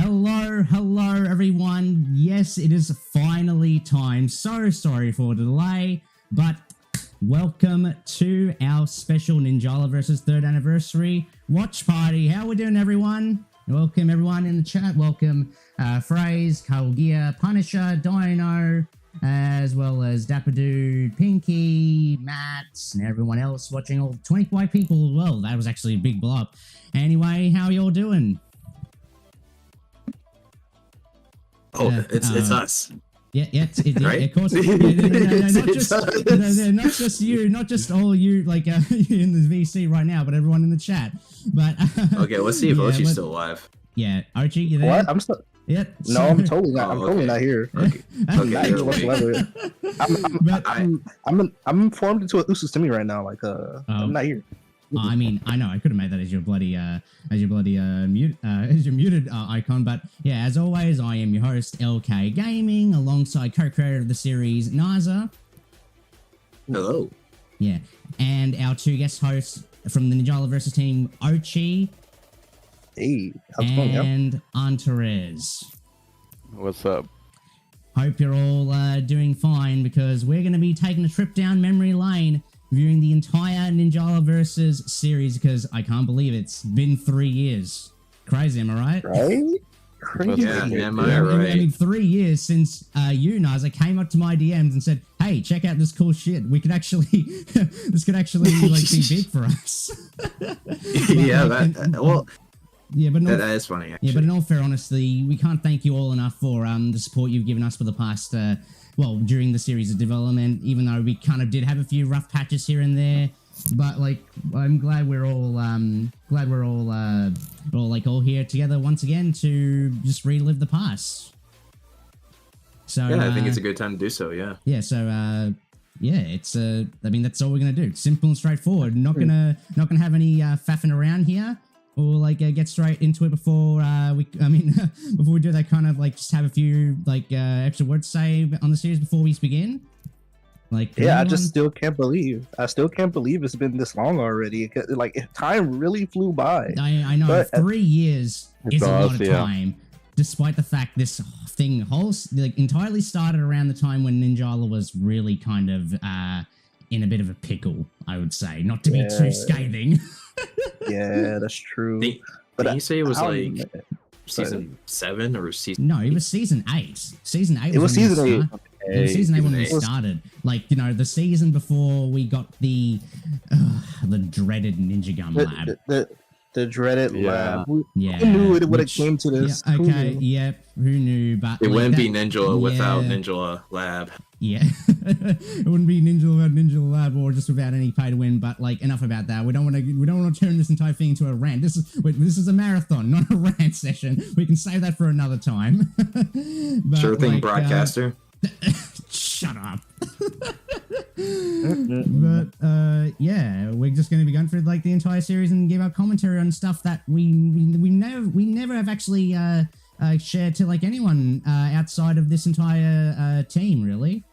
Hello, everyone. Yes, it is finally time. So sorry for the delay, but welcome to our special NINJALA versus 3rd anniversary watch party. How we doing, everyone? Welcome, everyone in the chat. Welcome, Phrase, Gear, Punisher, Dino, as well as Dapper Dude, Pinky, Matt, and everyone else watching. All 25 people as well. That was actually a big blow up. Anyway, how y'all doing? Oh, it's us. Yeah, right? of course. Not just you, not just all you, like in the VC right now, but everyone in the chat. But okay, let's see if Ochi's still alive. Yeah, Ochi, you there? What? I'm still. Yeah. No, I'm totally not. I'm totally not here. Okay. Not here whatsoever. I'm informed into what this is to me right now. Like, I'm not here. I mean, I know I could have made that as your bloody muted icon, but yeah, as always, I am your host LK Gaming, alongside co-creator of the series Naza. Hello. Yeah, and our two guest hosts from the NINJALA versus team, Ochi. Hey, how's it going? And Antares. What's up? Hope you're all doing fine, because we're going to be taking a trip down memory lane, viewing the entire NINJALA versus series, because I can't believe it's been 3 years. Crazy, am I right? Right? Crazy. Yeah, am I right? I mean, 3 years since you, Naza, came up to my DMs and said, "Hey, check out this cool shit. We could actually, this could actually like be big for us." Yeah, that is funny. Actually. Yeah, but in all fair honesty, we can't thank you all enough for the support you've given us for the past, during the series of development. Even though we kind of did have a few rough patches here and there, but like, I'm glad we're all all here together once again to just relive the past. So yeah, I think it's a good time to do so. Yeah. Yeah. So yeah, it's I mean, that's all we're gonna do. Simple and straightforward. Not gonna have any faffing around here. Or like get straight into it before before we do that, kind of like just have a few like extra words to say on the series before we begin. Like, yeah, I just still can't believe. It's been this long already. Like, time really flew by. I know, but 3 years is a lot of time, despite the fact this thing entirely started around the time when NINJALA was really kind of in a bit of a pickle, I would say, not to be too scathing. Yeah, that's true. Did you say it was like season 7 or season? No, it was season 8. Season 8. It was season 8. It was season 8 when we started. Like, you know, the season before we got the dreaded Ninja Gun lab. The dreaded lab. Who knew it when it came to this? Yeah, okay, yep. Who knew? But it wouldn't be NINJALA without NINJALA Lab. Yeah, it wouldn't be NINJALA without NINJALA Lab, or just without any pay to win. But like, enough about that. We don't want to turn this entire thing into a rant. This is a marathon, not a rant session. We can save that for another time. But, sure thing, broadcaster. Shut up. But yeah, we're just going to be going through like the entire series and give our commentary on stuff that we never have actually shared to like anyone outside of this entire team, really.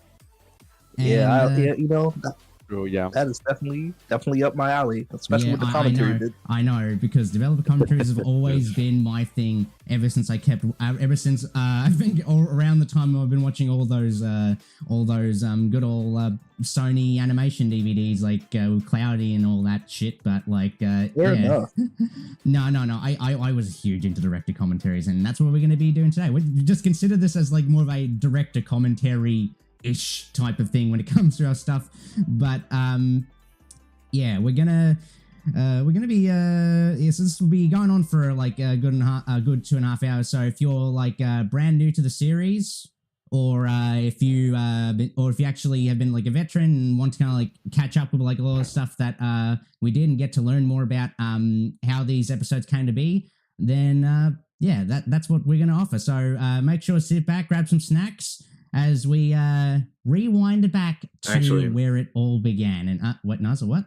And, yeah, you know. Oh yeah, that is definitely up my alley, especially with the commentary. I know, because developer commentaries have always been my thing ever since I think around the time I've been watching all those good old Sony animation DVDs, like Cloudy and all that shit. But like, Fair enough. No. I was huge into director commentaries, and that's what we're going to be doing today. We just consider this as like more of a director commentary ish type of thing when it comes to our stuff. But yeah, we're gonna be so this will be going on for like a good 2.5 hours. So if you're like brand new to the series, or if you actually have been like a veteran and want to kind of like catch up with like a lot of stuff that we did and get to learn more about how these episodes came to be, then yeah, that's what we're gonna offer. So make sure to sit back, grab some snacks, as we rewind back to where it all began. And what, Naza, what?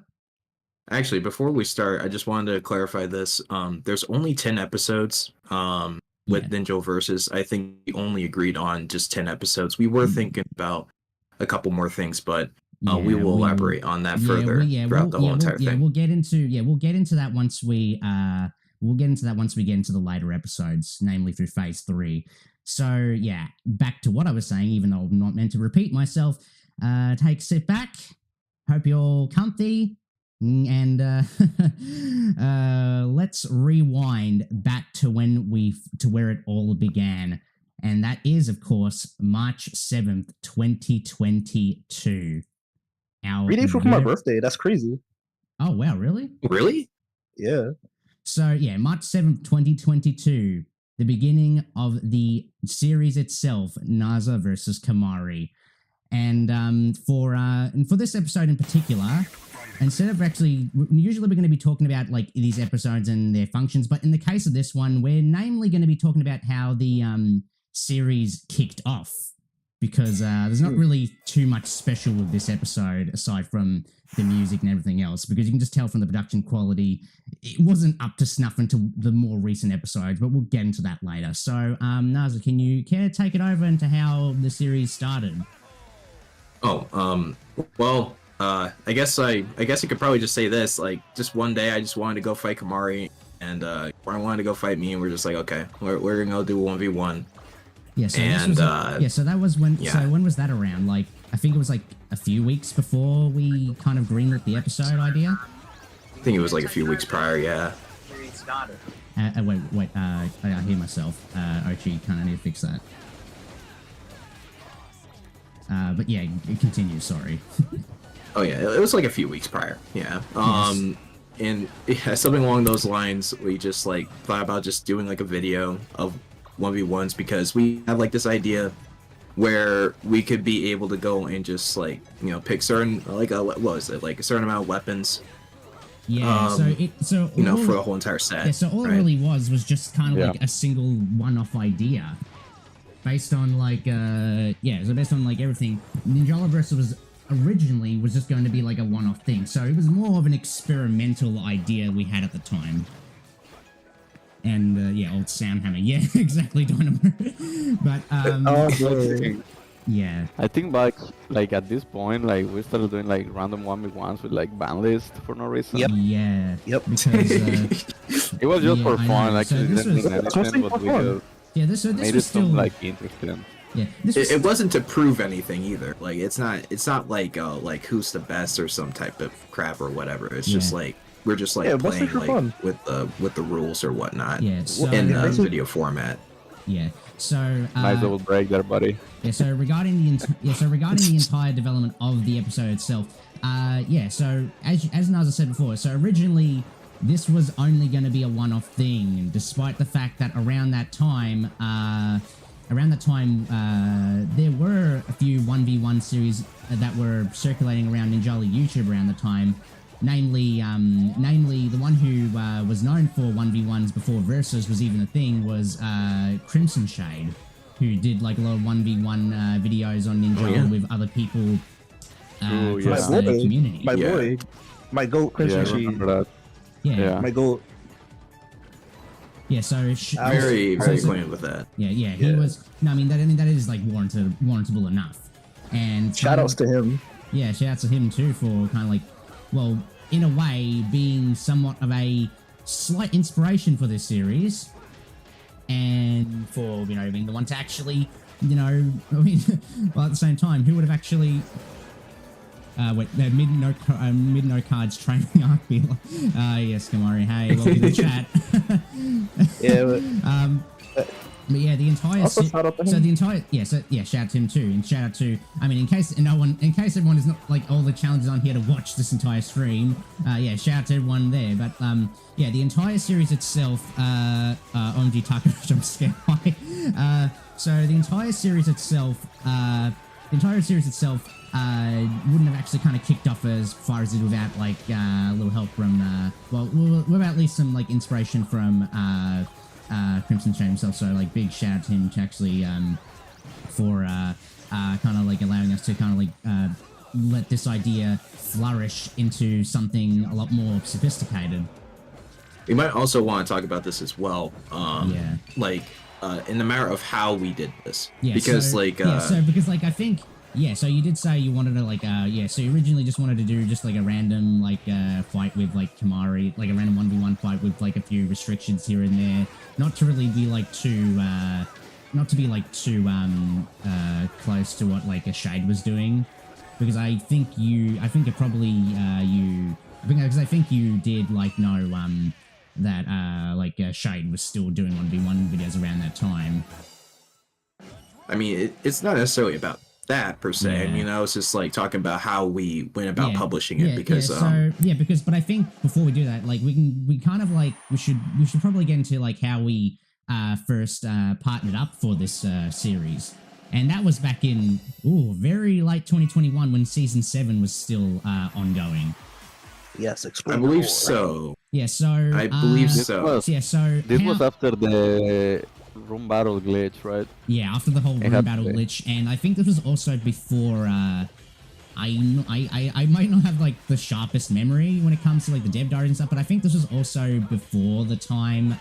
Actually, before we start, I just wanted to clarify this. There's only 10 episodes with NINJALA Versus. I think we only agreed on just 10 episodes. We were thinking about a couple more things, but we will elaborate on that further throughout the whole entire thing. We'll get into that once we we'll get into that once we get into the later episodes, namely through phase 3. So yeah, back to what I was saying, even though I'm not meant to repeat myself. Sit back. Hope you're all comfy. And let's rewind back to where it all began. And that is, of course, March 7th, 2022. 3 days before my birthday. That's crazy. Oh, wow, really? Really? Yeah. So, yeah, March 7th, 2022, the beginning of the series itself, Naza versus Kamari. And for this episode in particular, instead of usually we're going to be talking about like these episodes and their functions, but in the case of this one, we're namely going to be talking about how the series kicked off, because there's not really too much special with this episode aside from the music and everything else, because you can just tell from the production quality it wasn't up to snuff until the more recent episodes, but we'll get into that later. So Naza, can you care to take it over into how the series started? Well, I guess I could probably just say this. Like, just one day, I just wanted to go fight Kamari, and I wanted to go fight me, and we're just like, okay, we're gonna go do 1v1. Yeah. So and so that was when. Yeah. So when was that around? Like, I think it was like a few weeks before we kind of greenlit the episode idea. I think it was like a few weeks prior. Yeah. Wait. I hear myself. Ochi, kind of need to fix that. But yeah, it continues. Sorry. Oh yeah, it was like a few weeks prior. Yeah. Yes. And yeah, something along those lines. We just like thought about just doing like a video of 1v1s, because we have like this idea where we could be able to go and just like, you know, pick certain like what was it, like a certain amount of weapons. Yeah. So for the whole entire set. Yeah. So all right? it really was just kind of like a single one-off idea. Based on like so based on like everything, Ninjala Versus was originally just going to be like a one-off thing, so it was more of an experimental idea we had at the time. And old Soundhammer, yeah, exactly, Dynamo. But yeah, I think back like at this point, like we started doing like random 1v1s with like ban list for no reason. Yep. Yeah. Yep. Because It was just Yeah, for I fun. know. Actually, So this didn't was- mean anything, Something but for we fun. yeah, this made was it still some like interesting. yeah. This was It wasn't to prove anything either. Like it's not like who's the best or some type of crap or whatever. It's just Yeah. like we're just like Yeah, it was playing for like fun. with the rules or whatnot. Yeah, so- in Yeah, basically- video format. yeah. So Nice double break there, buddy. Yeah, so regarding the entire development of the episode itself, so as Naza said before, so originally this was only going to be a one-off thing, despite the fact that around that time there were a few 1v1 series that were circulating around Ninjala YouTube around the time. Namely, the one who was known for 1v1s before Versus was even a thing was Crimson Shade, who did like a lot of 1v1 videos on Ninjala with other people across My the boy. community. My boy, my goat, Yeah, Crimson I Sheen. remember that. yeah, My goat. so Very acquainted with that. he Yeah. was. No, I mean that is like warrantable enough. And Shout outs to him. Yeah, shout out to him too for kind of like, well, in a way, being somewhat of a slight inspiration for this series, and for being the one to actually, well, at the same time, who would have actually mid-no cards training arc be like, yes, Kamari, hey, welcome to the chat. Yeah, But yeah, the entire Also shout out to him. shout out to him too, and shout out to in case everyone is not like all the challenges on here to watch this entire stream, shout out to everyone there. But the entire series itself, OMG Taco, I'm scared. So the entire series itself, wouldn't have actually kind of kicked off as far as it without like a little help from without at least some like inspiration from Crimson Shade himself. So like big shout out to him to actually for kind of like allowing us to kind of like let this idea flourish into something a lot more sophisticated. We might also want to talk about this as well. In the matter of how we did this. Yeah, because so, like because like I think Yeah, so you did say you wanted to so you originally just wanted to do just like a random fight with like Kamari, like a random 1v1 fight with like a few restrictions here and there, not to really be like too close to what like a Shade was doing, because I think you did like know that Shade was still doing 1v1 videos around that time. I mean, it's not necessarily about that per se. Yeah. I mean, I was just like talking about how we went about publishing it because but I think before we do that, like we should probably get into like how we first partnered up for this series. And that was back in very late 2021 when season 7 was still ongoing. Yes, I explain. believe so. Yeah, so I believe so. This was after the room battle glitch, right? Yeah, after the whole room battle glitch, and I think this was also before. I might not have like the sharpest memory when it comes to like the dev diary and stuff, but I think this was also before the time.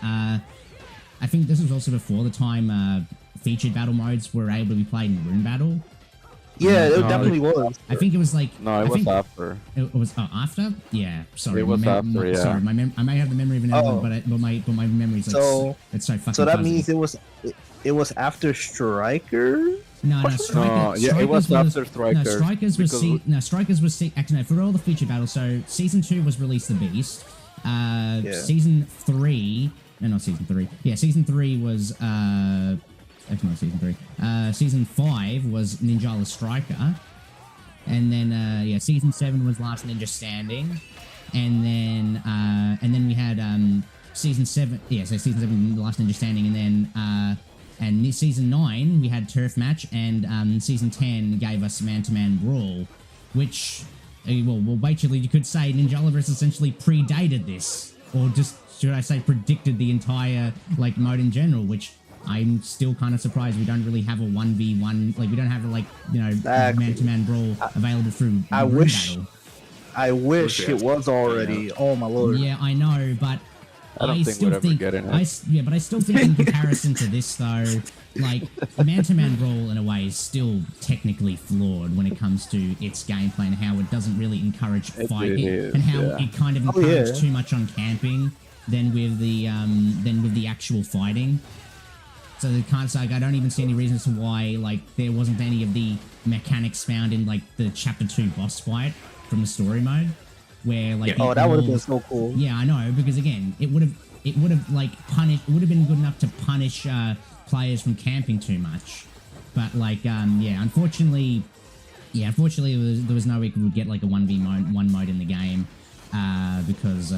Featured battle modes were able to be played in room battle. Yeah, it definitely was. I think it was like it was after. It was after. Yeah, sorry. It was after. Yeah. Sorry, I may have the memory of another one, but my memory is like it's so fucking. So that fuzzy. means it was after Striker. No, it was after Strikers. No, Strikers was Strikers was actually no, for all the featured battles. So season 2 was Release the Beast. Season 3. No, not season 3. Yeah, season 3 was actually not season 3. Season 5 was Ninjala Striker. And then season 7 was Last Ninja Standing. And then we had season 7. Yeah, so season 7 Last Ninja Standing, and then and season 9 we had Turf Match, and season 10 gave us Man to Man Brawl, which basically you could say Ninjala versus essentially predated this, or just should I say predicted the entire like mode in general, which I'm still kind of surprised we don't really have a 1v1, like we don't have man-to-man brawl available through battle. I wish it was already. Oh my lord. Yeah, I know, but I don't think we'd ever get in it. But I still think in comparison to this though, like man-to-man brawl in a way is still technically flawed when it comes to its gameplay and how it doesn't really encourage fighting, and how it kind of encourages too much on camping than with the actual fighting. So the kind of like I don't even see any reasons to why like there wasn't any of the mechanics found in like the chapter 2 boss fight from the story mode, where like that would have been so cool. Yeah, I know, because again, it would have like punished. It would have been good enough to punish players from camping too much, but like unfortunately, there was no way we could get like a 1v1 mode in the game because.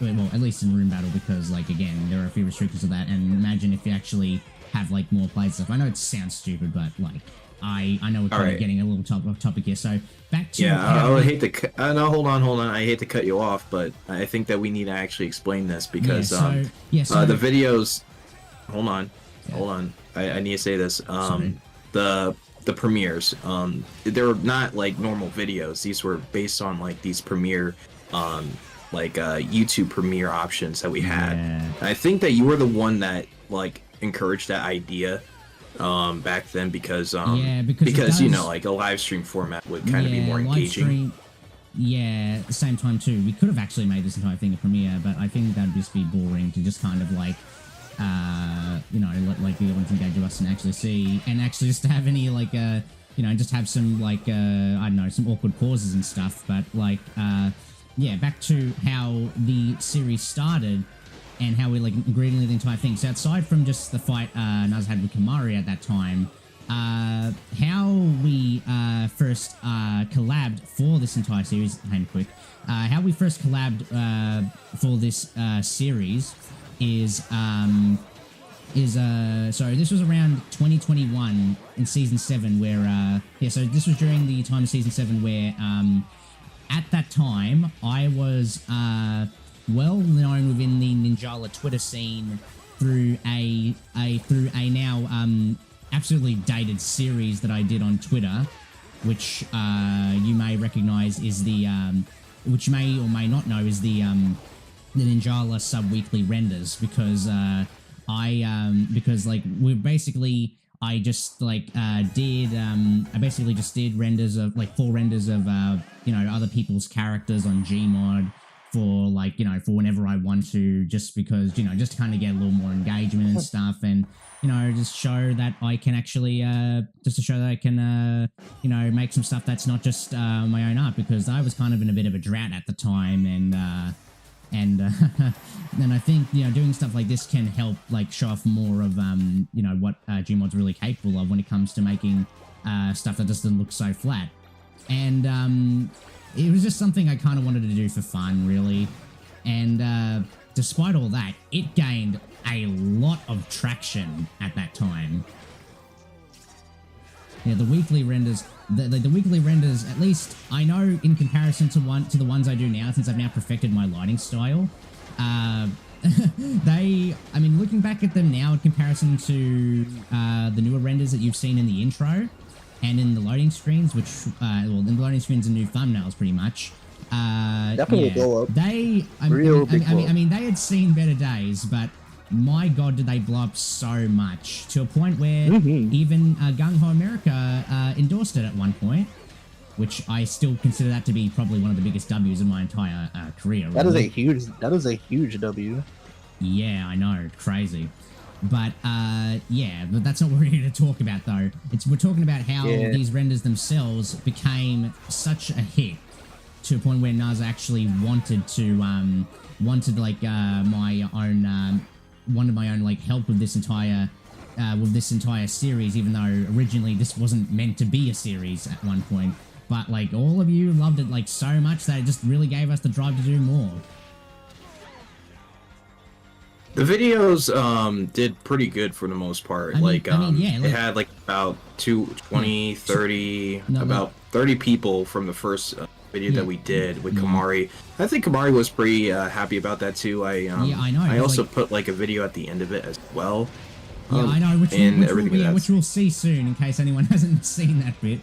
Well, at least in room battle, because like again, there are a few restrictions of that. And imagine if you actually have like more players stuff. I know it sounds stupid, but like I know we're kind of getting a little off topic here. So back to I would hate to no, hold on. I hate to cut you off, but I think that we need to actually explain this because the videos. Hold on. I need to say this. The premieres. They were not like normal videos. These were based on like these premiere. YouTube premiere options that we had. And I think that you were the one that like encouraged that idea back then because you know, like a live stream format would kind of be more engaging. At the same time too, we could have actually made this entire thing a premiere, but I think that'd just be boring to just kind of like let the audience engage with us and actually see, and actually just to have any like just have some like I don't know, some awkward pauses and stuff, but like back to how the series started and how we like agreed on the entire thing. So outside from just the fight Naza had with Kamari at that time, how we first collabed for this entire series, how we first collabed for this series is so this was around 2021 in season 7 where so this was during the time of season 7 where at that time, I was well known within the Ninjala Twitter scene through a now absolutely dated series that I did on Twitter, which you may recognize is the which you may or may not know is the Ninjala sub-weekly renders, because because like we're basically I just I basically just did renders of like 4 renders of other people's characters on Gmod for for whenever I want to, just because just to kind of get a little more engagement and stuff, and just show that I can actually make some stuff that's not just my own art, because I was kind of in a bit of a drought at the time, and I think doing stuff like this can help show off more of what Gmod's really capable of when it comes to making stuff that doesn't look so flat. And it was just something I kind of wanted to do for fun, really. And despite all that, it gained a lot of traction at that time. Yeah, the weekly renders, the weekly renders, at least I know in comparison to the ones I do now, since I've now perfected my lighting style, looking back at them now in comparison to the newer renders that you've seen in the intro and in the loading screens, which, in the loading screens and new thumbnails pretty much, definitely go up. They had seen better days, but my God, did they blow up so much, to a point where even Gung Ho America endorsed it at one point, which I still consider that to be probably one of the biggest W's in my entire career. That is a huge W. Yeah, I know, crazy. But but that's not what we're here to talk about, though. We're talking about how these renders themselves became such a hit, to a point where Naza actually wanted my own help with this entire series, even though originally this wasn't meant to be a series at one point. But all of you loved it so much that it just really gave us the drive to do more. The videos did pretty good for the most part. It had about 30 people from the first video that we did with Kamari. I think Kamari was pretty happy about that too. I know. I also put a video at the end of it as well. Yeah, I know, which we'll see soon, in case anyone hasn't seen that bit.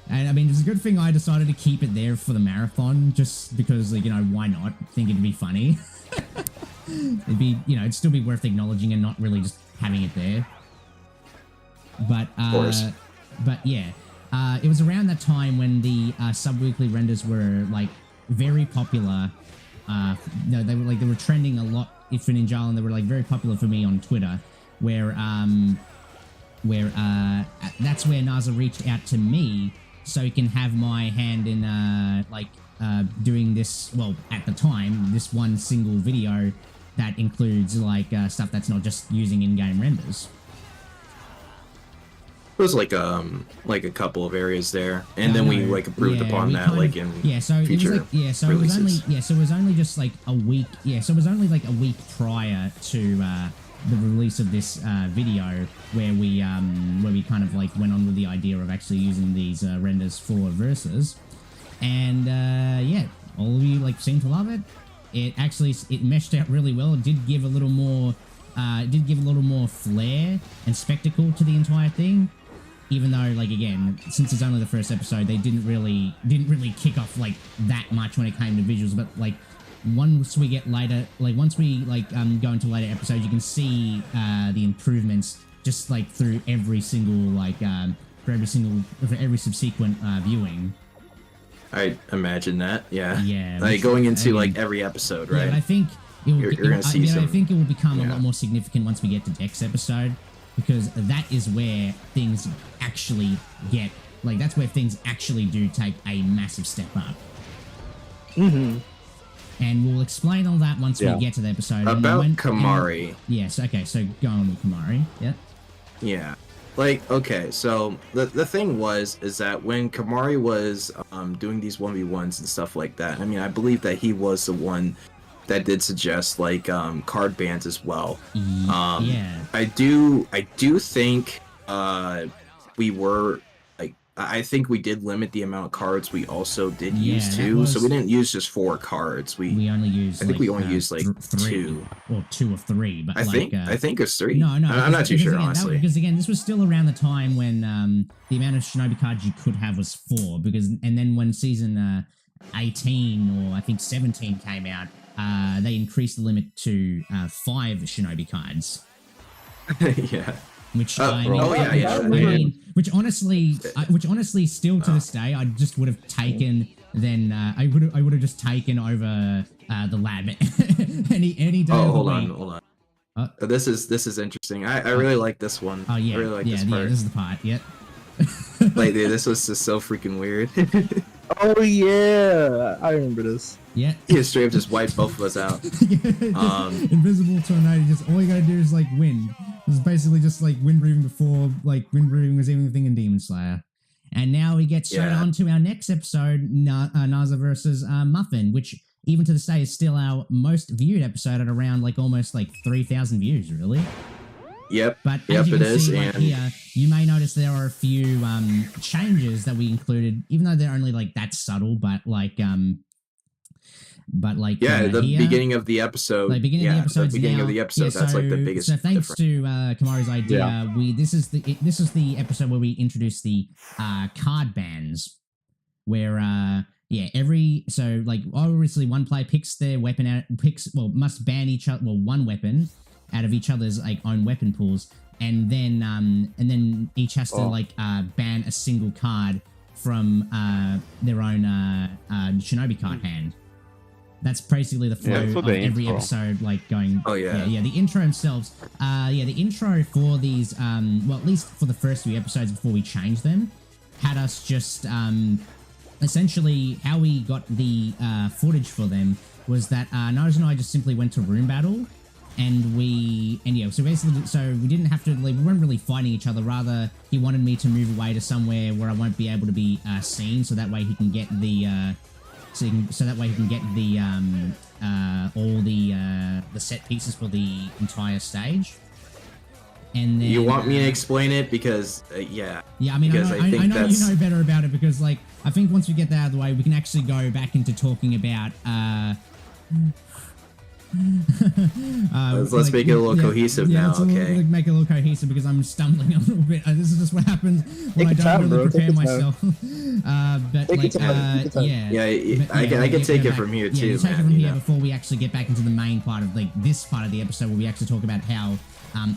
And it's a good thing I decided to keep it there for the marathon, just because why not? I think it'd be funny. It'd still be worth acknowledging and not really just having it there. But of course. It was around that time when the sub-weekly renders were very popular. They were trending a lot for Ninjala, and they were very popular for me on Twitter, where that's where Naza reached out to me so he can have my hand in doing this. Well, at the time, this one single video that includes stuff that's not just using in-game renders. It was a couple of areas there, and then we improved upon that future releases. It was only just a week. Yeah, so it was only a week prior to the release of this video where we kind of went on with the idea of actually using these renders for Versus, and all of you seemed to love it. It meshed out really well. It did give a little more flair and spectacle to the entire thing. Even though, again, since it's only the first episode, they didn't really kick off that much when it came to visuals. But once we get later, once we go into later episodes, you can see the improvements just through every single for every subsequent viewing. I imagine that, yeah. Yeah. Going into every episode, right? Yeah, but I think you're gonna see some. I think it will become a lot more significant once we get to next episode, because that is where things actually get that's where things actually do take a massive step up. And we'll explain all that once we get to the episode. About Kamari. Yes, okay, so go on with Kamari. Yeah. Yeah. Okay, so the thing is that when Kamari was doing these 1v1s and stuff like that, I believe that he was the one that did suggest card bans as well. I do think we were I think we did limit the amount of cards we also did use too. So we didn't use just 4 cards. We only used. I think we only used 3, 2. Or 2 or 3. But I think it's 3. No, I'm not too sure, honestly. Because again, this was still around the time when the amount of Shinobi cards you could have was 4. And then when season 18 or I think 17 came out, they increased the limit to 5 Shinobi cards. Yeah. which which honestly, still to this day, I just would have taken. Then I would have just taken over the lab any day. Oh, of the hold week. on. This is interesting. I really like this one. Oh yeah, I really like yeah, this part. yeah. This is the part. Yep. Like, dude, this was just so freaking weird. Oh yeah, I remember this. Yeah. He straight up just wiped both of us out. Invisible tornado. Just all you gotta do is like wind. It's basically just like wind breathing before, like wind breathing was even a thing in Demon Slayer. And now we get straight on to our next episode, Naza versus Muffin, which even to this day is still our most viewed episode at around like almost like 3,000 views, really. Yep. But as you can see right here, you may notice there are a few changes that we included, even though they're only like that subtle, but like the beginning of the episode. Like beginning of the episode. The beginning of the episode. That's like the biggest. So thanks to Kamari's idea, this is the episode where we introduce the card bans, where obviously one player picks their weapon out, must ban one weapon out of each other's like own weapon pools, and then each has to ban a single card from their own shinobi card hand. That's basically the flow of every episode, like going. Oh yeah, yeah. The intro themselves, the intro for these, at least for the first few episodes before we changed them, had us just essentially how we got the footage for them was that Naza and I just simply went to room battle. So we didn't have to, like, we weren't really fighting each other. Rather, he wanted me to move away to somewhere where I won't be able to be seen, so that way he can get the, all the set pieces for the entire stage. And then, you want me to explain it because, yeah. Yeah, I mean, I know you know better about it because, like, I think once we get that out of the way, we can actually go back into talking about. Let's make it a little cohesive now, okay? Make it a little cohesive because I'm stumbling a little bit. This is just what happens when I don't really prepare myself. I can take it from here too. Take it from here before we actually get back into the main part of this part of the episode where we actually talk about how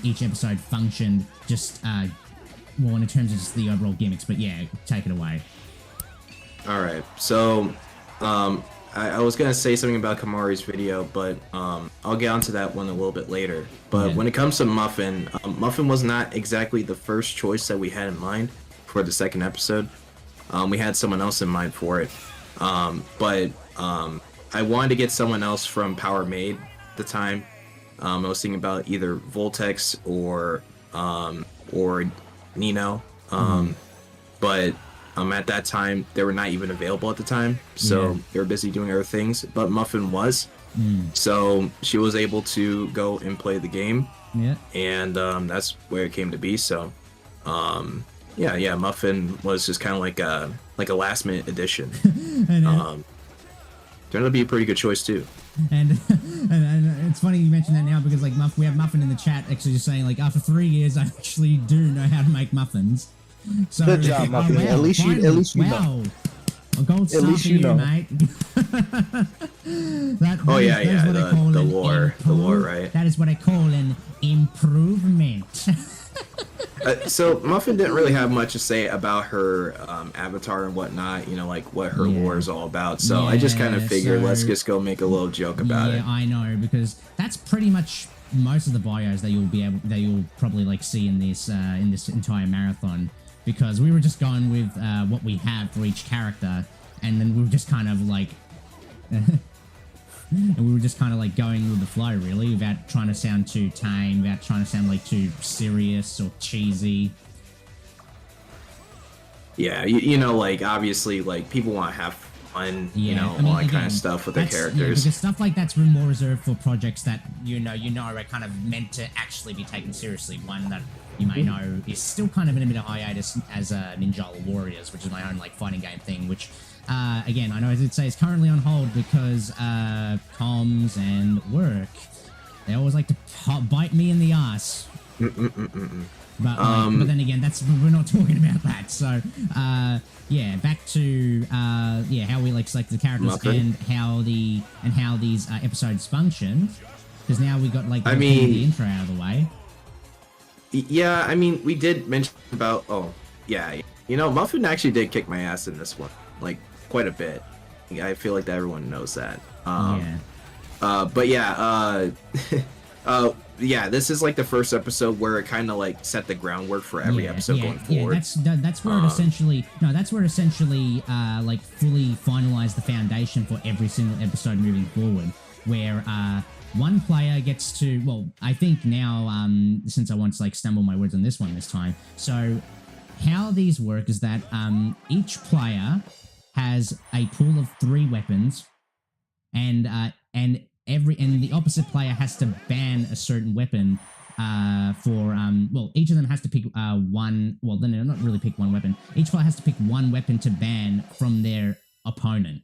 each episode functioned. Just in terms of just the overall gimmicks. But yeah, take it away. All right, so I was going to say something about Kamari's video, but I'll get onto that one a little bit later. But when it comes to Muffin, Muffin was not exactly the first choice that we had in mind for the second episode. We had someone else in mind for it. But I wanted to get someone else from Power Made at the time. I was thinking about either Voltex or Nino. But at that time, they were not even available at the time, so they were busy doing other things. But Muffin was, so she was able to go and play the game, and that's where it came to be. So, Muffin was just kind of like a last minute addition. Turned out to be a pretty good choice too. And it's funny you mention that now because we have Muffin in the chat actually just saying after 3 years I actually do know how to make muffins. So, good job, Muffin. At least you know. A gold star for you, mate. The lore, right? That is what I call an improvement. So Muffin didn't really have much to say about her avatar and whatnot, what her lore is all about. So I just kind of figured let's just go make a little joke about it. Yeah, I know, because that's pretty much most of the bios that you'll probably see in this entire marathon. Because we were just going with what we have for each character, and then we were just kind of going with the flow, really, without trying to sound too tame, without trying to sound too serious or cheesy. Yeah, obviously, people want to have fun, all that kind of stuff with their characters. Yeah, because stuff like that's been more reserved for projects that are kind of meant to actually be taken seriously. One that you may know is still kind of in a bit of hiatus as Ninjala Warriors, which is my own fighting game thing, which again I know I did say is currently on hold because comms and work, they always like to bite me in the ass. But then again, we're not talking about that. So back to how we select the characters and how these episodes functioned, because now we got the intro out of the way. Yeah, I mean, we did mention about. Oh, yeah. You know, Muffin actually did kick my ass in this one, like quite a bit. I feel like that everyone knows that. But yeah, yeah, this is like the first episode where it kind of like set the groundwork for every episode going forward. That's where it essentially like fully finalized the foundation for every single episode moving forward, where one player gets to, well, I think now, since I want to like stumble my words on this one this time, so how these work is that each player has a pool of 3 weapons, and the opposite player has to ban a certain weapon for well, each of them has to pick one. Well, then they're not really pick one weapon. Each player has to pick one weapon to ban from their opponent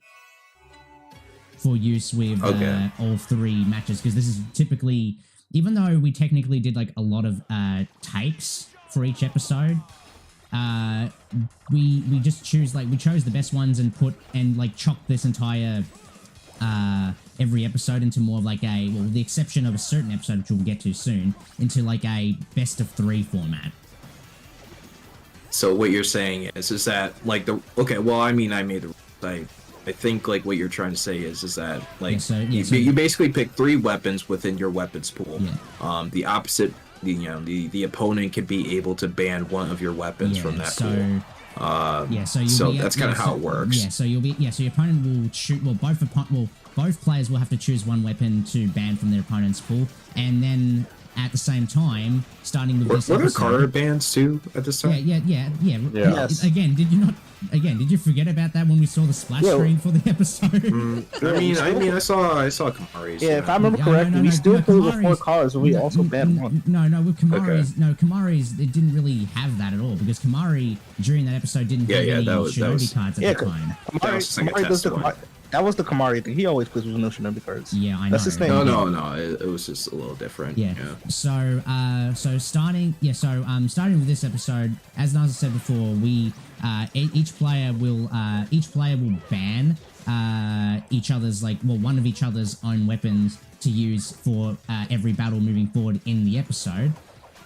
for use with all 3 matches, because this is typically, even though we technically did like a lot of takes for each episode, we just choose, like, we chose the best ones and chopped this entire every episode into more of like a, well, the exception of a certain episode which we'll get to soon, into like a best of 3 format. So what you're saying is that like the well, I mean, I made the I think like what you're trying to say is that like you basically pick 3 weapons within your weapons pool. The opposite, the opponent can be able to ban one of your weapons from that pool. So that's kind of how it works. So your opponent will shoot. Well, both players will have to choose one weapon to ban from their opponent's pool, and then at the same time, starting with this episode, episode, card bans too at this time. Yeah. Yes. Again, did you forget about that when we saw the splash screen for the episode? I mean, I saw Kamari's. Yeah, if I remember correctly, we still played with 4 cards, and we also banned one. With Kamari's, Kamari's, it didn't really have that at all, because Kamari during that episode didn't have any Shinobi cards at the time. Kamari does that was the Kamari thing. He always plays with no Shinobi cards. Yeah, I know. That's his thing. No. It was just a little different. Yeah. So starting with this episode, as Naza said before, we each player will ban one of each other's own weapons to use for every battle moving forward in the episode.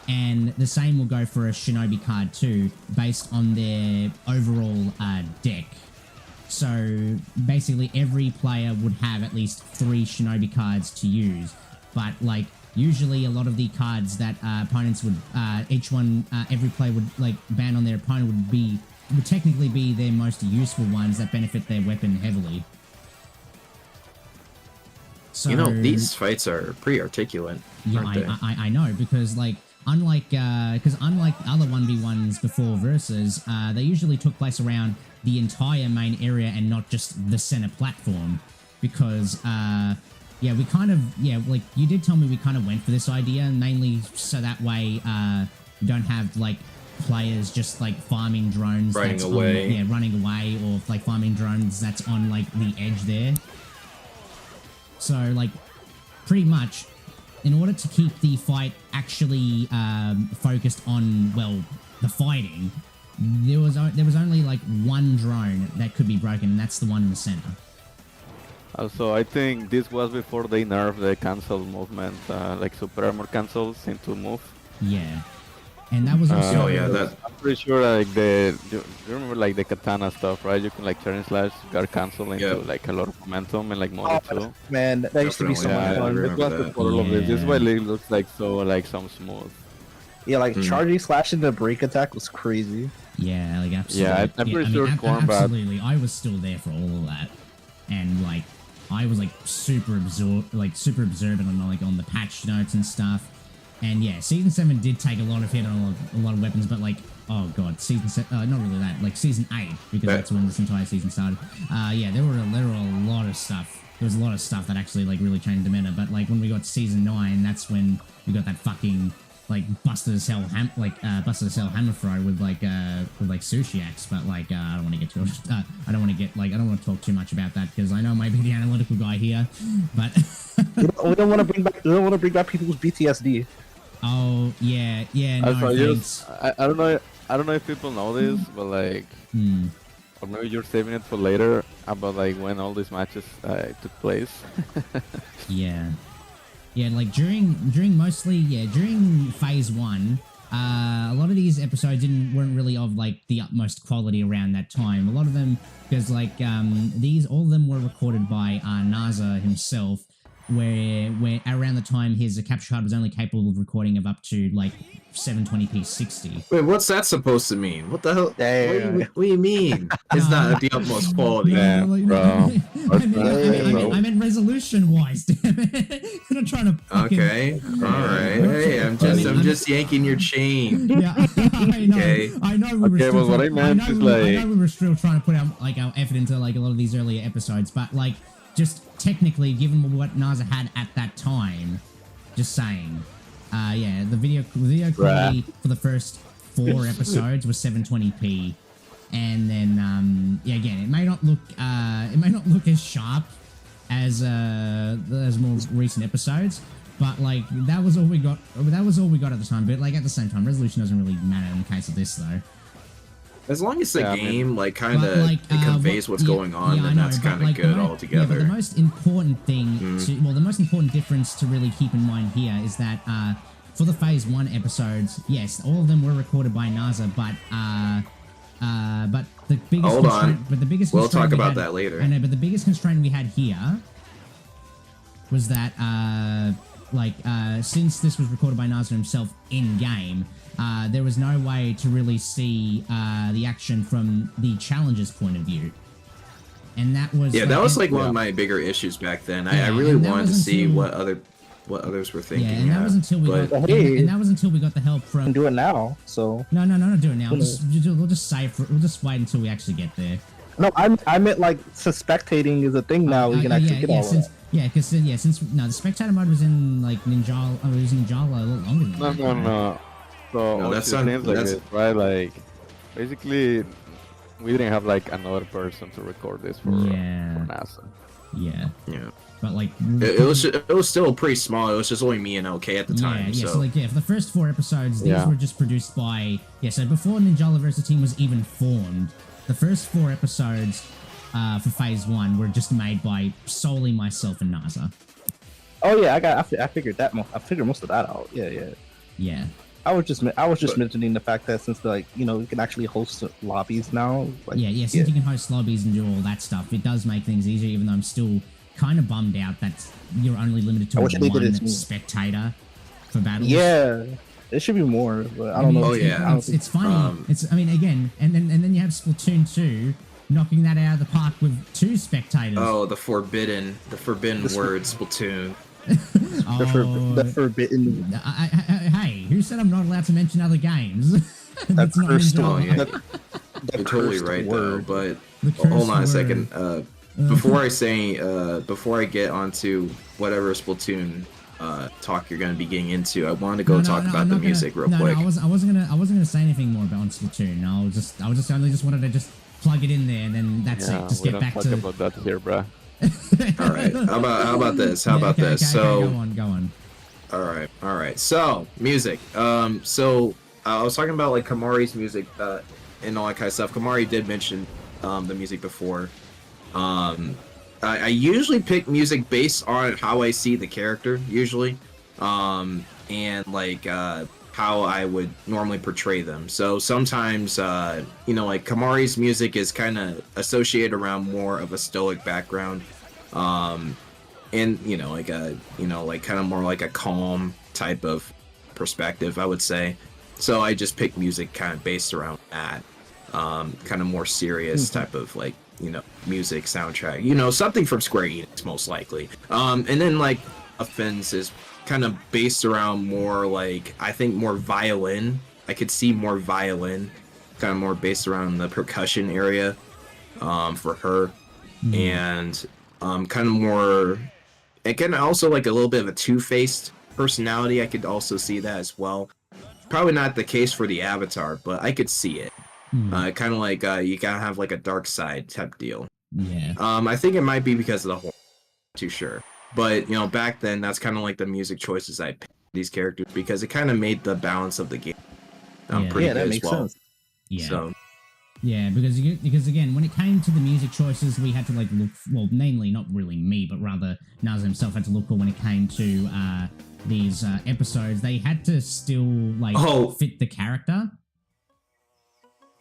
And the same will go for a Shinobi card too, based on their overall deck. So basically every player would have at least 3 Shinobi cards to use, but like usually a lot of the cards that opponents would every player would like ban on their opponent would technically be their most useful ones that benefit their weapon heavily. So, these fights are pretty articulate. Yeah, I know, because like unlike other 1v1s before Versus, they usually took place around the entire main area and not just the center platform, because we kind of like you did tell me we kind of went for this idea, mainly so that way you don't have like players just like farming drones running away, or like farming drones that's on like the edge there. So like pretty much in order to keep the fight actually focused on, well, the fighting, there was only like one drone that could be broken, and that's the one in the center. Also, I think this was before they nerfed the cancel movement, like super armor cancels into move. Yeah. And that was also... I'm pretty sure like you remember like the katana stuff, right? You can like turn slash guard cancel into like a lot of momentum and like mode too. Man, that used to be so much fun. This is why it looks like so like some smooth. Yeah, like charging slash into break attack was crazy. Yeah, like absolutely. Yeah, I'm pretty sure absolutely. I was still there for all of that, and like I was like super observant on the patch notes and stuff. And yeah, Season 7 did take a lot of hit on a lot of weapons, but like, oh god, Season 7, not really that, like Season 8, because that's when this entire season started. There were a lot of stuff. There was a lot of stuff that actually like really changed the meta, but like when we got to Season 9, that's when we got that fucking like busted as hell hammer throw with like sushi axe. But like I don't want to get too I don't want to talk too much about that, because I know I might be the analytical guy here, but we don't want to bring back people's PTSD. Oh yeah, no thanks. I don't know if people know this, but like, or maybe you're saving it for later about like when all these matches took place. Yeah, like during phase 1, a lot of these episodes weren't really of like the utmost quality around that time. A lot of them, because like all of them were recorded by Naza himself, where around the time his capture card was only capable of recording of up to like 720p 60. Wait, what's that supposed to mean? What the hell? Damn. What do you mean? It's not the utmost quality. Yeah, bro. I meant resolution wise. Damn it! I'm not trying to. Okay, all right. Hey, I'm just yanking your chain. Yeah, I know. Okay. I know. We were Okay, still well, what I meant is like. I know we were still trying to put our effort into like a lot of these earlier episodes, but like just technically, given what Naza had at that time, just saying. Yeah, the video quality for the first 4 episodes was 720p, and then yeah, again, it may not look as sharp as more recent episodes, but like that was all we got. That was all we got at the time. But like at the same time, resolution doesn't really matter in the case of this, though. As long as the game like kind of conveys what's going on, then that's kind of good altogether. Yeah, but the most important thing, the most important difference to really keep in mind here is that for the Phase 1 episodes, yes, all of them were recorded by Naza, but the biggest Hold on. But the biggest we'll talk about had, that later. I know, but the biggest constraint we had here was that since this was recorded by Naza himself in game, there was no way to really see the action from the challenger's point of view, and that was that was like one of my bigger issues back then. I really wanted to see what others were thinking. Yeah, and that was until we got, and that was until we got the help from. Do it now. So no, not do it now. We'll just wait until we actually get there. No, I meant like spectating is a thing now. We can actually get all of that. Yeah, because since the spectator mode was in like Ninjala, it was in Ninjala a lot longer than that. No. So no, that's like this, right? Like basically, we didn't have like another person to record this for NASA. Yeah. Yeah. But like it was still pretty small. It was just only me and OK at the time. Yeah. So like for the first 4 episodes, these were just produced by So before Ninjala Versus team was even formed, the first 4 episodes for Phase 1 were just made by solely myself and Naza. Oh yeah, I figured that. I figured most of that out. Yeah. I was just mentioning the fact that since you can actually host lobbies now. Like, since you can host lobbies and do all that stuff, it does make things easier. Even though I'm still kind of bummed out that you're only limited to one spectator for battles. Yeah, it should be more, but I don't know. It's funny. Again, and then you have Splatoon 2 knocking that out of the park with 2 spectators. Oh, the forbidden word, Splatoon. The forbidden. Hey, who said I'm not allowed to mention other games? That's not You're totally right word. Though. But hold on a second. Before I get onto whatever Splatoon talk you're gonna be getting into, I want to go talk about the music real quick. I wasn't gonna say anything more about Splatoon. I just wanted to just plug it in there, and then that's it. Just get back to. About that here, bro. All right. How about this? So go on. All right. So music. So I was talking about like Kamari's music and all that kind of stuff. Kamari did mention the music before. I usually pick music based on how I see the character usually, and like how I would normally portray them. So sometimes like Kamari's music is kind of associated around more of a stoic background, and like kind of more like a calm type of perspective, I would say. So I just pick music kind of based around that, kind of more serious type of like music soundtrack, something from Square Enix most likely. And then like Offense is kind of based around more like, I think more violin. I could see more violin, kind of more based around the percussion area for her, and kind of more, again, also like a little bit of a two-faced personality. I could also see that as well. Probably not the case for the Avatar, but I could see it. Kind of like you gotta have like a dark side type deal. Yeah. I think it might be because of the horror. Not too sure, but back then that's kind of like the music choices I picked these characters because it kind of made the balance of the game pretty good as well. Sense. Yeah. So. Yeah, because again, when it came to the music choices, we had to like look. Well, mainly not really me, but rather Naza himself had to look for when it came to these episodes, they had to still like fit the character.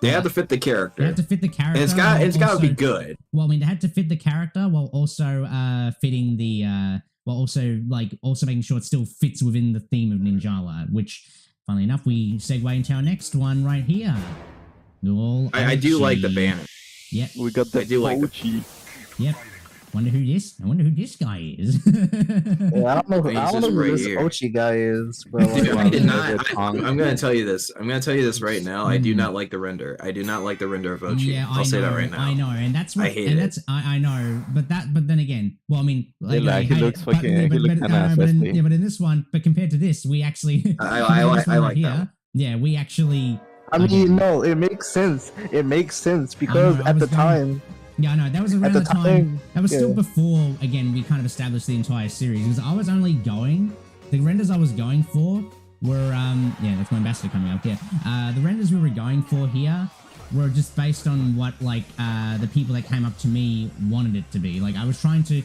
They had to fit the character. They had to fit the character. And it's got to be good. Well, I mean, they had to fit the character while also fitting the while also making sure it still fits within the theme of Ninjala, which, funnily enough, we segue into our next one right here. I do like the banner. Yep. We got the Ochi. Yep. I wonder who this guy is. Yeah, I don't know who this Ochi guy is. But dude, I did not. I'm gonna tell you this. I'm gonna tell you this right now. I do not like the render. I do not like the render of Ochi. Yeah, I'll say that right now. I know, and that's what I hate it. I know, but then again, well, I mean, he looks fucking. But in this one, but compared to this, we actually. I like that. Yeah, we actually. I mean, no, it makes sense. It makes sense because at the time. Yeah, I know. That was around the time. That was still before, again, we kind of established the entire series. Because I was only the renders I was going for were, yeah, that's my ambassador coming up here. The renders we were going for here were just based on what, like, the people that came up to me wanted it to be. Like, I was trying to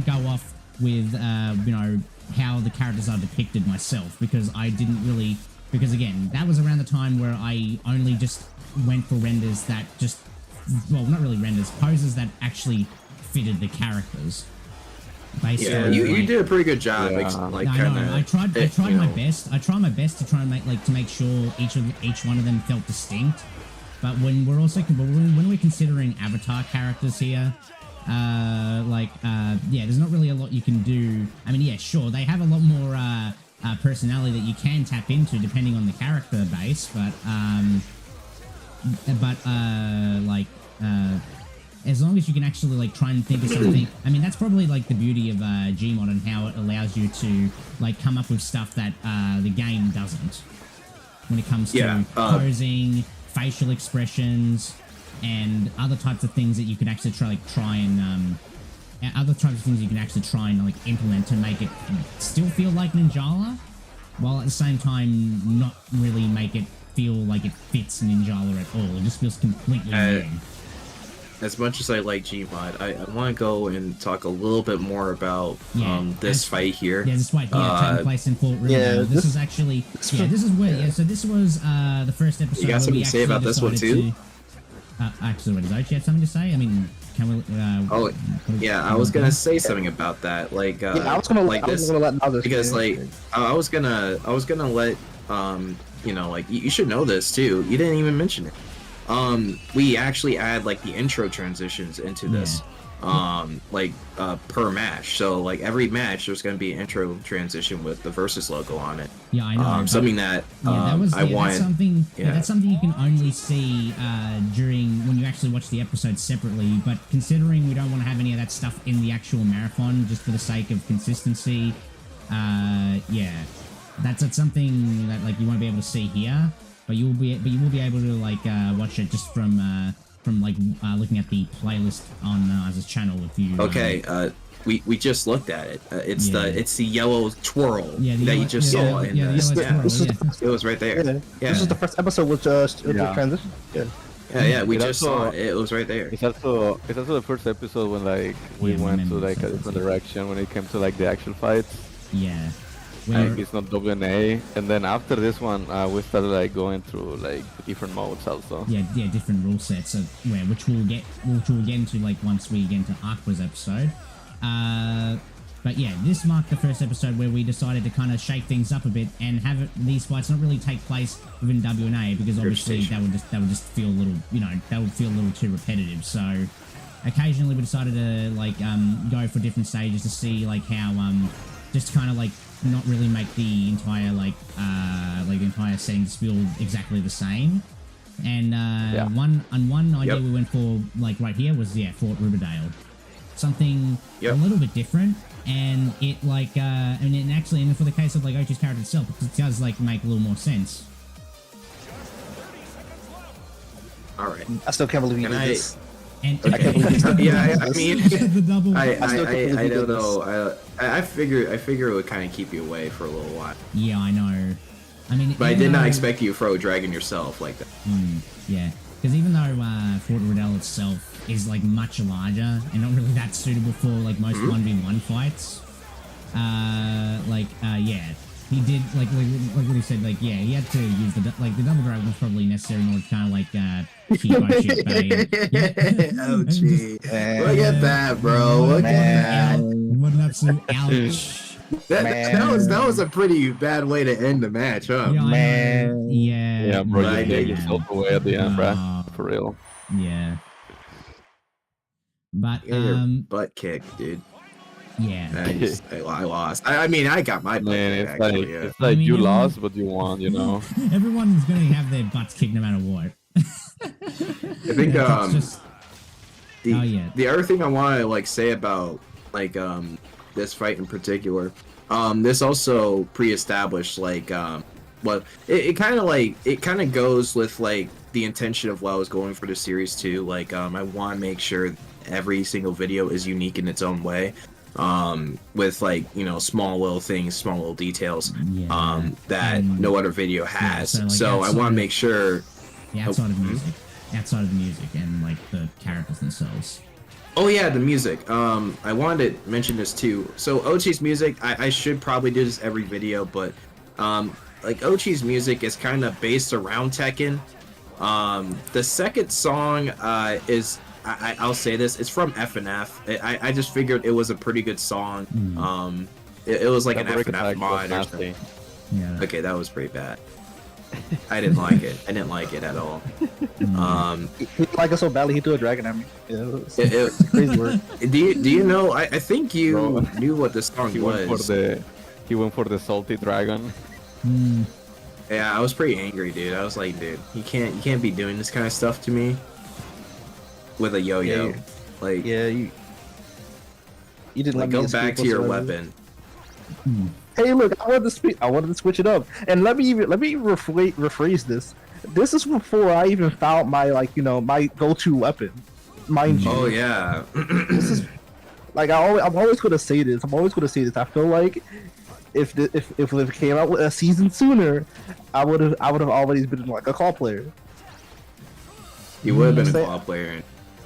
go off with, you know, how the characters are depicted myself. Because because again, that was around the time where I only just went for renders that just, well, not really renders, poses that actually fitted the characters. You did a pretty good job. I tried my best. I tried my best to try and make sure each one of them felt distinct. But when we're considering avatar characters here, there's not really a lot you can do. I mean, yeah, sure, they have a lot more personality that you can tap into depending on the character base, but as long as you can actually like try and think of something. I mean, that's probably like the beauty of Gmod and how it allows you to like come up with stuff that the game doesn't when it comes to posing, facial expressions, and other types of things that you could actually try and implement to make it still feel like Ninjala, while at the same time not really make it feel like it fits Ninjala at all. It just feels completely new. As much as I like Gmod, I want to go and talk a little bit more about this fight here. Yeah, this fight here taking place in Fort Riverdale. This is actually so this was the first episode. You got something to say about this one too? Actually, does Ochi have something to say? I mean, can we? I was gonna say something about that. Like, I was gonna let others because, like, I was gonna let you know, like, you should know this too. You didn't even mention it. We actually add like the intro transitions into this, per match. So like every match, there's gonna be an intro transition with the Versus logo on it. Yeah, I know. Something that that's something you can only see during when you actually watch the episode separately. But considering we don't want to have any of that stuff in the actual marathon, just for the sake of consistency, that's something that like you won't be able to see here. But you will be able to like watch it just from looking at the playlist on Naza's channel if you. Okay, we just looked at it. It's the yellow twirl that you just saw. It was right there. This is the first episode with transition. We just saw it. It was right there. It's also the first episode when like we went to like a different direction when it came to like the actual fights. Yeah. Like it's not WNA, and then after this one, we started like going through like different modes also. Yeah, different rule sets, which we'll get into like once we get into Aqua's episode. But yeah, this marked the first episode where we decided to kind of shake things up a bit and have these fights not really take place within WNA because obviously that would just feel a little, that would feel a little too repetitive. So occasionally we decided to like go for different stages to see like how just kind of like not really make the entire the entire setting just feel exactly the same. And one idea we went for like right here was Fort Riverdale, something a little bit different, and it like and for the case of like Ochi's character itself, it does like make a little more sense. All right, I still can't believe you did this. I mean, I don't know. I figure it would kind of keep you away for a little while. Yeah, I know. I mean, but I did not expect you to throw a dragon yourself like that. Yeah, because even though Fort Riverdale itself is like much larger and not really that suitable for like most 1v1 fights, Yeah, he did like what he said. Like, yeah, he had to use the double drag was probably necessary in order to kind of like keep our shit baying. Ouchie. Look at that, bro. Look at that. What an absolute ouch. That was a pretty bad way to end the match, huh? Yeah, Man. Yeah, bro, you Right, gave yeah. yourself away at the end, bro. For real. Yeah. But You got your butt kicked, dude. yeah. I lost. I mean, I got my butt Man, kicked, it's like, actually, yeah. it's like I mean, you everyone- lost, but you won, you know? Everyone's gonna have their butts kicked no matter what. I think That's just, the other thing I want to like say about like this fight in particular, this also pre-established like it kind of goes with like the intention of what I was going for the series too. Like I want to make sure every single video is unique in its own way, with like, you know, small little things, small little details that no other video has. So I want to make sure outside of the music and like the characters themselves. Oh yeah, the music. I wanted to mention this too. So Ochi's music, I should probably do this every video, but like Ochi's music is kind of based around Tekken. The second song is I'll say this, it's from FNF. I just figured it was a pretty good song. It was like an FNF mod or something. Yeah. Okay, that was pretty bad. I didn't like it. I didn't like it at all. He like it so badly he threw a dragon at me. Yeah, it's crazy word. Do you know? I think you knew what the song was. He went for the salty dragon. Yeah, I was pretty angry, dude. I was like, dude, you can't be doing this kind of stuff to me with a yo-yo. Yeah, like, yeah, you didn't like, let me go back to your weapon. Hey, look, I wanted to switch it up, and let me rephrase this. This is before I even found my my go-to weapon, mind you. Oh yeah. This is like I'm always gonna say this. I feel like if it came out with a season sooner, I would have always been like a call player. You would have been a claw player.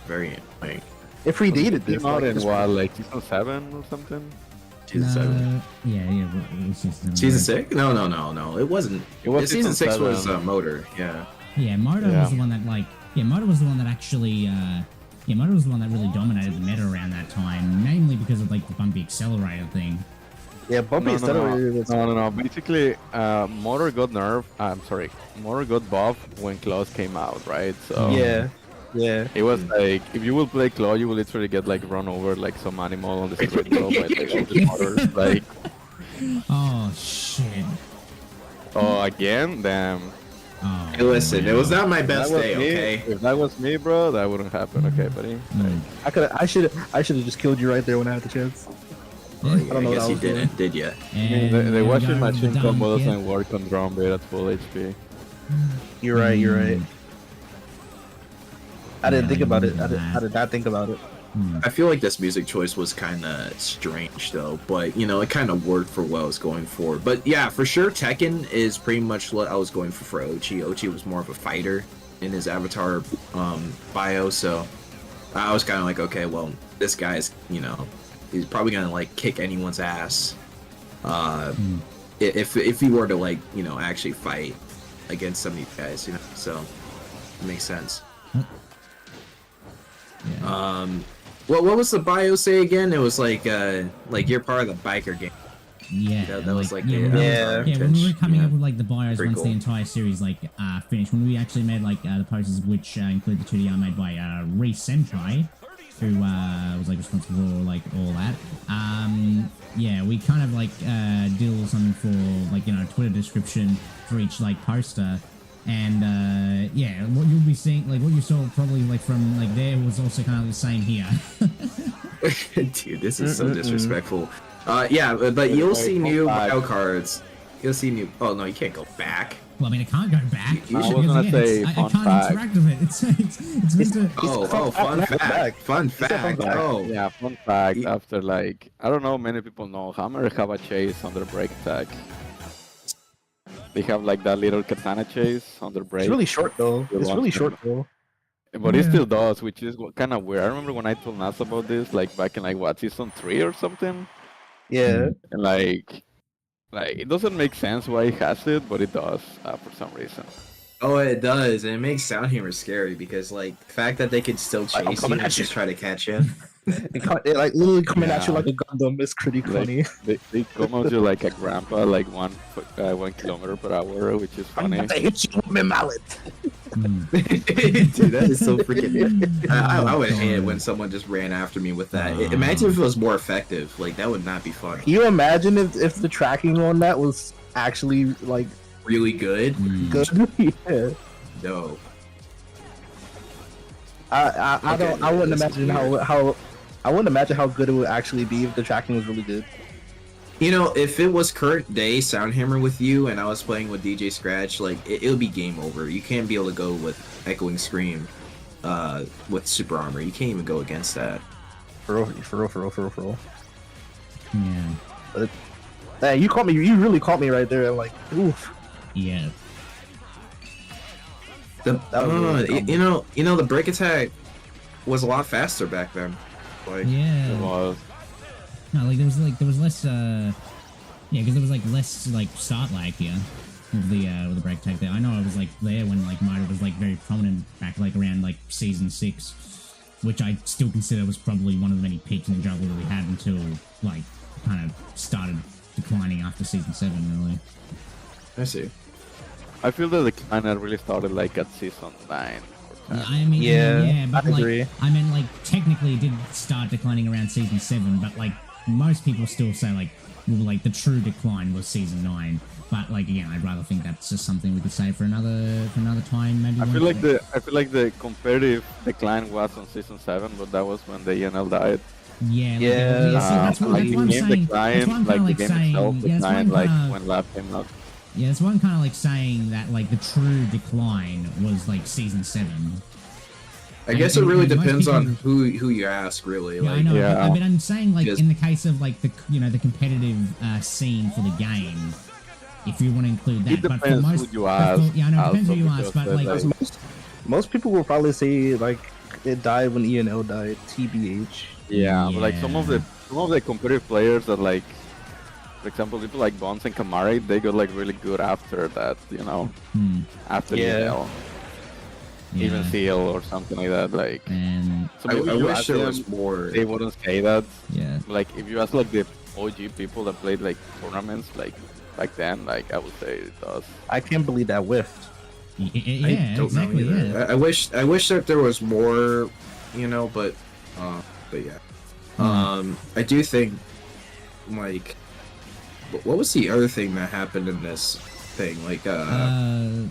Very like. It predated this. Not in what, like season 7 or something? Season 7. Yeah. Season 6? No. It wasn't. It was season 6 7. was Motor. Yeah. Yeah, Motor was the one that Motor was the one that actually Motor was the one that really dominated the meta around that time, mainly because of like the bumpy accelerator thing. Yeah, bumpy accelerator. No. Basically, Motor got nerfed. Motor got buffed when Claws came out, right? So yeah. It was like, if you will play Claw, you will literally get like run over like some animal on the secret world by like all the motors. Like, oh shit. Oh, again? Damn. Oh, hey, listen, it was not my If best that was day. me- Okay. If that was me, bro, that wouldn't happen. Okay, buddy. I should have just killed you right there when I had the chance. Yeah. I don't know I guess what I you was doing. didn't, did ya? The washing machine combo yeah. doesn't work on drum beat at full HP. You're right. I didn't think about it. I did not think about it. I feel like this music choice was kind of strange though, but you know, it kind of worked for what I was going for. But yeah, for sure, Tekken is pretty much what I was going for Ochi. Ochi was more of a fighter in his avatar bio, so I was kind of like, okay, well, this guy's, you know, he's probably gonna like kick anyone's ass if he were to like, you know, actually fight against some of these guys, you know. So it makes sense. Yeah. What was the bio say again? It was like you're part of the biker gang. Yeah, That was like when we were coming up with like the bios Pretty once cool. the entire series like finished, when we actually made like the posters, which include the 2D made by Reese Senpai, who was like responsible for like all that. Yeah, we kind of like did a little something for like, you know, Twitter description for each like poster. And yeah, what you'll be seeing, like what you saw probably like from like there was also kind of the same here. Dude, this is so disrespectful. Yeah, but you'll see new bio cards. You'll see new. Oh no, you can't go back. Well, I mean, I can't go back. You I should- was gonna say I fun can't fact. interact with it. It's Mr. Fun fact. Fun fact. Oh, Yeah, fun fact. Ye- After like, I don't know, many people know Hammer have a chase on their break attack. They have like that little katana chase on their break. It's really short though. But it still does, which is kind of weird. I remember when I told Naza about this, like back in like what, season 3 or something. Yeah. And like it doesn't make sense why he has it, but it does for some reason. Oh, it does, and it makes sound humor scary because, like, the fact that they could still chase you and just try to catch you. It like literally coming at you like a Gundam is pretty funny. They come at you like a grandpa, like 1 kilometer per hour, which is funny. I'm gonna hit you with my mallet. Dude, that is so freaking. I would hate it when someone just ran after me with that. Imagine if it was more effective. Like, that would not be fun. Can you imagine if the tracking on that was actually like really good? Good. Yeah. No. I wouldn't imagine how I wouldn't imagine how good it would actually be if the tracking was really good. You know, if it was current day Soundhammer with you and I was playing with DJ Scratch, like, it would be game over. You can't be able to go with Echoing Scream with Super Armor. You can't even go against that. For real. Yeah. But, hey, you really caught me right there. I'm like, oof. Yeah. You know, the break attack was a lot faster back then. Like, yeah. It was. No, like there was less because there was like less like start lag here with the break attack there. I know I was like there when like Mida was like very prominent back like around like season 6, which I still consider was probably one of the many peaks in Ninjala that we had until like kind of started declining after season 7 really. I see. I feel that the decline had really started like at season 9. Yeah, I mean, yeah, but I like, agree. I mean, like, technically it did start declining around season 7, but like, most people still say like, well, like the true decline was season 9. But like, again, I'd rather think that's just something we could say for another time, maybe. I feel like the competitive decline was on season 7, but that was when the ENL died. Yeah. See, that's what I'm saying. That's what I'm kind of like saying. Yeah, declined, like when Lab came out. Yeah, that's why I'm kind of like saying that like the true decline was like season 7. I guess it really depends on who you ask, really. Yeah, like, I know. Yeah. But I'm saying like in the case of like the the competitive scene for the game, if you want to include that. It depends but for most, who you ask. Yeah, I know. It depends who you ask, but like most people will probably say like it died when ENL died. TBH. Yeah, but like some of the competitive players that like. For example, people like Bonds and Kamari, they got like really good after that, after ENL. Yeah. Even Seal or something like that. Like, and I wish there was more. They wouldn't say that. Yeah. Like, if you ask like the OG people that played like tournaments, like back then, like I would say it does. I can't believe that whiffed. Yeah, exactly. Yeah. I wish that there was more, but yeah. I do think like. What was the other thing that happened in this thing? Like, oh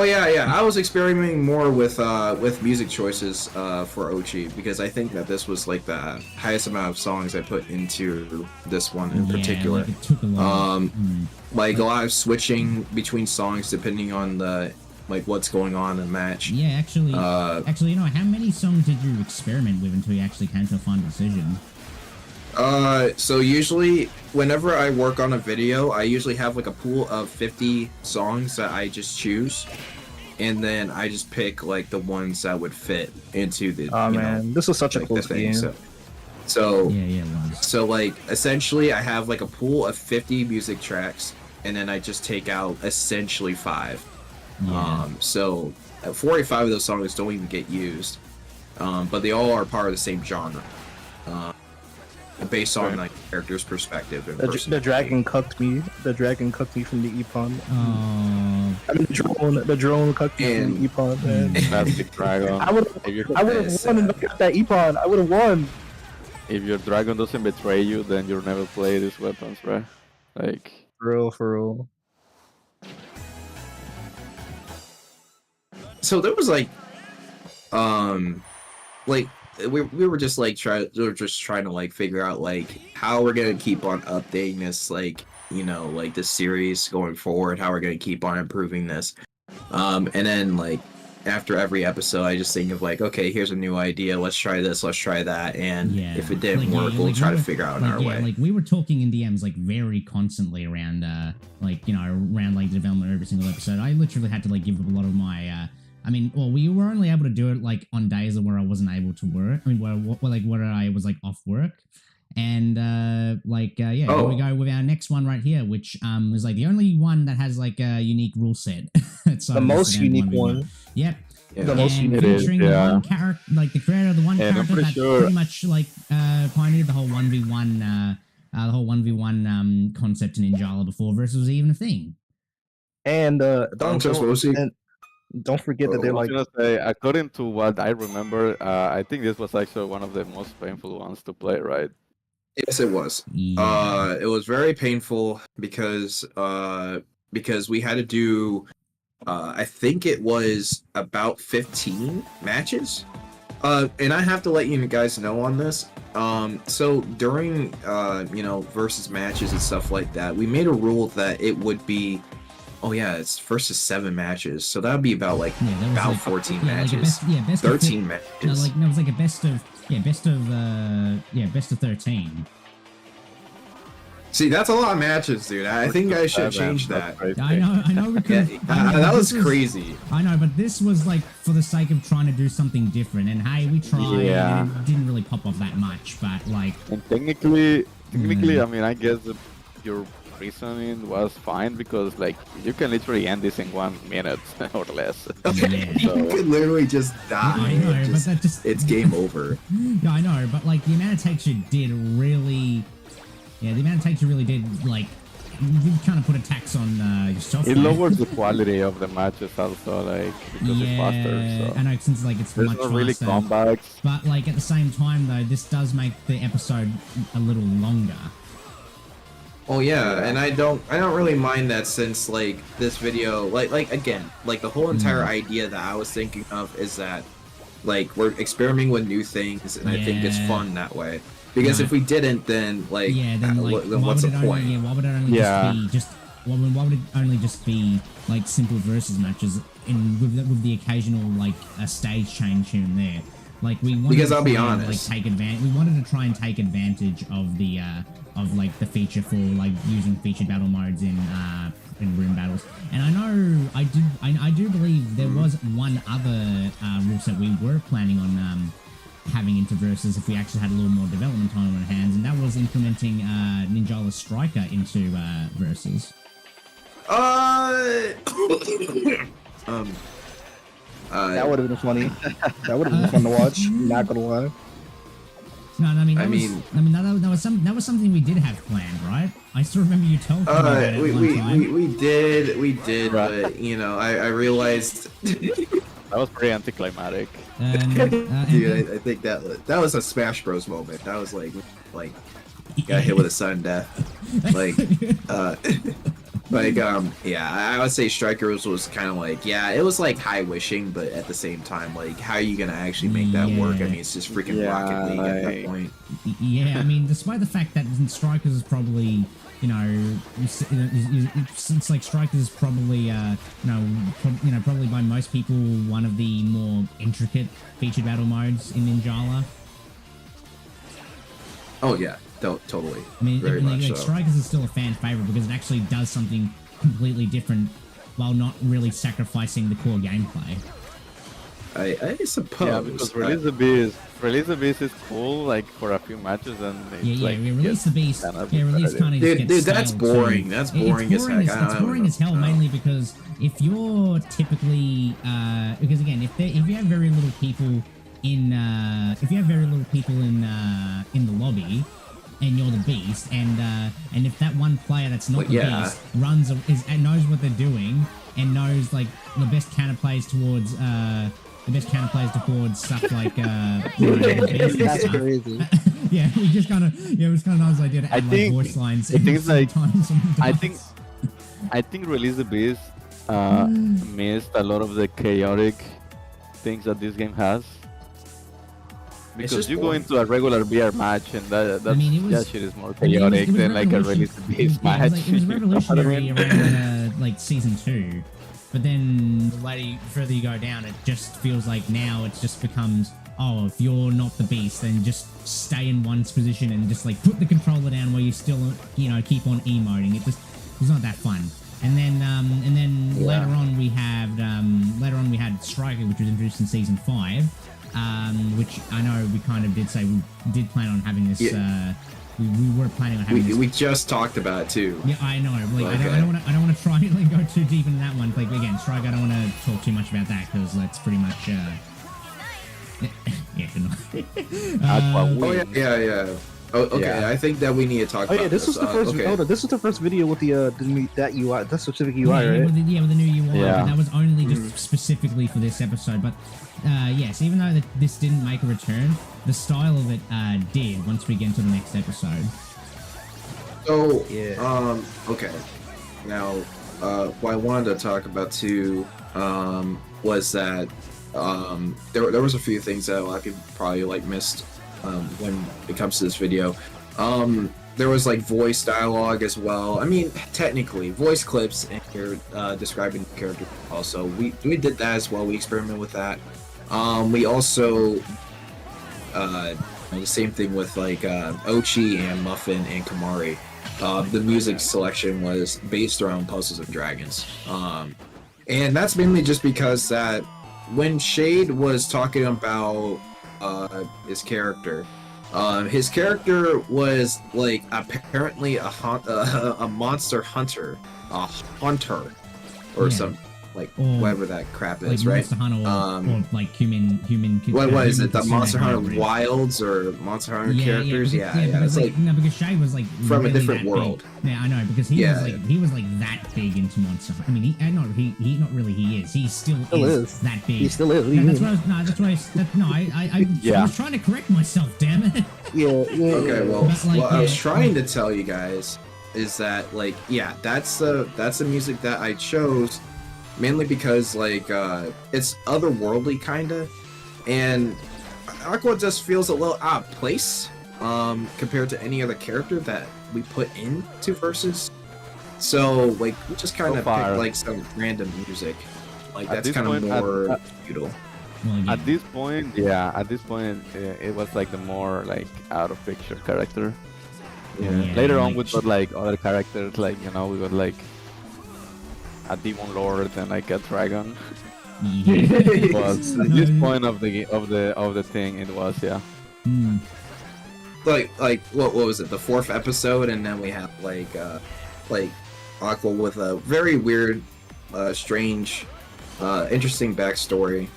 yeah, I was experimenting more with music choices for Ochi because I think that this was like the highest amount of songs I put into this one in particular. Like it took a lot. Like a lot of switching between songs depending on the what's going on in the match. Yeah, actually, how many songs did you experiment with until you actually came to a final decision? So usually whenever I work on a video, I usually have like a pool of 50 songs that I just choose. And then I just pick like the ones that would fit into the, this was such a close game. So it was. So like essentially I have like a pool of 50 music tracks and then I just take out essentially 5. Yeah. So 45 of those songs don't even get used. But they all are part of the same genre. Based on like character's perspective. And the dragon cucked me. The dragon cucked me from the Epon. Oh. I mean, the drone cucked me from the Epon. Man. That's the dragon. I would have won and got that Epon. I would have won. If your dragon doesn't betray you, then you'll never play these weapons, right? Like for real. So there was we were just trying to like figure out like how we're gonna keep on updating this this series going forward, how we're gonna keep on improving this, and then like after every episode I just think of like, okay, here's a new idea, let's try this, let's try that, and if it didn't work, we'll try to figure out our way. Like we were talking in DMs like very constantly around around like the development of every single episode. I literally had to like give up a lot of my I mean, well, we were only able to do it like on days where I wasn't able to work. I mean, where I was like off work. And here we go with our next one right here, which is like the only one that has like a unique rule set. So the most unique one. Yep. Yeah. The most unique featuring the one character, like the creator of the one character that pretty much like pioneered the whole 1v1 concept in Ninjala before Versus was even a thing. And don't forget that they're like. I was gonna say, according to what I remember, I think this was actually one of the most painful ones to play, right? Yes, it was. Yeah. It was very painful because we had to do, I think it was about 15 matches. And I have to let you guys know on this. So during versus matches and stuff like that, we made a rule that it would be. Oh yeah, it's versus 7 matches, so that would be about 14 matches, 13 matches. No, it was like a best of 13. See, that's a lot of matches, dude. I think I should change that. I know. Because, that was crazy. I know, but this was like for the sake of trying to do something different. And hey, we tried. Yeah. And it didn't really pop off that much, but like. And technically, I mean, I guess your reasoning was fine because like you can literally end this in 1 minute or less. Yeah. You could literally just die. I know, but that just it's game over. Yeah, I know, but like the amount of takes you did really. Yeah, the amount of takes you really did like. You kind of put a tax on yourself. It lowers the quality of the matches also, like because it's faster. So. I know, since like it's There's much not really faster. comebacks. But like at the same time though, this does make the episode a little longer. Oh yeah, and I don't really mind that since like this video, like again, like the whole entire idea that I was thinking of is that like we're experimenting with new things, and I think it's fun that way. Because if we didn't, then like, then what's the point? Why would it only just be like simple versus matches with the occasional like a stage change here and there? Like we wanted because to I'll be honest, like take advantage. We wanted to try and take advantage of the of like the feature for like using featured battle modes in room battles. And I know I do believe there was one other rule set we were planning on having into Versus if we actually had a little more development time on our hands, and that was implementing Ninjala Striker into Versus. That would have been funny. That would have been fun to watch. Not gonna lie. No, I mean, that was something we did have planned, right? I still remember you told me about it one time. We did, but you know, I realized that was pretty anticlimactic. Dude, I think that was a Smash Bros moment. That was like got hit with a sudden death. Yeah, I would say Strikers was kind of like, yeah, it was like high wishing, but at the same time, like, how are you gonna actually make that work? I mean, it's just freaking Rocket League at that point. Yeah, I mean, despite the fact that Strikers is probably, it's like Strikers is probably, probably by most people one of the more intricate featured battle modes in Ninjala. Oh yeah. Totally. I mean, very much so. Strikers is still a fan favorite because it actually does something completely different while not really sacrificing the core gameplay. I suppose. Yeah, because Release the Beast is cool, like for a few matches, and Release the Beast. Release kind of dude, that's boring. Too. That's boring as heck. It's boring as hell, mainly because if you're typically, because again, if you have very little people in, in the lobby. And you're the beast, and if that one player that's not the beast knows what they're doing and knows like the best counter plays towards stuff like the beast and stuff. Crazy. Yeah, we just kind of it was kind of nice idea to add like voice lines. I think Release the Beast missed a lot of the chaotic things that this game has. Because you go into a regular VR match and that shit is more chaotic than like a Release the Beast match. It was revolutionary around like season 2, but then the further you go down, it just feels like now it just becomes, oh, if you're not the beast, then just stay in one's position and just like put the controller down while you still keep on emoting. It's not that fun. And then later on we had Striker, which was introduced in season 5, which I know we kind of did say we did plan on having this. We were planning on having this. We just talked about it too. Yeah, I know. Like, okay. I don't want to try and like, go too deep into that one. Like again, Striker, I don't want to talk too much about that because that's pretty much. Yeah, good night. Yeah. Oh, okay, yeah. I think that we need to talk about this was the first. This was the first video with that UI, that specific UI, right? With the new UI. Yeah. That was only just specifically for this episode. But yes, even though this didn't make a return, the style of it did once we get into the next episode. So okay. Now, what I wanted to talk about too was that there was a few things that a lot of people probably like missed. When it comes to this video, there was like voice dialogue as well. I mean, technically, voice clips, and you're describing the character. Also, we did that as well. We experimented with that. We also the same thing with like Ochi and Muffin and Kamari. The music selection was based around Puzzles of Dragons, and that's mainly just because that when Shade was talking about his character was like apparently a monster hunter, or some like whatever that crap is, like right? Monster Hunter or like human. What is it? The Monster Hunter Wilds or Monster Hunter characters? Yeah. Because, it's like because Shade was like from really a different world. Big. Yeah, I know, because he was like that big into Monster Hunter. I mean, he not really. He is. He still is that big. He still is. I was trying to correct myself. Damn it. Yeah. Okay. Well, what I was trying to tell you guys is that like that's the music that I chose. Mainly because like it's otherworldly kinda, and Aqua just feels a little out of place compared to any other character that we put into Versus. So like we just kind of picked like some random music, like that's kind of more feudal. At this point, it was like the more like out of picture character. Later on, we got like other characters, like we got like a demon lord and like a dragon. But at this point of the thing, it was like what was it, the 4th episode, and then we have like Aqua with a very weird, strange, interesting backstory.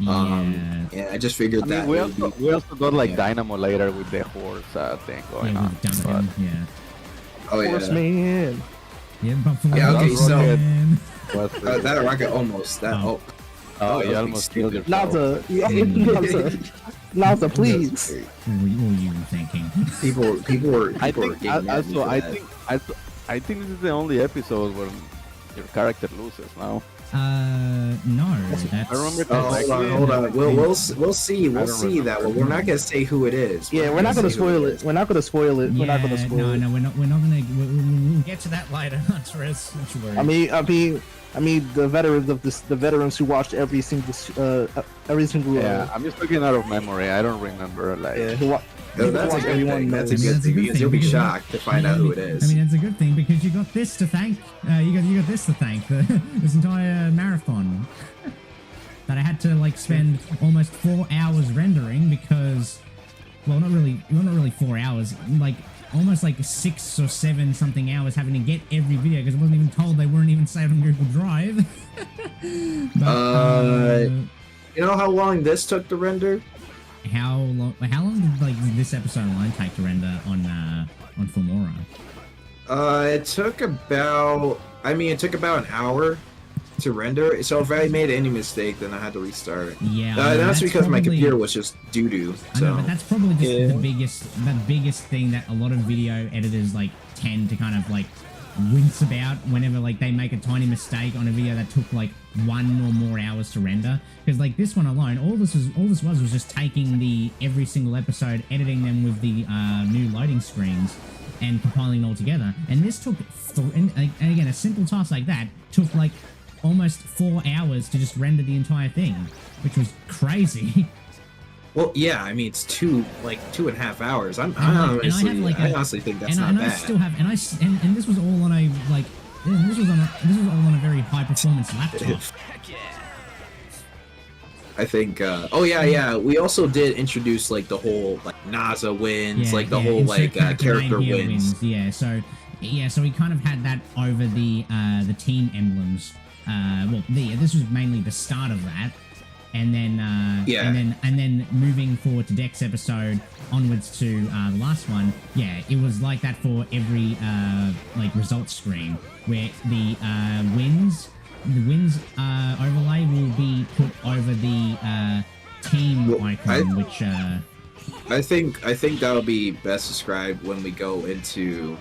And I just figured that we also got like Dynamo later with the horse thing going on. Horseman. Okay, so that rocket almost you almost killed your Naza, Naza, please. What were you thinking? People were I think this is the only episode where your character loses now. No. I remember. Hold on. We'll see that. Well, we're not gonna say who it is. Yeah, we're not gonna spoil it. We're not gonna spoil it. No, we're not gonna. We'll get to that later. Don't you worry. I mean, the veterans who watched every single. I'm just looking out of memory. I don't remember that's a good thing. That's a good thing because you'll be shocked to find out who it is. I mean, it's a good thing because you got this to thank. You got this to thank this entire marathon that I had to like spend almost 4 hours rendering because, well, not really 4 hours, like almost like 6 or 7 something hours having to get every video because I wasn't even told they weren't even saved on Google Drive. But, you know how long this took to render? How long did like this episode alone take to render on Filmora? It took about an hour to render. So if I made any mistake, then I had to restart. Yeah, that's because my computer was just doo-doo. So. I know, but that's probably just the biggest thing that a lot of video editors like tend to kind of like wince about whenever like they make a tiny mistake on a video that took like 1 or more hours to render, because like this one alone, all this was just taking every single episode, editing them with the new loading screens and compiling it all together, and this took and again, a simple task like that took like almost 4 hours to just render the entire thing, which was crazy. Well, yeah, I mean it's 2.5 hours. I honestly think that's not bad. I still have, and this was all on a like this was all on a very high performance laptop. I think. Oh yeah. We also did introduce like the whole like Naza wins, like the whole like character wins. Yeah. So we kind of had that over the team emblems. Well, this was mainly the start of that, and then and then moving forward to Dex episode onwards to the last one. Yeah, it was like that for every like results screen where the wins overlay will be put over the team icon, which I think that'll be best described when we go into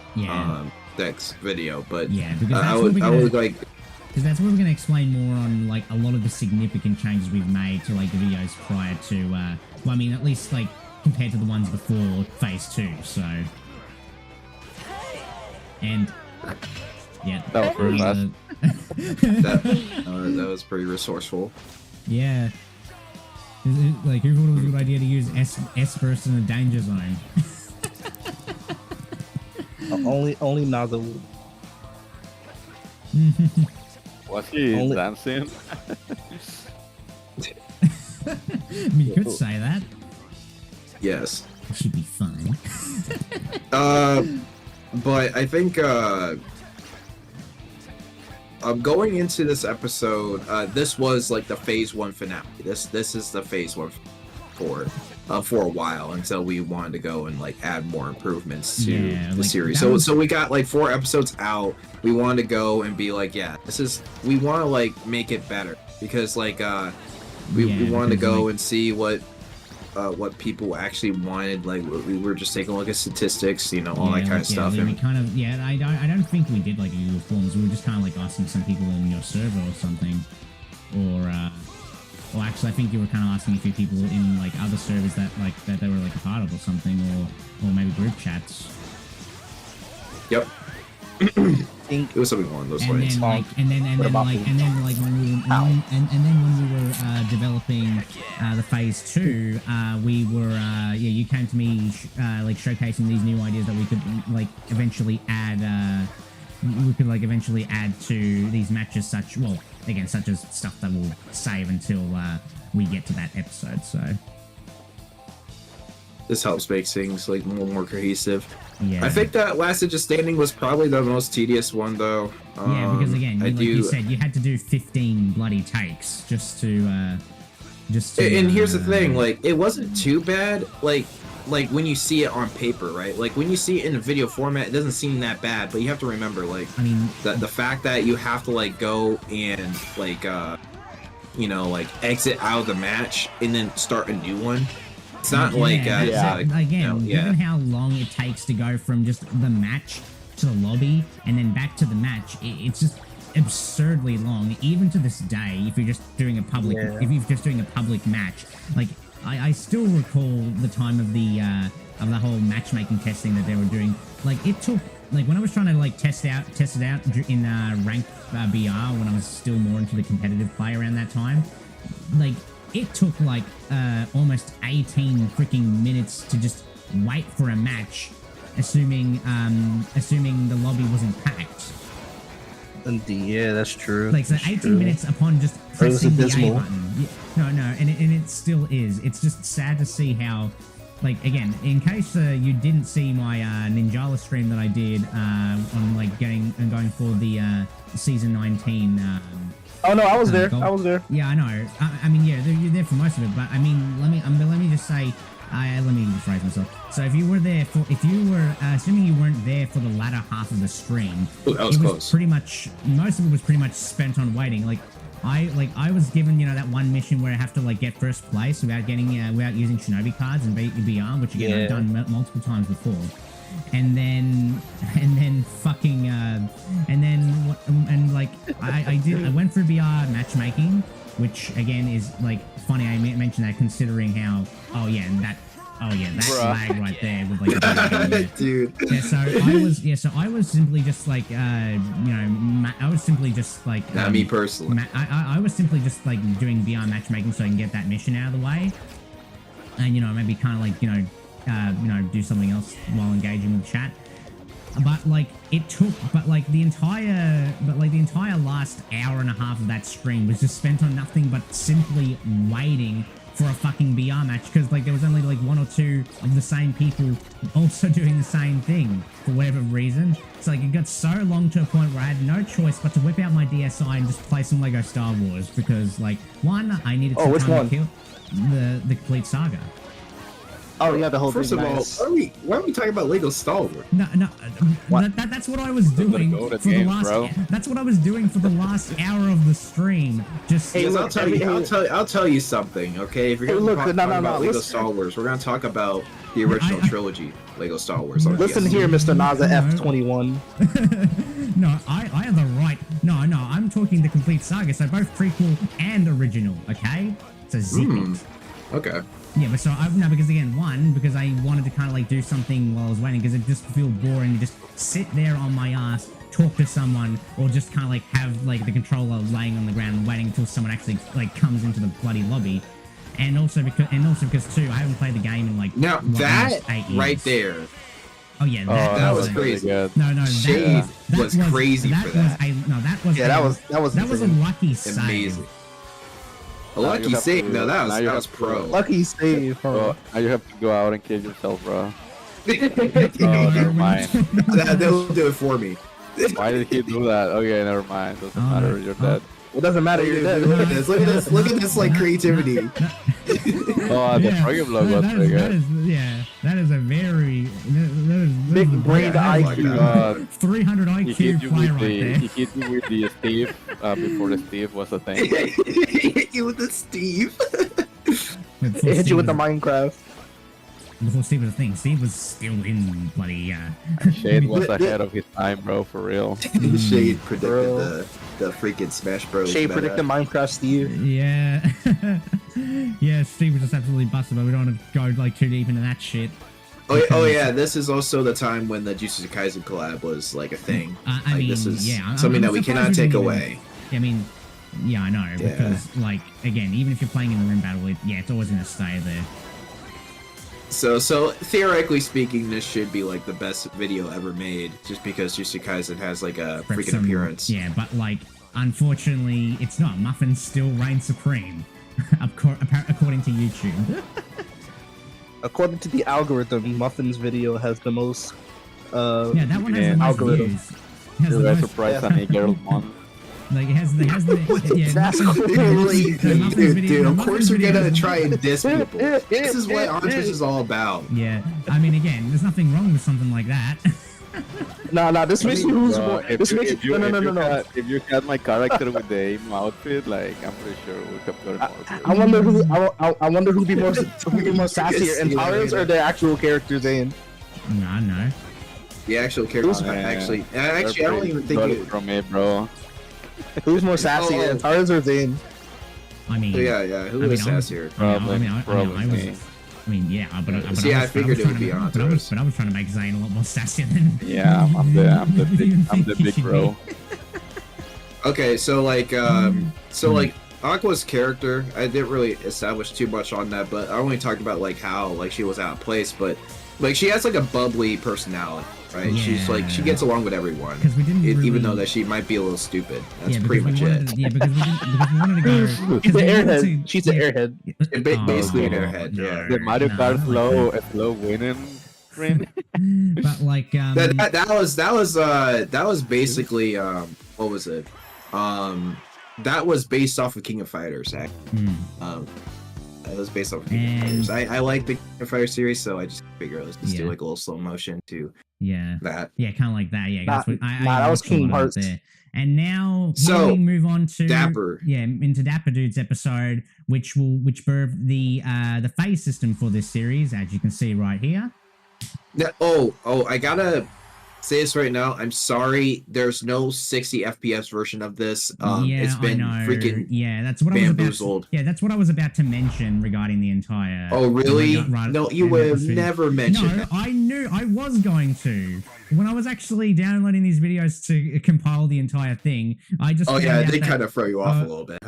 Dex video. But yeah, because I would like. Because that's where we're going to explain more on like a lot of the significant changes we've made to like the videos prior to, well, I mean, at least like compared to the ones before Phase 2, so. And, yeah. That was pretty fast. That was pretty resourceful. Yeah. Like, who thought it was a good idea to use S-burst in the danger zone? Only Naza would. Was he dancing? I mean, you could say that. Yes. It should be fun. But I think going into this episode, this was like the Phase 1 finale. This is the Phase 1 for a while until we wanted to go and like add more improvements to the series. So we got like 4 episodes out. We wanted to go and be like, we want to like make it better because like we wanted to go and see what people actually wanted. Like we were just taking a look at statistics, you know, all that kind of stuff. We kind of I don't think we did like a Google Forms. We were just kind of like asking some people in your server or something, or actually I think you were kind of asking a few people in like other servers that they were like a part of or something, or maybe group chats. Yep. It was something along those lines. And then when we were developing the Phase 2, we were you came to me like showcasing these new ideas that we could like eventually add. We could like eventually add to these matches, such as stuff that we'll save until we get to that episode. So this helps make things like more cohesive. Yeah. I think that Last Ditch Standing was probably the most tedious one, though. Yeah, because again, you said, you had to do 15 bloody takes just to. And here's the thing, like, it wasn't too bad. Like when you see it on paper, right? Like when you see it in a video format, it doesn't seem that bad. But you have to remember, like, I mean, the fact that you have to like go and like, like exit out of the match and then start a new one. It's not given how long it takes to go from just the match to the lobby and then back to the match, it's just absurdly long. Even to this day, if you're just doing a public, match, like I still recall the time of the whole matchmaking testing that they were doing. Like it took, like when I was trying to like test it out in ranked BR when I was still more into the competitive play around that time, like. It took like almost 18 freaking minutes to just wait for a match, assuming the lobby wasn't packed. Yeah, that's true. Like so, 18 minutes upon just pressing the A button. No, and it still is. It's just sad to see how, like again, in case you didn't see my Ninjala stream that I did on like going for the season 19. Oh no, I was there. I was there. Yeah, I know. I mean, yeah, you're there for most of it, but I mean, let me just say, let me rephrase myself. So if you were assuming you weren't there for the latter half of the stream, it was pretty much most of it was pretty much spent on waiting. Like I was given that one mission where I have to like get first place without using Shinobi cards and BR, which again I've done multiple times before. And then I went for BR matchmaking, which again is like funny. I mentioned that considering how that lag right there with like dude. I was simply just like I was simply just like not me personally. I was simply just like doing BR matchmaking so I can get that mission out of the way, and maybe kind of like do something else while engaging with chat. but like the entire last hour and a half of that stream was just spent on nothing but simply waiting for a fucking BR match, because like there was only like one or two of the same people also doing the same thing for whatever reason. So like it got so long to a point where I had no choice but to whip out my DSi and just play some Lego Star Wars, because like one, I needed some time to kill the complete saga. Oh yeah, the whole First thing. of all, why are we talking about Lego Star Wars? No, that's what I was doing for the last. That's what I was doing for the last hour of the stream. Just hey, look, I'll tell you something, okay? If you're gonna talk about Lego Star Wars, we're gonna talk about the original trilogy, Lego Star Wars. Listen here, Mr. Naza F21. No, I have the right. No, I'm talking the complete saga, so both prequel and original. Okay, so zip it. Okay. Yeah, but so because again, because I wanted to kind of like do something while I was waiting, because it just feel boring to just sit there on my ass, talk to someone, or just kind of like have like the controller laying on the ground and waiting until someone actually like comes into the bloody lobby. And also because too, I haven't played the game in like that 8 years. Right there. Oh yeah, that was crazy. No, Shade was crazy for that. That was a lucky save. Amazing. A lucky save, no, that was pro. Lucky save, bro. Now you have to go out and kill yourself, bro. Oh, never mind. They'll do it for me. Why did he do that? Okay, never mind. Doesn't matter. You're dead. It doesn't matter. You're dead. Look at this. Look at this like creativity. The froggy block was pretty good. That is a very big brain IQ. 300 IQ player right there. He hit you with the Steve before the Steve was a thing. He hit you with the Steve. He hit you with the Minecraft. Before Steve was a thing, Steve was still in bloody. Shade was ahead of his time, bro, for real. Shade predicted the freaking Smash Bros. Shade predicted Minecraft Steve. Yeah. Yeah, Steve was just absolutely busted, but we don't want to go like too deep into that shit. Oh yeah, this is also the time when the Jujutsu Kaisen collab was like a thing. I mean, this is something that we cannot take away. I mean, yeah, I know, because like again, even if you're playing in the ring battle, it's always gonna stay there. So theoretically speaking, this should be like the best video ever made, just because Jujutsu Kaisen has like a freaking appearance. Yeah, but like unfortunately, it's not. Muffin still reigns supreme, according to YouTube. According to the algorithm, Muffin's video has the most. That one has the most views. You're surprised on a girl one. Like it has the that's crazy, dude. Of course we're gonna try and diss people. This is what Antares is all about. Yeah, I mean, again, there's nothing wrong with something like that. No, this makes you lose more. This makes you no. If you had my character with the emo outfit, like I'm pretty sure we could have gotten more. I wonder who'd be more sassier, Antares or the actual character Zane? No. The actual character, actually, I don't even think it from me, bro. Who's more sassy, Antares or Zane? I mean, who is sassier? Probably me. I mean, yeah, but I figured it would be Antares. But I was trying to make Zane a lot more sassy than. Yeah, I'm the big bro. Okay, so like, Aqua's character, I didn't really establish too much on that, but I only talked about like how like she was out of place, but like she has like a bubbly personality, right? Yeah. She's like she gets along with everyone, even though that she might be a little stupid. That's pretty much it. Because we wanted to go. She's an airhead. She's an airhead. Basically an airhead. Yeah. The Mario Kart slow winning. But like that was basically what was it? That was based off of King of Fighters. Actually. It was based off of King of Fighters. I like the King of Fighters series, so I just figured let's just do like a little slow motion to that. Yeah, kind of like that. Yeah, that was King Hearts. And now we move on to Dapper. Yeah, into Dapper Dude's episode, which birthed the phase system for this series, as you can see right here. I gotta say this right now. I'm sorry. There's no 60 FPS version of this. It's been freaking that's what bamboozled. That's what I was about to mention regarding the entire. Oh really? No, you would have never mentioned. No, I knew I was going to. When I was actually downloading these videos to compile the entire thing, I just it did kind of throw you off a little bit.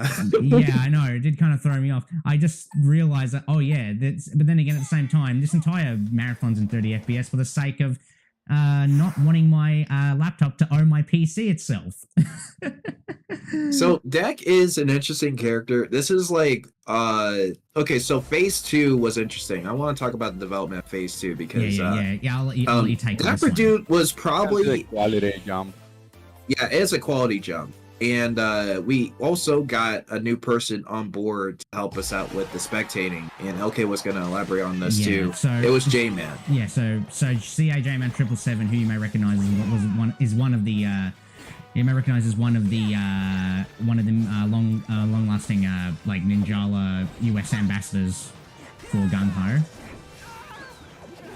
Yeah, I know, it did kind of throw me off. I just realized that but then again at the same time, this entire marathon's in 30 FPS for the sake of not wanting my laptop to own my PC itself. So Deck is an interesting character. This is like okay, so phase 2 was interesting. I want to talk about the development of phase 2 because I'll let you take this Dapper one. Dude was probably a quality jump. Yeah, it is a quality jump. And we also got a new person on board to help us out with the spectating. And LK was going to elaborate on this too. So, it was J-Man. Yeah, so CA J-Man 777, who you may recognize is one of the long-lasting like Ninjala US ambassadors for Gung Ho.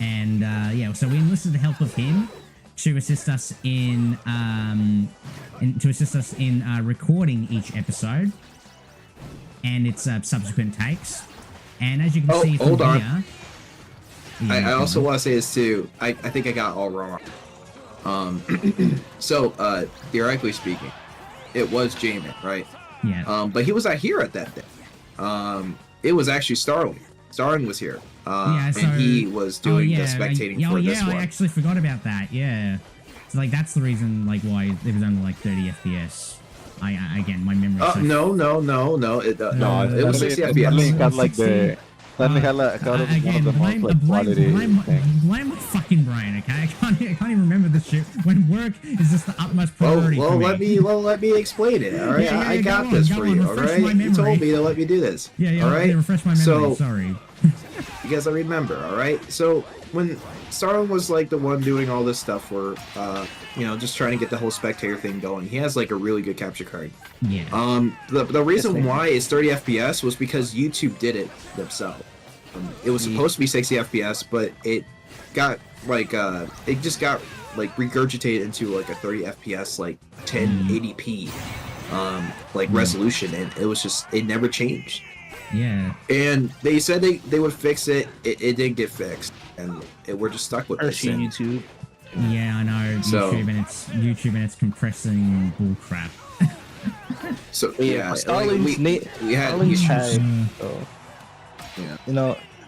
And so we enlisted the help of him to assist us in recording each episode and its subsequent takes. And as you can see from hold on. here, I also want to say this too. I think I got it all wrong. So theoretically speaking, it was J-Man, right? Yeah. But he was not here at that day. It was actually Starling. Starling was here. And he was doing the spectating for this one. I actually forgot about that. Yeah. So like that's the reason like why it was only like 30 FPS. Again, my memory. No. It was 60 FPS. Blame my fucking brain, okay? I can't even remember this shit when work is just the utmost priority for me. let me explain it, all right? I got this for you, all right? You told me to let me do this. All right? Refresh my memory, sorry. You guys, I remember, all right? So when Starling was like the one doing all this stuff for, just trying to get the whole spectator thing going, he has like a really good capture card. Yeah. The reason why it's 30 FPS was because YouTube did it themselves. It was supposed to be 60 FPS, but it got like it just got like regurgitated into like a 30 FPS like 1080p resolution, and it never changed. Yeah. And they said they would fix it. It didn't get fixed, and we're just stuck with this. YouTube. Yeah, I know. YouTube and it's compressing bullcrap. So yeah, Starling's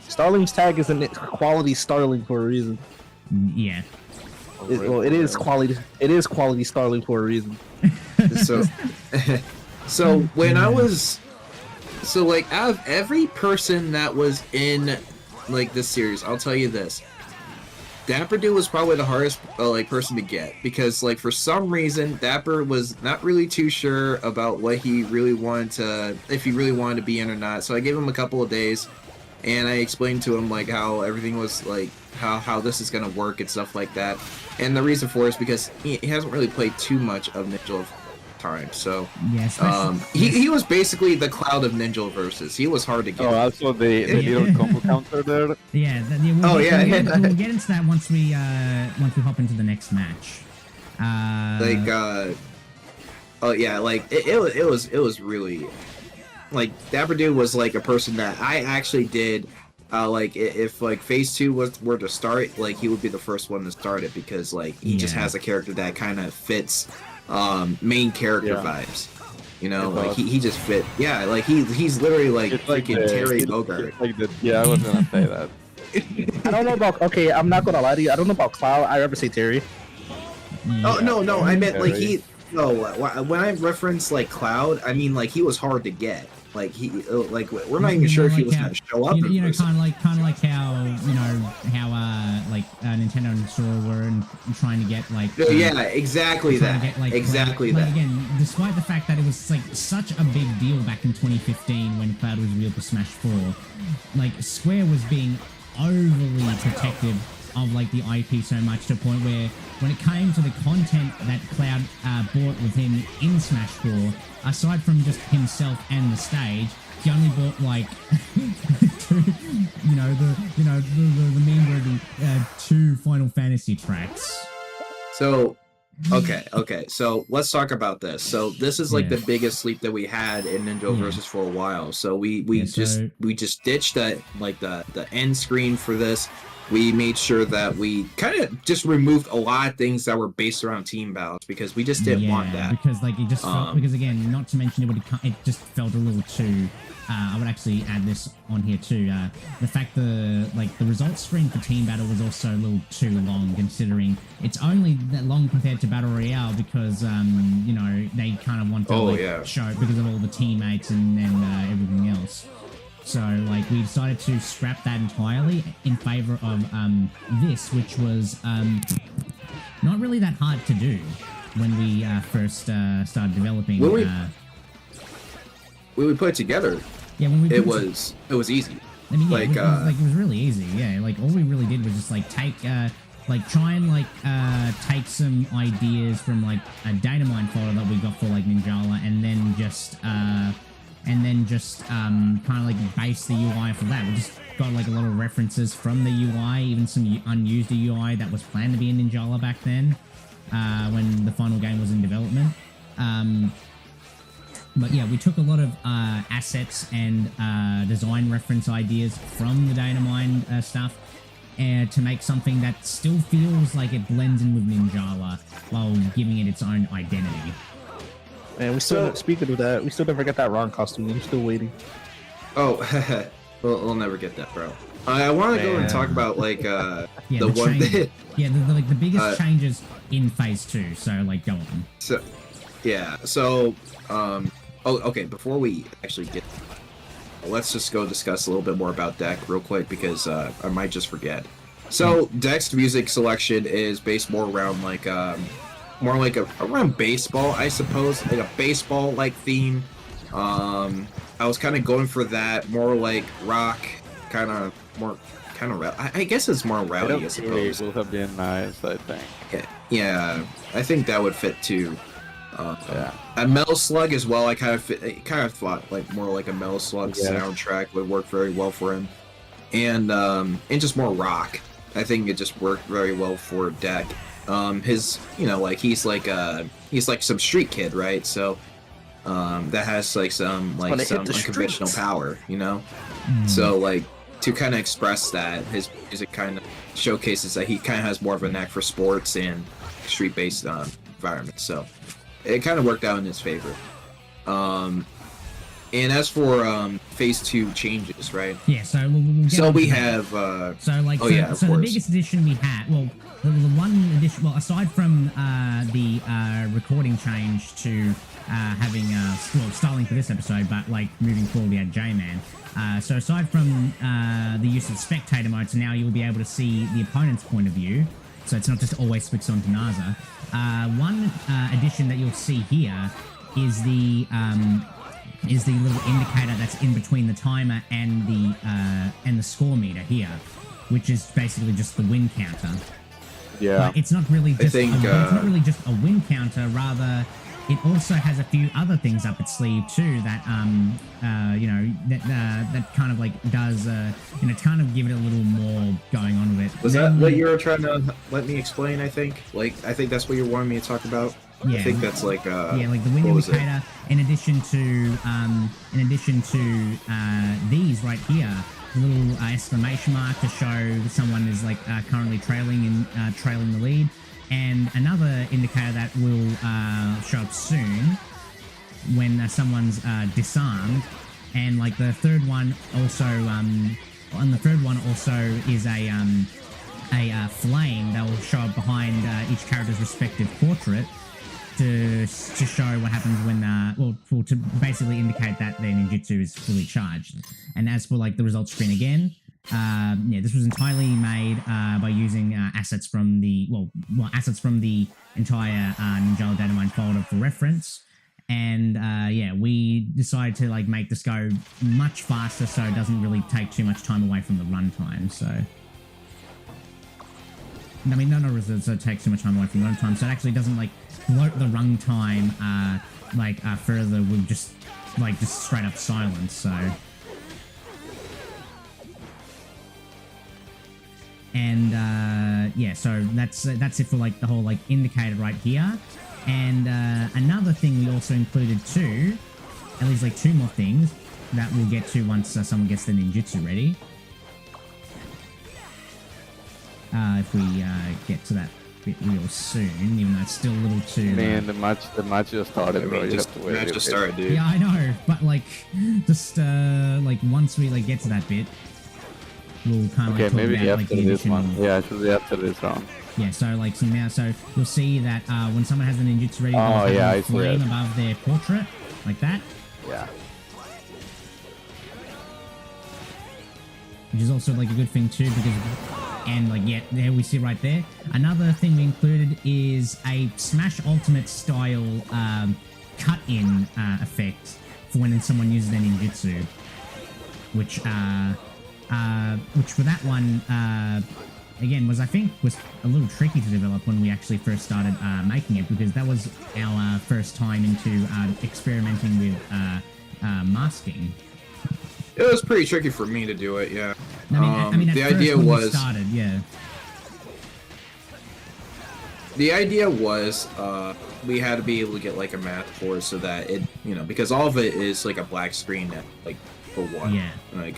Starling's tag is a quality Starling for a reason. Yeah. It is quality. It is quality Starling for a reason. So when I was out of every person that was in like this series, I'll tell you this. Dapper Dude was probably the hardest person to get, because like for some reason Dapper was not really too sure about what he really wanted to, if he really wanted to be in or not. So I gave him a couple of days, and I explained to him like how everything was like how this is gonna work and stuff like that. And the reason for it is because he hasn't really played too much of Ninja time, so he was basically the Cloud of Ninja Versus. He was hard to get. Oh, also the little combo counter there. Yeah. We'll get into that once we hop into the next match. It was really like Dapper Dude was like a person that I actually did. If like phase 2 were to start, like he would be the first one to start it, because like he just has a character that kind of fits main character vibes, like he just fit. Like he's literally like freaking Terry Bogard. I was gonna say that. I don't know about, I'm not gonna lie to you, I don't know about Cloud. I ever say Terry. Oh no, I meant like when I reference like Cloud, I mean like he was hard to get. Like we're not even sure if he was gonna show up. Kind of like how Nintendo and Sora were trying to get like exactly that. Again, despite the fact that it was like such a big deal back in 2015 when Cloud was revealed for Smash 4, like Square was being overly protective of like the IP so much, to the point where when it came to the content that Cloud bought with him in Smash 4, aside from just himself and the stage, he only bought like the meme worthy 2 Final Fantasy tracks. So okay, so let's talk about this. So this is like the biggest sleep that we had in Ninja Versus for a while. So we just ditched the end screen for this. we made sure that we kind of just removed a lot of things that were based around team battles because we just didn't want that. Because like it just felt, because again, not to mention it just felt a little too. I would actually add this on here too. The fact the results screen for team battle was also a little too long, considering it's only that long compared to battle royale because you know, they kind of want to show it because of all the teammates and everything else. So like we decided to scrap that entirely in favor of this, which was not really that hard to do when we first started developing. When we put it together, when we it was easy. I mean, yeah, it was really easy. Yeah, like all we really did was just like take try and take some ideas from like a data mine folder that we got for like Ninjala, and then just kind of like base the UI for that. We just got like a lot of references from the UI, even some unused UI that was planned to be in Ninjala back then, when the final game was in development. But yeah, we took a lot of assets and design reference ideas from the data mine stuff to make something that still feels like it blends in with Ninjala while giving it its own identity. And we still, speaking of that, we still never get that Ron costume. I'm still waiting. Oh, we'll never get that, bro. I want to go and talk about like the one that the biggest changes in phase 2. So like, go on. So yeah, so okay. Before we actually get, let's just go discuss a little bit more about deck real quick because I might just forget. So deck's music selection is based more around like around baseball, I suppose, like a baseball like theme. I was kind of going for that, more like rock, I guess it's more rowdy, I suppose. Would have been nice, I think. Yeah, I think that would fit too. A Metal Slug as well. I kind of thought like more like a Metal Slug soundtrack would work very well for him, and just more rock. I think it just worked very well for deck. His, he's like some street kid, right? So that has like some unconventional power, So like to kind of express that, his music kind of showcases that he kind of has more of a knack for sports and street-based environments. So it kind of worked out in his favor. And as for phase 2 changes, right? Yeah, so we'll get we have the biggest addition we had, the one addition, aside from the recording change to having styling for this episode, but like moving forward we had J-Man. So aside from the use of spectator mode, so now you'll be able to see the opponent's point of view. So it's not just always switched on to Naza. One addition that you'll see here is the little indicator that's in between the timer and the score meter here, which is basically just the win counter. Yeah, but it's not really just it's not really just a win counter. Rather, it also has a few other things up its sleeve too that that kind of like does kind of give it a little more going on with it. Was that what you were trying to let me explain? I think that's what you wanted me to talk about. Yeah, I think that's like like the win indicator. In addition to these right here, a little exclamation mark to show someone is like currently trailing the lead, and another indicator that will show up soon when someone's disarmed, and like the third one also is a flame that will show up behind each character's respective portrait to show what happens when to basically indicate that their ninjutsu is fully charged. And as for like the results screen again, this was entirely made by using assets from the entire Ninjala data mine folder for reference. And we decided to like make this go much faster so it doesn't really take too much time away from the runtime. So I mean, no, so it takes too much time away from the runtime, so it actually doesn't like bloat the runtime further with just straight up silence. So, and so that's it for like the whole like indicator right here. And another thing we also included too, at least like 2 more things that we'll get to once someone gets the ninjutsu ready. if we get to that bit real soon, even though it's still a little too. Man, the match just started, bro. You have to wait. The match just started, dude. Yeah, I know, but like, just like once we like get to that bit, we'll kind of okay, like talk maybe about after like the this additional. one. Yeah, it should be after this round. Yeah, so like so now, so you'll see that when someone has the ninjutsu ready, Oh, they'll yeah, have I a see flame it. above their portrait, like that. Yeah. Which is also like a good thing too, because and like yeah, there we see right there. Another thing we included is a Smash Ultimate style cut-in effect for when someone uses their ninjutsu, which for that one again was I think was a little tricky to develop when we actually first started making it, because that was our first time into experimenting with masking. It was pretty tricky for me to do it, yeah. I mean, the idea was started, yeah. The idea was we had to be able to get like a math board so that it, because all of it is like a black screen, like for one, yeah. Like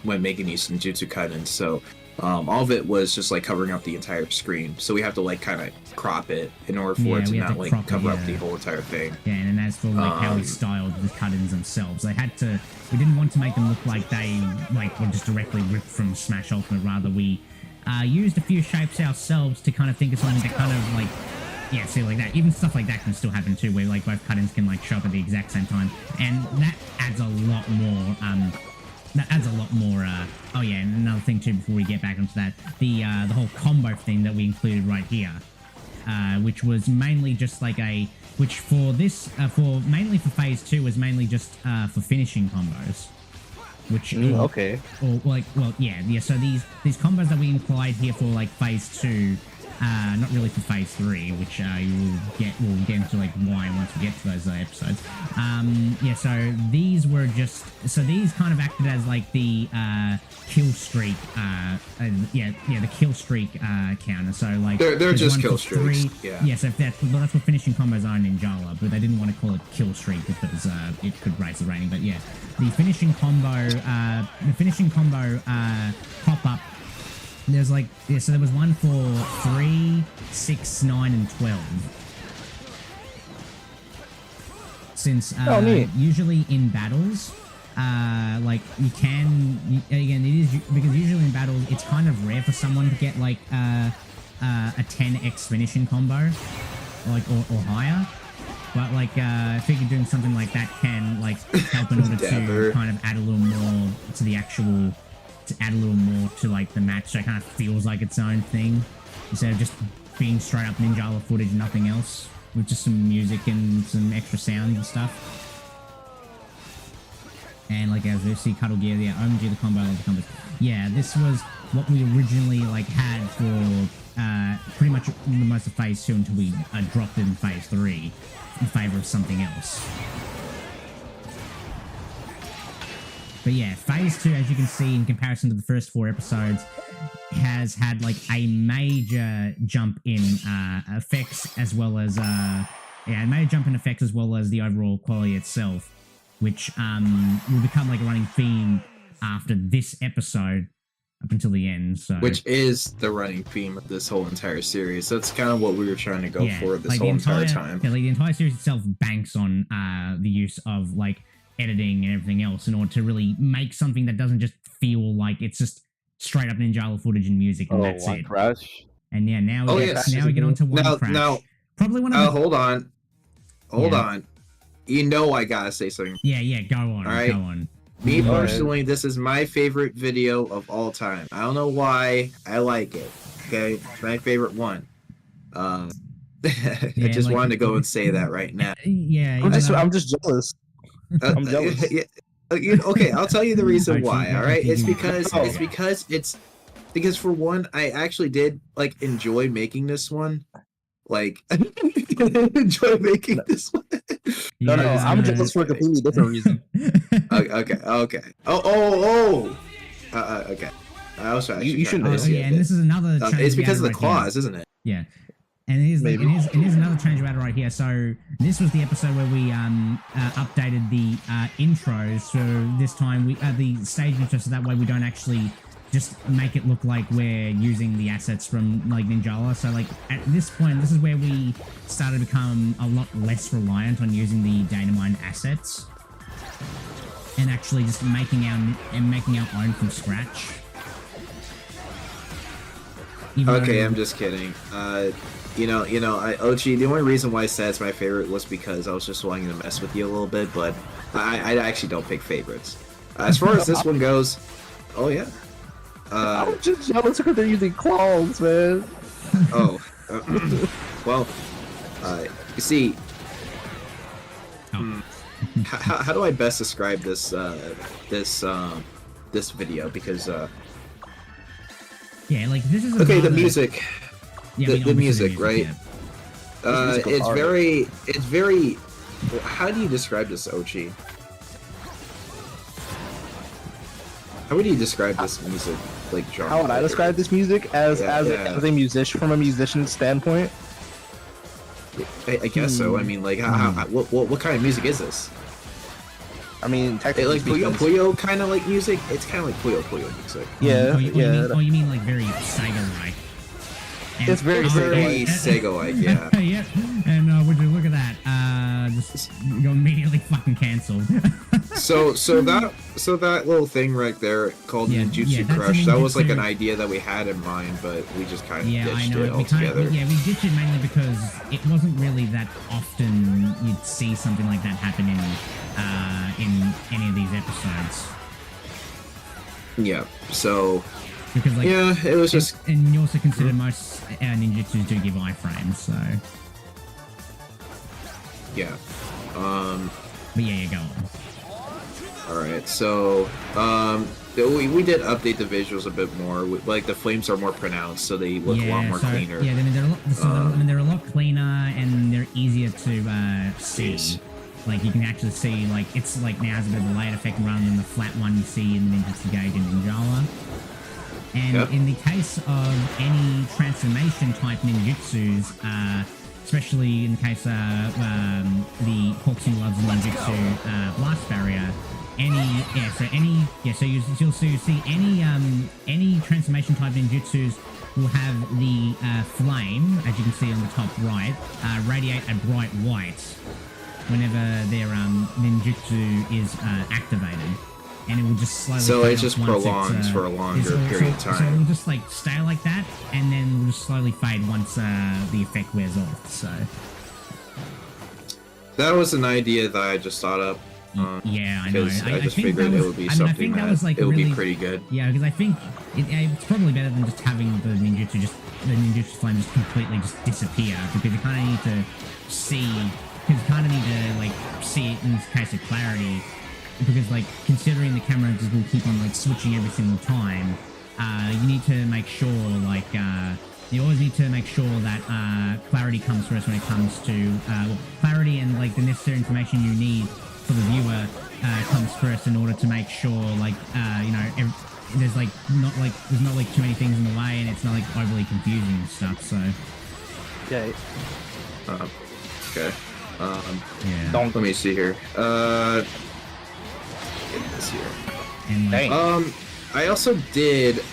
when making these ninjutsu cut-ins. So all of it was just like covering up the entire screen. So we have to like kind of crop it in order for it to not like cover up the whole entire thing. Yeah, and then as for like how we styled the cut-ins themselves, we didn't want to make them look like they like were just directly ripped from Smash Ultimate. Rather, we used a few shapes ourselves to kind of think of something that kind of like, yeah, see like that. Even stuff like that can still happen too, where like both cut-ins can like show up at the exact same time, and that adds a lot more. Oh yeah, and another thing too before we get back onto that, the whole combo thing that we included right here, which was mainly just like which for this mainly for phase 2 was mainly just for finishing combos, which okay, or like yeah. So these combos that we implied here for like phase 2. Not really for phase 3, which we'll get into like why once we get to those episodes. Yeah, so these kind of acted as like the kill streak, the kill streak counter. So like they're just kill streaks. Yeah, so that's what finishing combos are in Ninjala, but they didn't want to call it kill streak because it could raise the rating. But yeah, the finishing combo pop up. There's like, yeah, so there was one for 3, 6, 9, and 12. Since usually in battles, like again, it is because usually in battles it's kind of rare for someone to get like a 10x finishing combo, like or higher. But like, I figured doing something like that can like help in order to kind of add a little more to the actual. To add a little more to like the match, so it kind of feels like its own thing instead of just being straight up Ninjala footage and nothing else, with just some music and some extra sound and stuff. And like as we see Cuddle Gear, yeah, OMG the combo, the combos. Yeah, this was what we originally like had for pretty much the most of phase 2 until we dropped it in phase 3 in favor of something else. But yeah, phase 2, as you can see, in comparison to the first 4 episodes, has had like a major jump in effects as well as a major jump in effects as well as the overall quality itself, which will become like a running theme after this episode up until the end. So, which is the running theme of this whole entire series. That's kind of what we were trying to go for this whole entire time. Yeah, like the entire series itself banks on the use of like editing and everything else in order to really make something that doesn't just feel like it's just straight up Ninjala footage and music and that's it. Crash. And yeah, now we get on to one crash. Now, probably one of the... hold on. I gotta say something. Yeah, go on. All right? Go on. Me personally, this is my favorite video of all time. I don't know why I like it. Okay, it's my favorite one. I just wanted to go and say that right now. Yeah, I'm just jealous. I'm jealous. Okay, I'll tell you the reason why. All right, it's because for one, I actually did like enjoy making this one. Like, enjoy making this one. No, I'm jealous for a completely different reason. Okay. Okay. I was trying. You shouldn't. And this is another. It's because of the claws, isn't it? Yeah. And it is another change we added right here. So this was the episode where we updated the intros. So this time the stage intro, so that way we don't actually just make it look like we're using the assets from like Ninjala. So like at this point, this is where we started to become a lot less reliant on using the data mined assets and actually just making our own from scratch. Okay, I'm just kidding. Ochi, the only reason why I said it's my favorite was because I was just wanting to mess with you a little bit, but I actually don't pick favorites. As far as this one goes, oh yeah. I'm just jealous because they're using claws, man. Oh, well, you see, how do I best describe this this video? Because yeah, like this is okay. The music, yeah, the music, right? Yeah. It's very. How do you describe this, Ochi? How would you describe this music, like genre? How would I describe this music as a musician from a musician's standpoint? I guess so. I mean, like, what kind of music is this? I mean, technically, like Puyo kind of like music. It's kind of like Puyo music. Yeah, you mean like very Sega-like? It's very Sega-like, yeah. Yep. And would you look at that? Just go immediately fucking cancelled. so that little thing right there called Ninjutsu Crush. That was like an idea that we had in mind, but we just kind of ditched it altogether. We ditched it mainly because it wasn't really that often you'd see something like that happen in any of these episodes. Yeah. So. Because like, yeah, it was just. And you also consider most ninjutsus do give iframes, so. Yeah. But yeah, go on. Alright, so we did update the visuals a bit more. Like the flames are more pronounced, so they look a lot more cleaner. Yeah, they're a lot cleaner and they're easier to see. Yes. Like you can actually see, like it's like now has a bit of a layered effect rather than the flat one you see in the Ninjutsu Gauge and Ninjala. And in the case of any transformation type ninjutsus, especially in the case of the Hawks and Gloves ninjutsu blast barrier, you'll see any transformation type ninjutsus will have the flame, as you can see on the top right, radiate a bright white whenever their ninjutsu is activated. And it will just slowly. So it just prolongs for a longer period of time. So it will just like stay like that, and then it will just slowly fade once the effect wears off. So that was an idea that I just thought up. Yeah, I know. I just figured it would be something that would be pretty good. Yeah, because I think it's probably better than just having the ninjutsu flame just completely just disappear, because you kind of need to see. Because you kind of need to like see it in this case of clarity. Because like considering the camera just will keep on like switching every single time, you need to make sure like you always need to make sure that clarity comes first when it comes to clarity and like the necessary information you need for the viewer comes first in order to make sure like there's not too many things in the way and it's not like overly confusing and stuff. So yeah. Okay. Yeah. Let me see here. This here. And like, I also did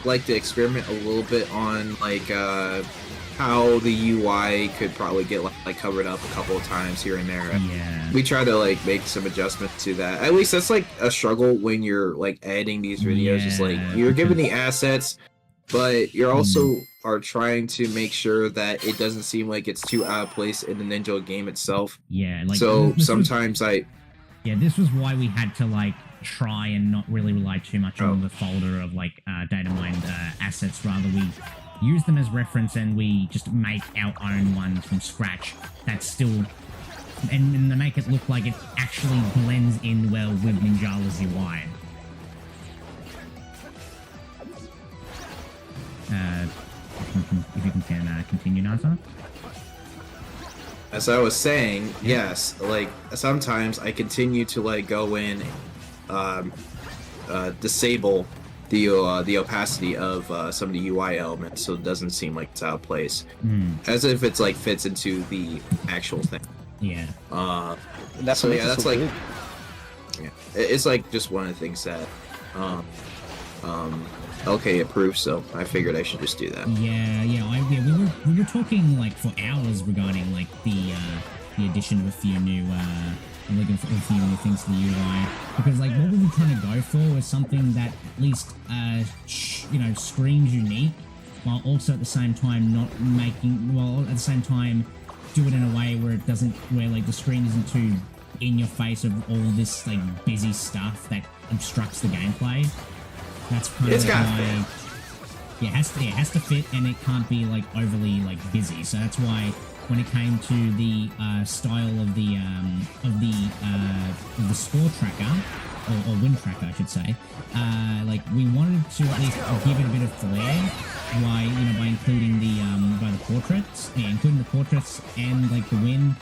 like to experiment a little bit on like how the UI could probably get like covered up a couple of times here and there. Yeah. We try to like make some adjustments to that. At least that's like a struggle when you're like editing these videos. It's like you're given the assets, but you're also are trying to make sure that it doesn't seem like it's too out of place in the Ninja game itself. Yeah. Like so sometimes this was why we had to like try and not really rely too much on the folder of like data mined assets. Rather, we use them as reference and we just make our own ones from scratch. That's still and to make it look like it actually blends in well with Ninjala's UI. If you can continue, Naza. As I was saying, yes, like sometimes I continue to like go in, disable the opacity of some of the UI elements, so it doesn't seem like it's out of place, as if it's like fits into the actual thing. Yeah. That's like, yeah, it's like just one of the things that LK approved, so I figured I should just do that. We were talking like for hours regarding like the addition of a few new things to the UI, because like what we were trying to go for was something that at least screams unique, while also at the same time do it in a way where it doesn't, where like the screen isn't too in your face of all this like busy stuff that obstructs the gameplay. That's kind of why it has to fit, and it can't be like overly like busy. So that's why when it came to the style of the score tracker or win tracker, I should say, like we wanted to at least give it a bit of flair by including the portraits, including the portraits and like the win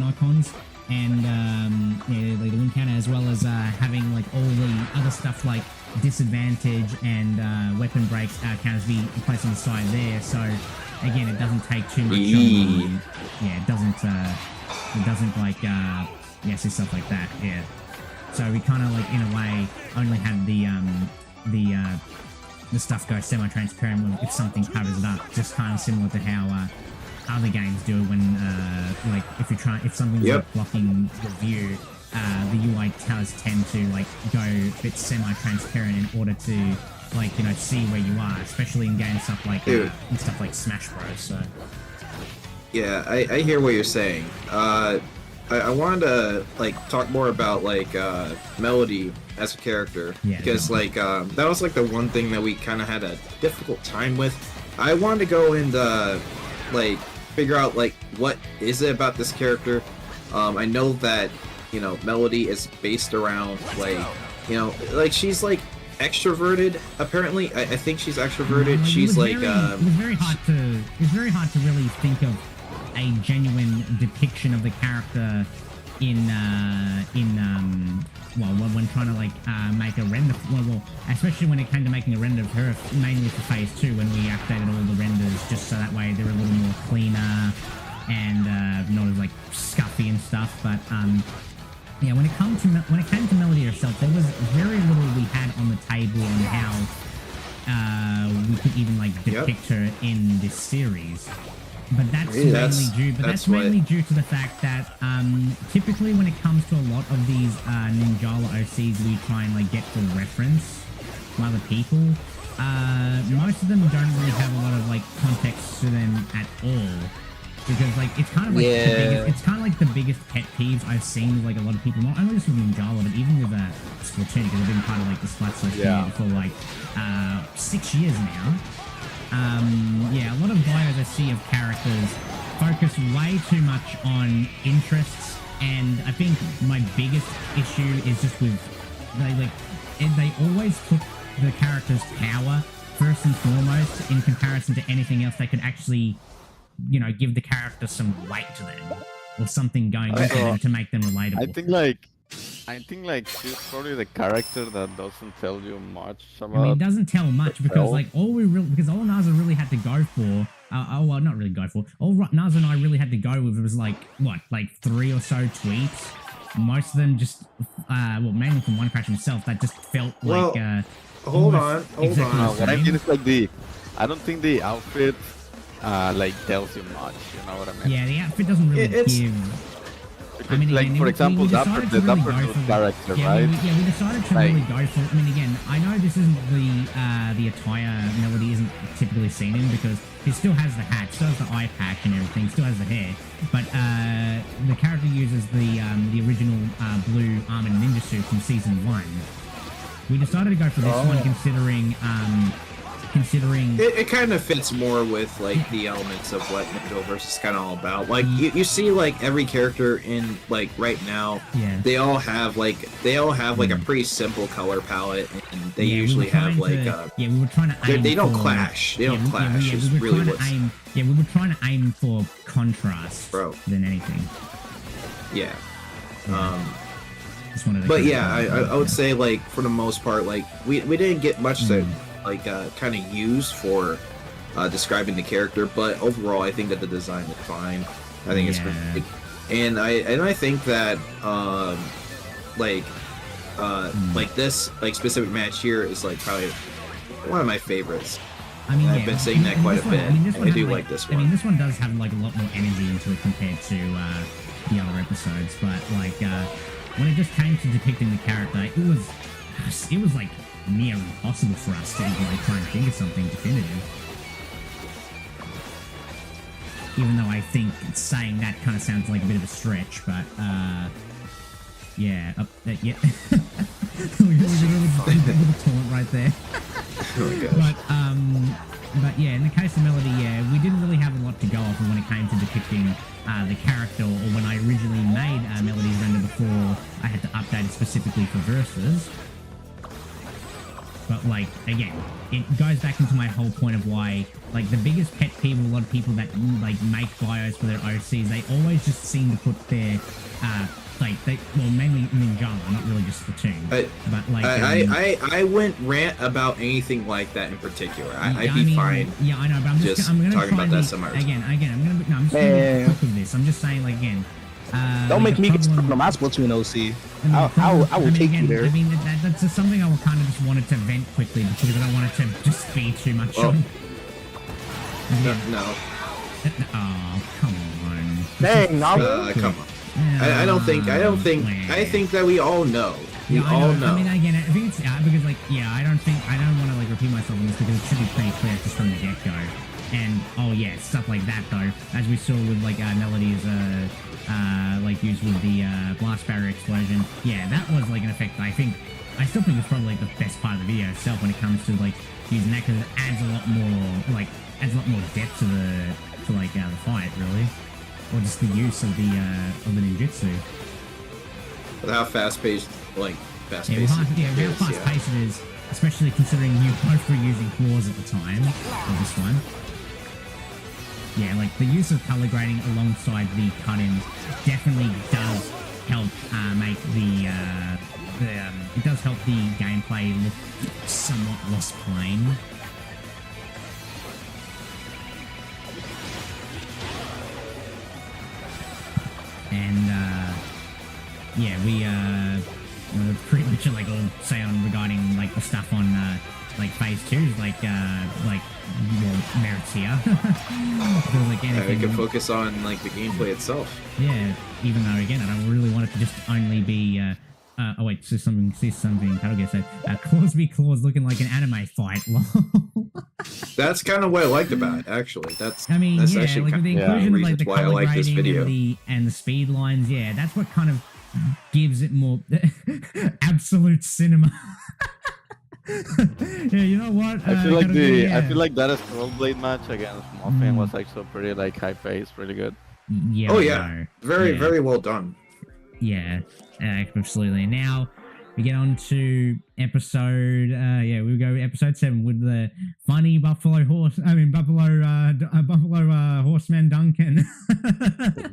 icons. And like the win counter, as well as having like all the other stuff like disadvantage and weapon breaks counters be placed on the side there. So again, it doesn't take too much. It doesn't like see stuff like that. Yeah. So we kind of like in a way only had the stuff go semi-transparent if something covers it up, just kind of similar to how other games do when like if something's like blocking the view, the UI does tend to like go a bit semi-transparent in order to like see where you are, especially in games stuff like Smash Bros. So yeah, I hear what you're saying. I wanted to like talk more about like Melody as a character, because like that was like the one thing that we kind of had a difficult time with. I wanted to go and like figure out like what is it about this character. I know that Melody is based around like like she's like extroverted. Apparently, I think she's extroverted. She's like it was very hard to really think of a genuine depiction of the character when trying to like make a render. Well, especially when it came to making a render of her, mainly for phase 2, when we updated all the renders just so that way they're a little more cleaner and not as like scuffy and stuff. But yeah, when it came to Melody herself, there was very little we had on the table on how we could even like depict her in this series. But that's mainly due to the fact that typically when it comes to a lot of these Ninjala OCs we try and like get for reference from other people, most of them don't really have a lot of like context to them at all. Because like it's kind of like the biggest pet peeves I've seen with like a lot of people, not only just with Ninjala, but even with Splatoon, because I've been part of like the Splatsource community for like 6 years now. A lot of bios I see of characters focus way too much on interests, and I think my biggest issue is just with they always put the character's power first and foremost in comparison to anything else that could actually give the character some weight to them or something going into them to make them relatable. I think like she's probably the character that doesn't tell you much about. I mean, it doesn't tell much because like all Naza really had to go for, well, not really go for. All Naza and I really had to go with was like 3 or so tweets. Most of them just, mainly from One Crash himself, that just felt like. Hold on. What I mean is like I don't think the outfit like tells you much. You know what I mean? Yeah, the outfit doesn't really give. I mean, like, for example, the Dapper character, right? We decided to really go for it. I mean, again, I know this isn't the attire Melody isn't typically seen in, because he still has the hat, still has the eye patch and everything, still has the hair, but the character uses the original blue armored ninja suit from season 1. We decided to go for this one considering it kind of fits more with like the elements of what NINJALA Versus is kind of all about. Like you see like every character in like right now, they all have like a pretty simple color palette, and they usually have like we were trying to aim they don't clash. They don't clash. It's really what's we were trying to aim for contrast than anything. Yeah. But yeah, I would say like for the most part, like we didn't get much to like kind of use for describing the character, but overall I think that the design is fine. I think it's pretty good. And I think that like like this like specific match here is like probably one of my favorites. I mean, I've been saying that quite a bit. I do like this one. I mean, this one does have like a lot more energy into it compared to the other episodes, but like when it just came to depicting the character, it was like near impossible for us to even like try and think of something definitive. Even though I think saying that kind of sounds like a bit of a stretch, but yeah, yeah. little taunt right there. But yeah, in the case of Melody, yeah, we didn't really have a lot to go off of when it came to depicting the character, or when I originally made Melody's render before I had to update it specifically for Versus. But like, again, it goes back into my whole point of why, like, the biggest pet peeve of a lot of people that like make bios for their OCs, they always just seem to put their well, mainly Ninjala, not really just Splatoon. But like, I wouldn't rant about anything like that in particular. I'd be fine. Yeah, I know, but I'm gonna talking about that somewhere. Again, I'm just gonna quick with this. I'm just saying, like, again. Don't make me get stuck on my Splatoon OC. I will take you there. I mean, that's just something I kind of just wanted to vent quickly because I don't want it to just be too much. Oh. No. Oh, come on. Dang, Naza. Come on. I think that we all know. We all know. I mean, again, I think it's because, like, yeah, I don't want to like repeat myself on this because it should be pretty clear just from the get-go. And oh yeah, stuff like that though, as we saw with like Melody's like used with the blast barrier explosion. Yeah, that was like an effect. I still think it's probably like the best part of the video itself when it comes to like using that, because it adds a lot more depth to the fight, really, or just the use of the ninjutsu. But how fast-paced, how fast-paced it is, especially considering you both were using claws at the time of this one. Yeah, like the use of color grading alongside the cut-ins definitely does help make it does help the gameplay look somewhat less plain. And yeah, we pretty much like all say on regarding like the stuff on like phase 2 is like merits here. Like we can focus on like the gameplay itself. Yeah, even though again I don't really want it to just only be oh wait, see something how do I say claws be claws looking like an anime fight. That's kind of what I liked about it, actually. That's actually like with the inclusion of like the why I like this video and the speed lines, yeah, that's what kind of gives it more absolute cinema. Yeah, you know what? I feel like that Scrollblade match against Muffin was like so pretty, like high paced, really good. Yeah. Oh yeah, very well done. Yeah, absolutely. Now we get on to episode. We go episode 7 with the funny buffalo horseman Duncan.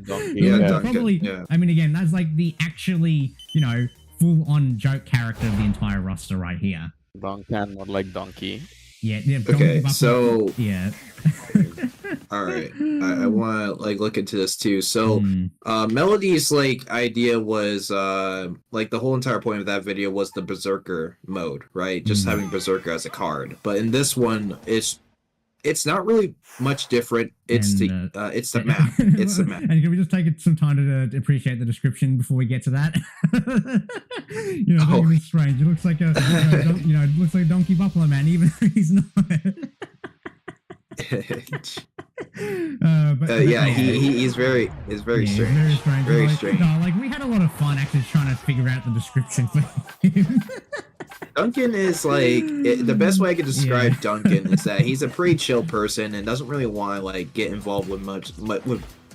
Duncan. Probably. Yeah. I mean, again, that's like the actually full-on joke character of the entire roster right here. Duncan, not like donkey. Yeah. Okay, so yeah. All right, I want to like look into this too. So, Melody's like idea was like the whole entire point of that video was the Berserker mode, right? Just having Berserker as a card. But in this one, it's not really much different. It's the map. It's the map. And can we just take some time to appreciate the description before we get to that? It's really strange. It looks like it looks like Donkey Buffalo Man, even though he's not. He's very strange. Very strange. No, like we had a lot of fun actually trying to figure out the description for him. Duncan is like the best way I could describe Duncan is that he's a pretty chill person and doesn't really want to like get involved with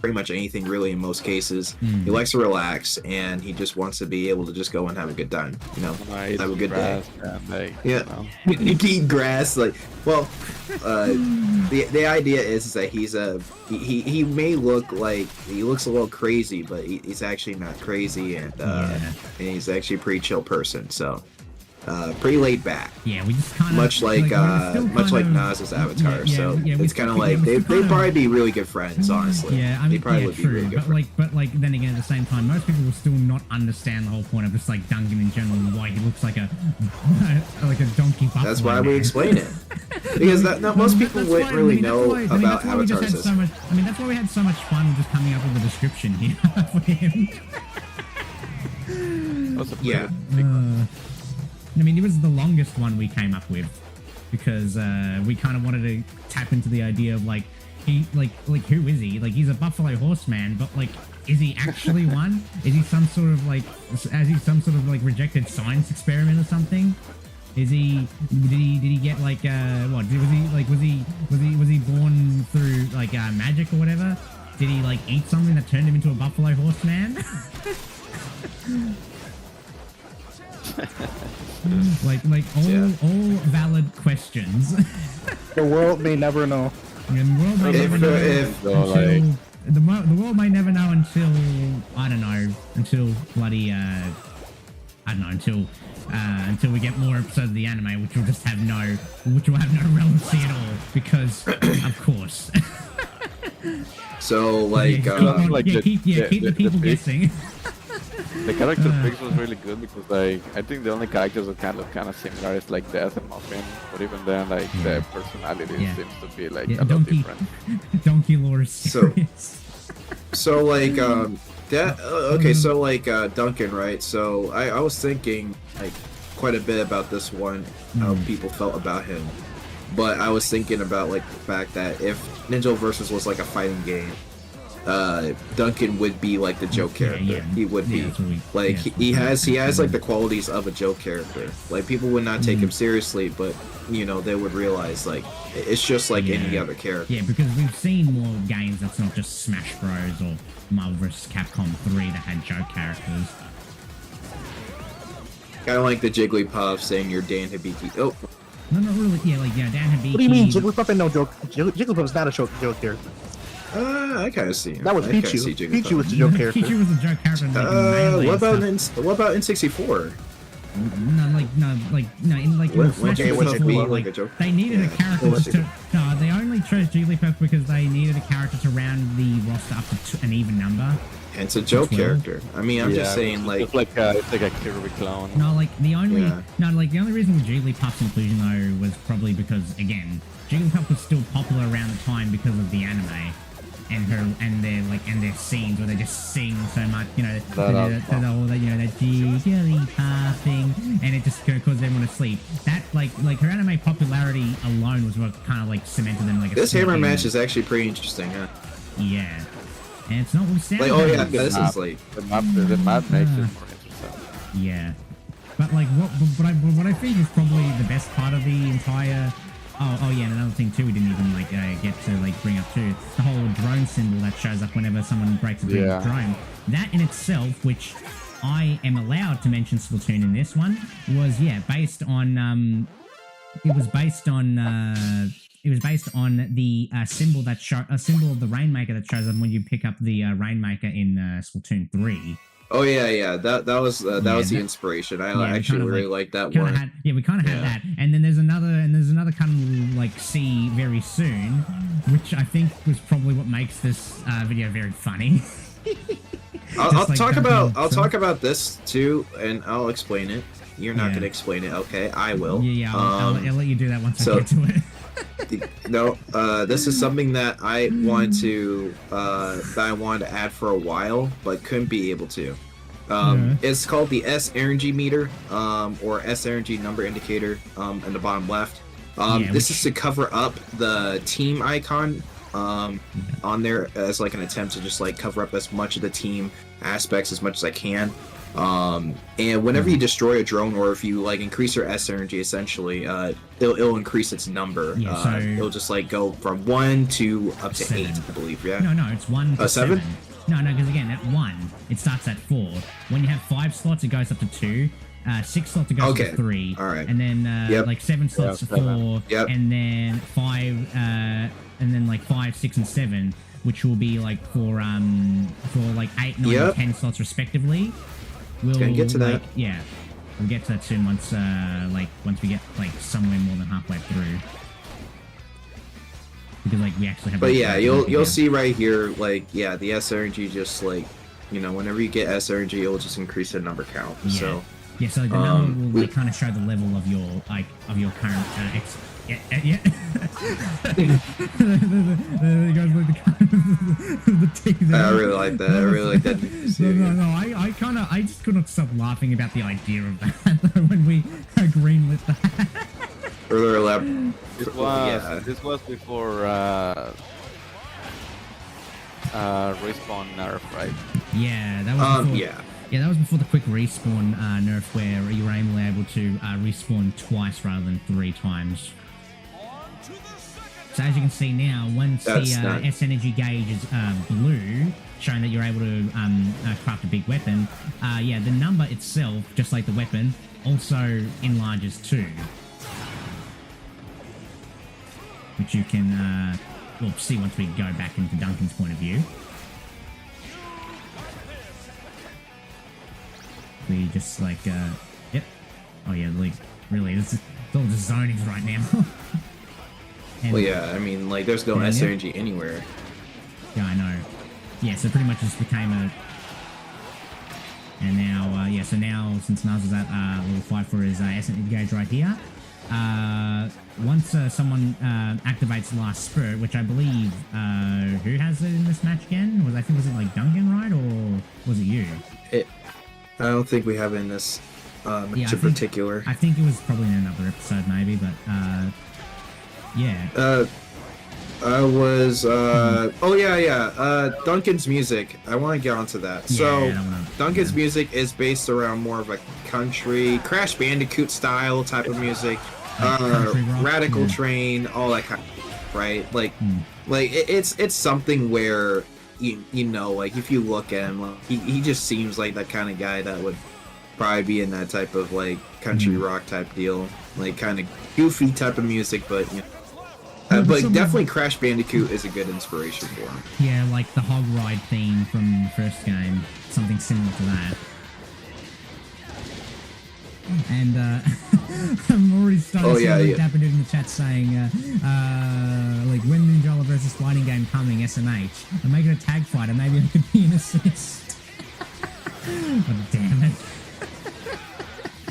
pretty much anything really in most cases. He likes to relax and he just wants to be able to just go and have a good time, have a good day. Eat grass, like, well, the idea is that he may look like he looks a little crazy, but he's actually not crazy, and he's actually a pretty chill person. So pretty laid back. Yeah, we just kind of much like Naza's avatar. It's kind of like they'd probably be really good friends, honestly. Yeah, I mean, they probably would be really good friends. But then again, at the same time, most people will still not understand the whole point of just like Duncan in general and why he looks like a donkey buffalo. That's why we explain it, because most people wouldn't really know about avatars. That's why we had so much fun just coming up with the description here for him. Yeah. I mean, it was the longest one we came up with because we kind of wanted to tap into the idea of like who is he? Like, he's a buffalo horseman, but like, is he actually one? Is he some sort of like rejected science experiment or something? Is he? Did he get like what? Was he born through like magic or whatever? Did he like eat something that turned him into a buffalo horseman? like all valid questions. The world may never know. The world may never know the world may never know until until we get more episodes of the anime, which will have no relevancy at all, because of course. So like, keep the people guessing. The character picks was really good because like I think the only characters that kind of similar is like Death and Muffin, but even then like the personality seems to be like a lot different. Donkey lore is serious. So like so like Duncan, right? So I was thinking like quite a bit about this one, how people felt about him, but I was thinking about like the fact that if Ninja Versus was like a fighting game, Duncan would be like the joke character. Yeah. He would be like he has like the qualities of a joke character. Like, people would not take him seriously, but you know, they would realize like it's just like any other character. Yeah, because we've seen more games that's not just Smash Bros or Marvel vs. Capcom 3 that had joke characters. Kind of like the Jigglypuff saying you're Dan Hibiki. Oh. No, not really. Yeah, like Dan Hibiki. What do you mean Jigglypuff ain't no joke? Jigglypuff's not a joke character. I kind of see. That was Pichu. Pichu was the joke character. Pichu was the joke character. What about N64? They needed a character to. No, they only chose Jigglypuff because they needed a character to round the roster up to an even number. And it's a joke character. I mean, I'm just saying, like, it's like a Kirby clone. No, like the only reason with Jigglypuff's inclusion though was probably because, again, Jigglypuff was still popular around the time because of the anime. And their scenes where they just sing so much, you know, that Jigglypuff thing, and it just caused everyone to sleep. That like her anime popularity alone was what kind of like cemented them like. This hammer match is actually pretty interesting, huh? Yeah, and it's not what we sound. Like, oh yeah, this is like the map makes it more interesting. Yeah, but like what I think is probably the best part of the entire. Oh yeah, and another thing too we didn't even like get to like bring up too, the whole drone symbol that shows up whenever someone breaks a drone. That in itself, which I am allowed to mention Splatoon in this one, was based on the symbol that a symbol of the Rainmaker that shows up when you pick up the Rainmaker in Splatoon 3. Oh yeah, that was the inspiration. I actually really like that one. We kind of had that, and then there's another kind of like see very soon, which I think was probably what makes this video very funny. I'll talk about this too, and I'll explain it. You're not gonna explain it, okay? I will. Yeah. I'll let you do that once I get to it. No, this is something that I wanted to add for a while, but couldn't be able to. It's called the S RNG meter, or S RNG number indicator, in the bottom left. This is to cover up the team icon on there as like an attempt to just like cover up as much of the team aspects as much as I can. And whenever you destroy a drone, or if you like increase your S RNG, essentially, it'll increase its number. It'll just like go from 1 to up to 8, I believe. Yeah. No, it's 1 to 7. No, because again, at 1, it starts at 4. When you have 5 slots, it goes up to 2. 6 slots, it goes up to 3. All right. And then like 7 slots to 4. Yep. And then 5. And then like 5, 6, and 7, which will be like for like 8, 9, and 10 slots respectively. We'll gonna get to that. Yeah. we'll get to that soon once once we get like somewhere more than halfway through. Because like we actually have. But yeah, you'll see right here, like yeah, the SRNG just like, you know, whenever you get SRNG, it'll just increase the number count. Yeah. So yeah, so the number will like, kind of show the level of your current yeah. There goes the teeth there. I really like that. I really like that. No. I just could not stop laughing about the idea of that when we greenlit that. Further elaborate. This was before respawn nerf, right? Yeah, that was before, yeah, that was before the quick respawn nerf, where you were able to respawn twice rather than 3 times. So as you can see now, once the S energy gauge is blue, showing that you're able to craft a big weapon, the number itself, just like the weapon, also enlarges too. Which you can we'll see once we go back into Duncan's point of view. We just like yep. Oh yeah, like really, it's all just zonings right now. Well, yeah, I mean, like, there's no SRNG anywhere. Yeah, I know. Yeah, so pretty much just became a... And now, so now, since Naza's at level 5 for his SN gauge right here, once someone activates Last Spirit, which I believe, who has it in this match again? I think was it like Duncan, right? Or was it you? I don't think we have it in this match in particular. I think it was probably in another episode, maybe, but... yeah. I was Duncan's music. I want to get onto that. Duncan's music is based around more of a country, Crash Bandicoot style type of music, Radical Train, all that kind of, right? Like, it's something where you know, like if you look at him, like, he just seems like that kind of guy that would probably be in that type of like country rock type deal, like kind of goofy type of music, but you know. But definitely Crash Bandicoot is a good inspiration for him. Yeah, like the hog ride theme from the first game, something similar to that. And I'm already starting to see Dapper Dude in the chat saying, like, when Ninjala versus fighting game coming, SMH, and make it a tag fighter, maybe I could be an assist. Oh, damn it.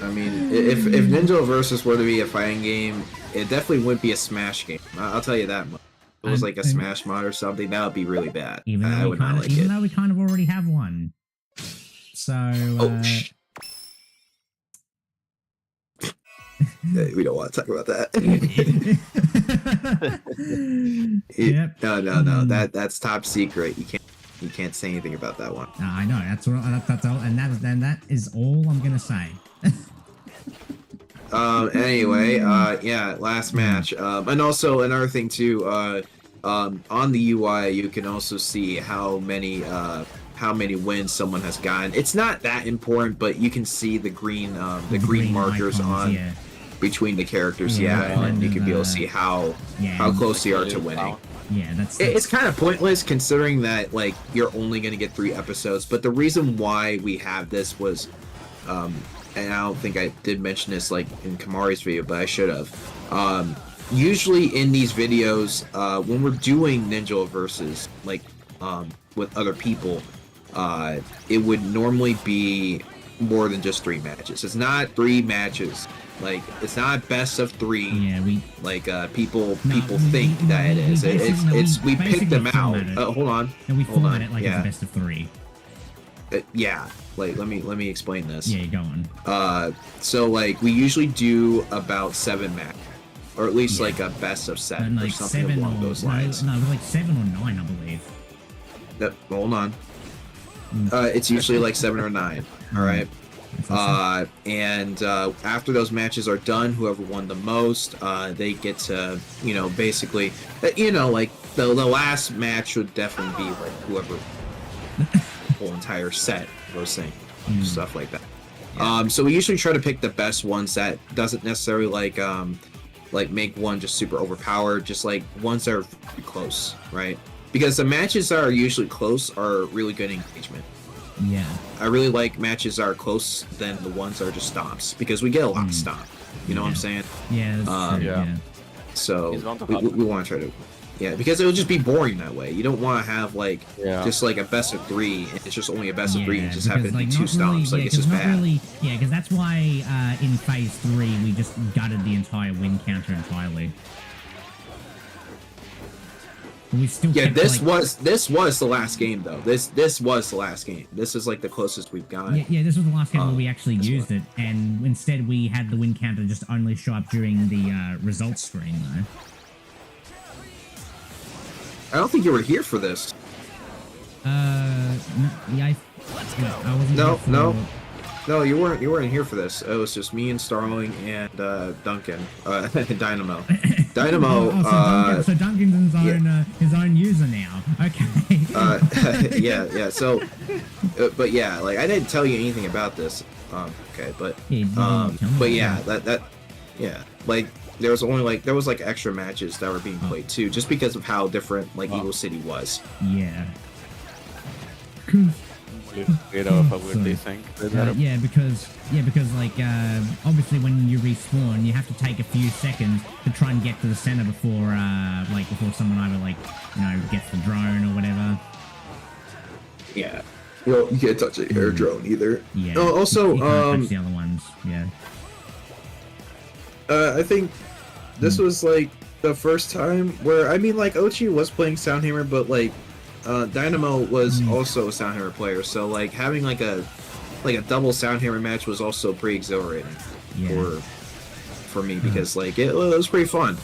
I mean, if Ninjala versus were to be a fighting game, it definitely wouldn't be a Smash game. I'll tell you that much. If it was like a Smash mod or something, that would be really bad. Even though we kind of already have one. So, we don't want to talk about that. Yep. No. That's top secret. You can't say anything about that one. I know. That's all, and that is all I'm gonna say. Anyway, last match. And also another thing too, on the UI you can also see how many wins someone has gotten. It's not that important, but you can see the green markers icons, on between the characters, and then you can be able to see how close they are to winning. Yeah, it's kind of pointless considering that like you're only going to get 3 episodes, but the reason why we have this was and I don't think I did mention this like in Kamari's video, but I should have. Usually in these videos, when we're doing Ninjala versus like with other people, it would normally be more than just 3 matches. It's not 3 matches. Like it's not best of 3. Yeah, people think that it is. It's we pick them out. Hold on. And we format it like it's a best of 3. Like let me explain this. Yeah, go on. So like we usually do about 7 matches, or at least like a best of 7 like or something along those lines. No, it was like 7 or 9, I believe. Hold on. It's usually like 7 or 9. All right. And after those matches are done, whoever won the most, they get to, basically, like the last match would definitely be like whoever the whole entire set was saying, stuff like that. So we usually try to pick the best ones that doesn't necessarily like make one just super overpowered, just like ones that are pretty close, right? Because the matches that are usually close are really good engagement. Yeah. I really like matches that are close than the ones that are just stomps because we get a lot of stomp. You know what I'm saying? Yeah. That's true, yeah. So we want to try to. Yeah, because it would just be boring that way. You don't want to have like just like a best of 3, and it's just only a best of 3, and just have it be 2 stomps. Like it's just bad. Yeah, because that's why in phase 3 we just gutted the entire win counter entirely. But we still this was the last game though. This was the last game. This is like the closest we've got. Yeah, this was the last game where we actually used it, and instead we had the win counter just only show up during the results screen though. I don't think you were here for this. I wasn't. No, you weren't. You weren't here for this. It was just me and Starling and Duncan, Dynamo. Dynamo. So Duncan's his own user now. Okay. Yeah. So, but yeah, like I didn't tell you anything about this. Okay, but yeah, like. There was extra matches that were being played too, just because of how different like Eagle City was. Yeah. Yeah, because like obviously when you respawn, you have to take a few seconds to try and get to the center before someone either gets the drone or whatever. Yeah. Well, you can't touch an air drone either. Yeah. Oh, also, you can't touch the other ones. Yeah. I think this was like the first time where Ochi was playing Soundhammer, but like Dynamo was also a Soundhammer player, so like having like a double Soundhammer match was also pretty exhilarating for me because like it was pretty fun,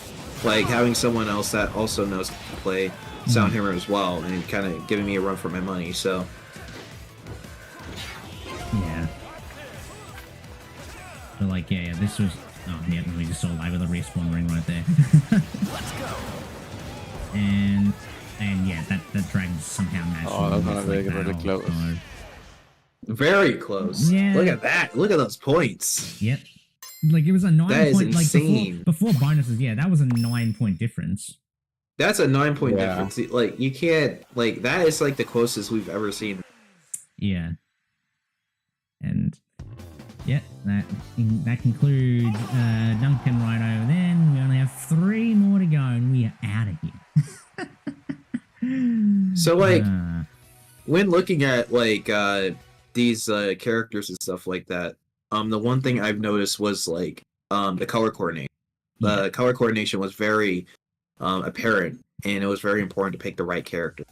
like having someone else that also knows how to play Soundhammer as well and kind of giving me a run for my money. So yeah, but like this was. Oh, yeah, we just saw live with the respawn ring right there. Let's go. And yeah, that dragon somehow matched. Oh, that's gonna be really close. Very close. Yeah. Look at that. Look at those points. Yep. Like it was a 9 that point. Is insane. Like before bonuses. Yeah, that was a 9-point difference. That's a 9-point difference. Like you can't like that is like the closest we've ever seen. Yeah. And. Yeah, that concludes Duncan right over there. We only have 3 more to go, and we are out of here. So, like, when looking at like these characters and stuff like that, the one thing I've noticed was like the color coordination. The color coordination was very apparent, and it was very important to pick the right character.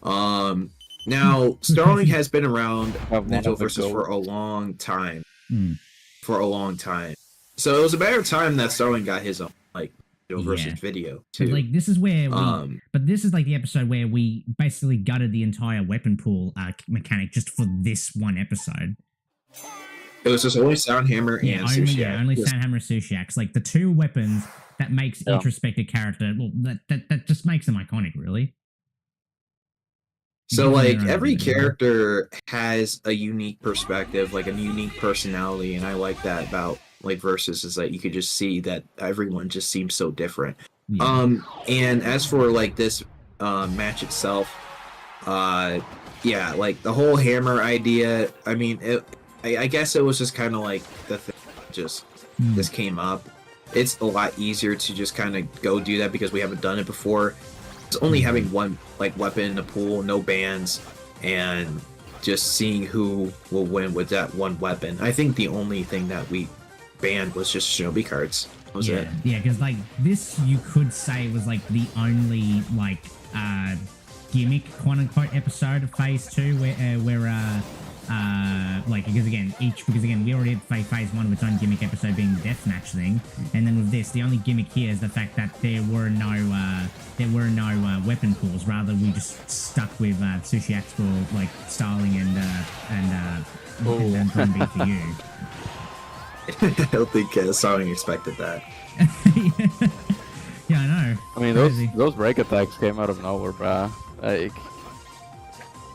Now Starling has been around Ninja Versus for a long time. For a long time, so it was a matter of time that Starling got his own versus video too. But, like this is where but this is like the episode where we basically gutted the entire weapon pool mechanic just for this one episode. It was just only Soundhammer and Sushiax. Yeah, only Soundhammer and Sushiax. Like the 2 weapons that makes each respective character. Well, that just makes them iconic, really. So like every character has a unique perspective, like a unique personality, and I like that about like Versus is that you could just see that everyone just seems so different. Yeah. And as for like this match itself, like the whole hammer idea, I mean, I guess it was just kind of like the thing just came up. It's a lot easier to just kind of go do that because we haven't done it before. It's only having one like weapon in the pool, no bans, and just seeing who will win with that one weapon. I think the only thing that we banned was just shinobi cards. That was it. Yeah, because like this, you could say was like the only like gimmick quote unquote episode of Phase 2 where like because again we already had phase 1 with its own gimmick episode being the deathmatch thing, and then with this the only gimmick here is the fact that there were no weapon pools. Rather we just stuck with Sushiax for like Starling and Drumbeat for you. I don't think Starling expected that. Yeah, I know. I mean those break attacks came out of nowhere, bruh. Like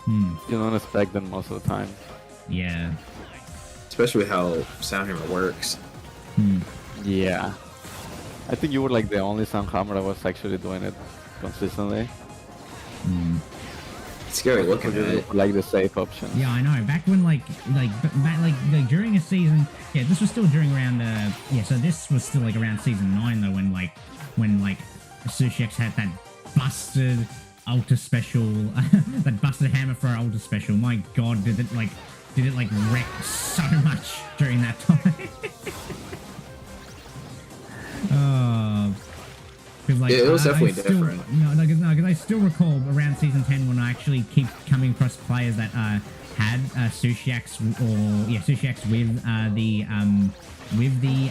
you don't expect them most of the time. Yeah. Especially how Soundhammer works. Yeah. I think you were like the only Soundhammer that was actually doing it consistently. scary looking at it. Like the safe option. Yeah, I know. Back when like during a season, yeah, this was still during around so this was still like around season 9 though, when Sushi X had that busted Ultra Special, that busted hammer for our Ultra Special. My God, did it wreck so much during that time? Like, it was definitely different. Because I still recall around season 10 when I actually keep coming across players that had Sushi X Sushi X with the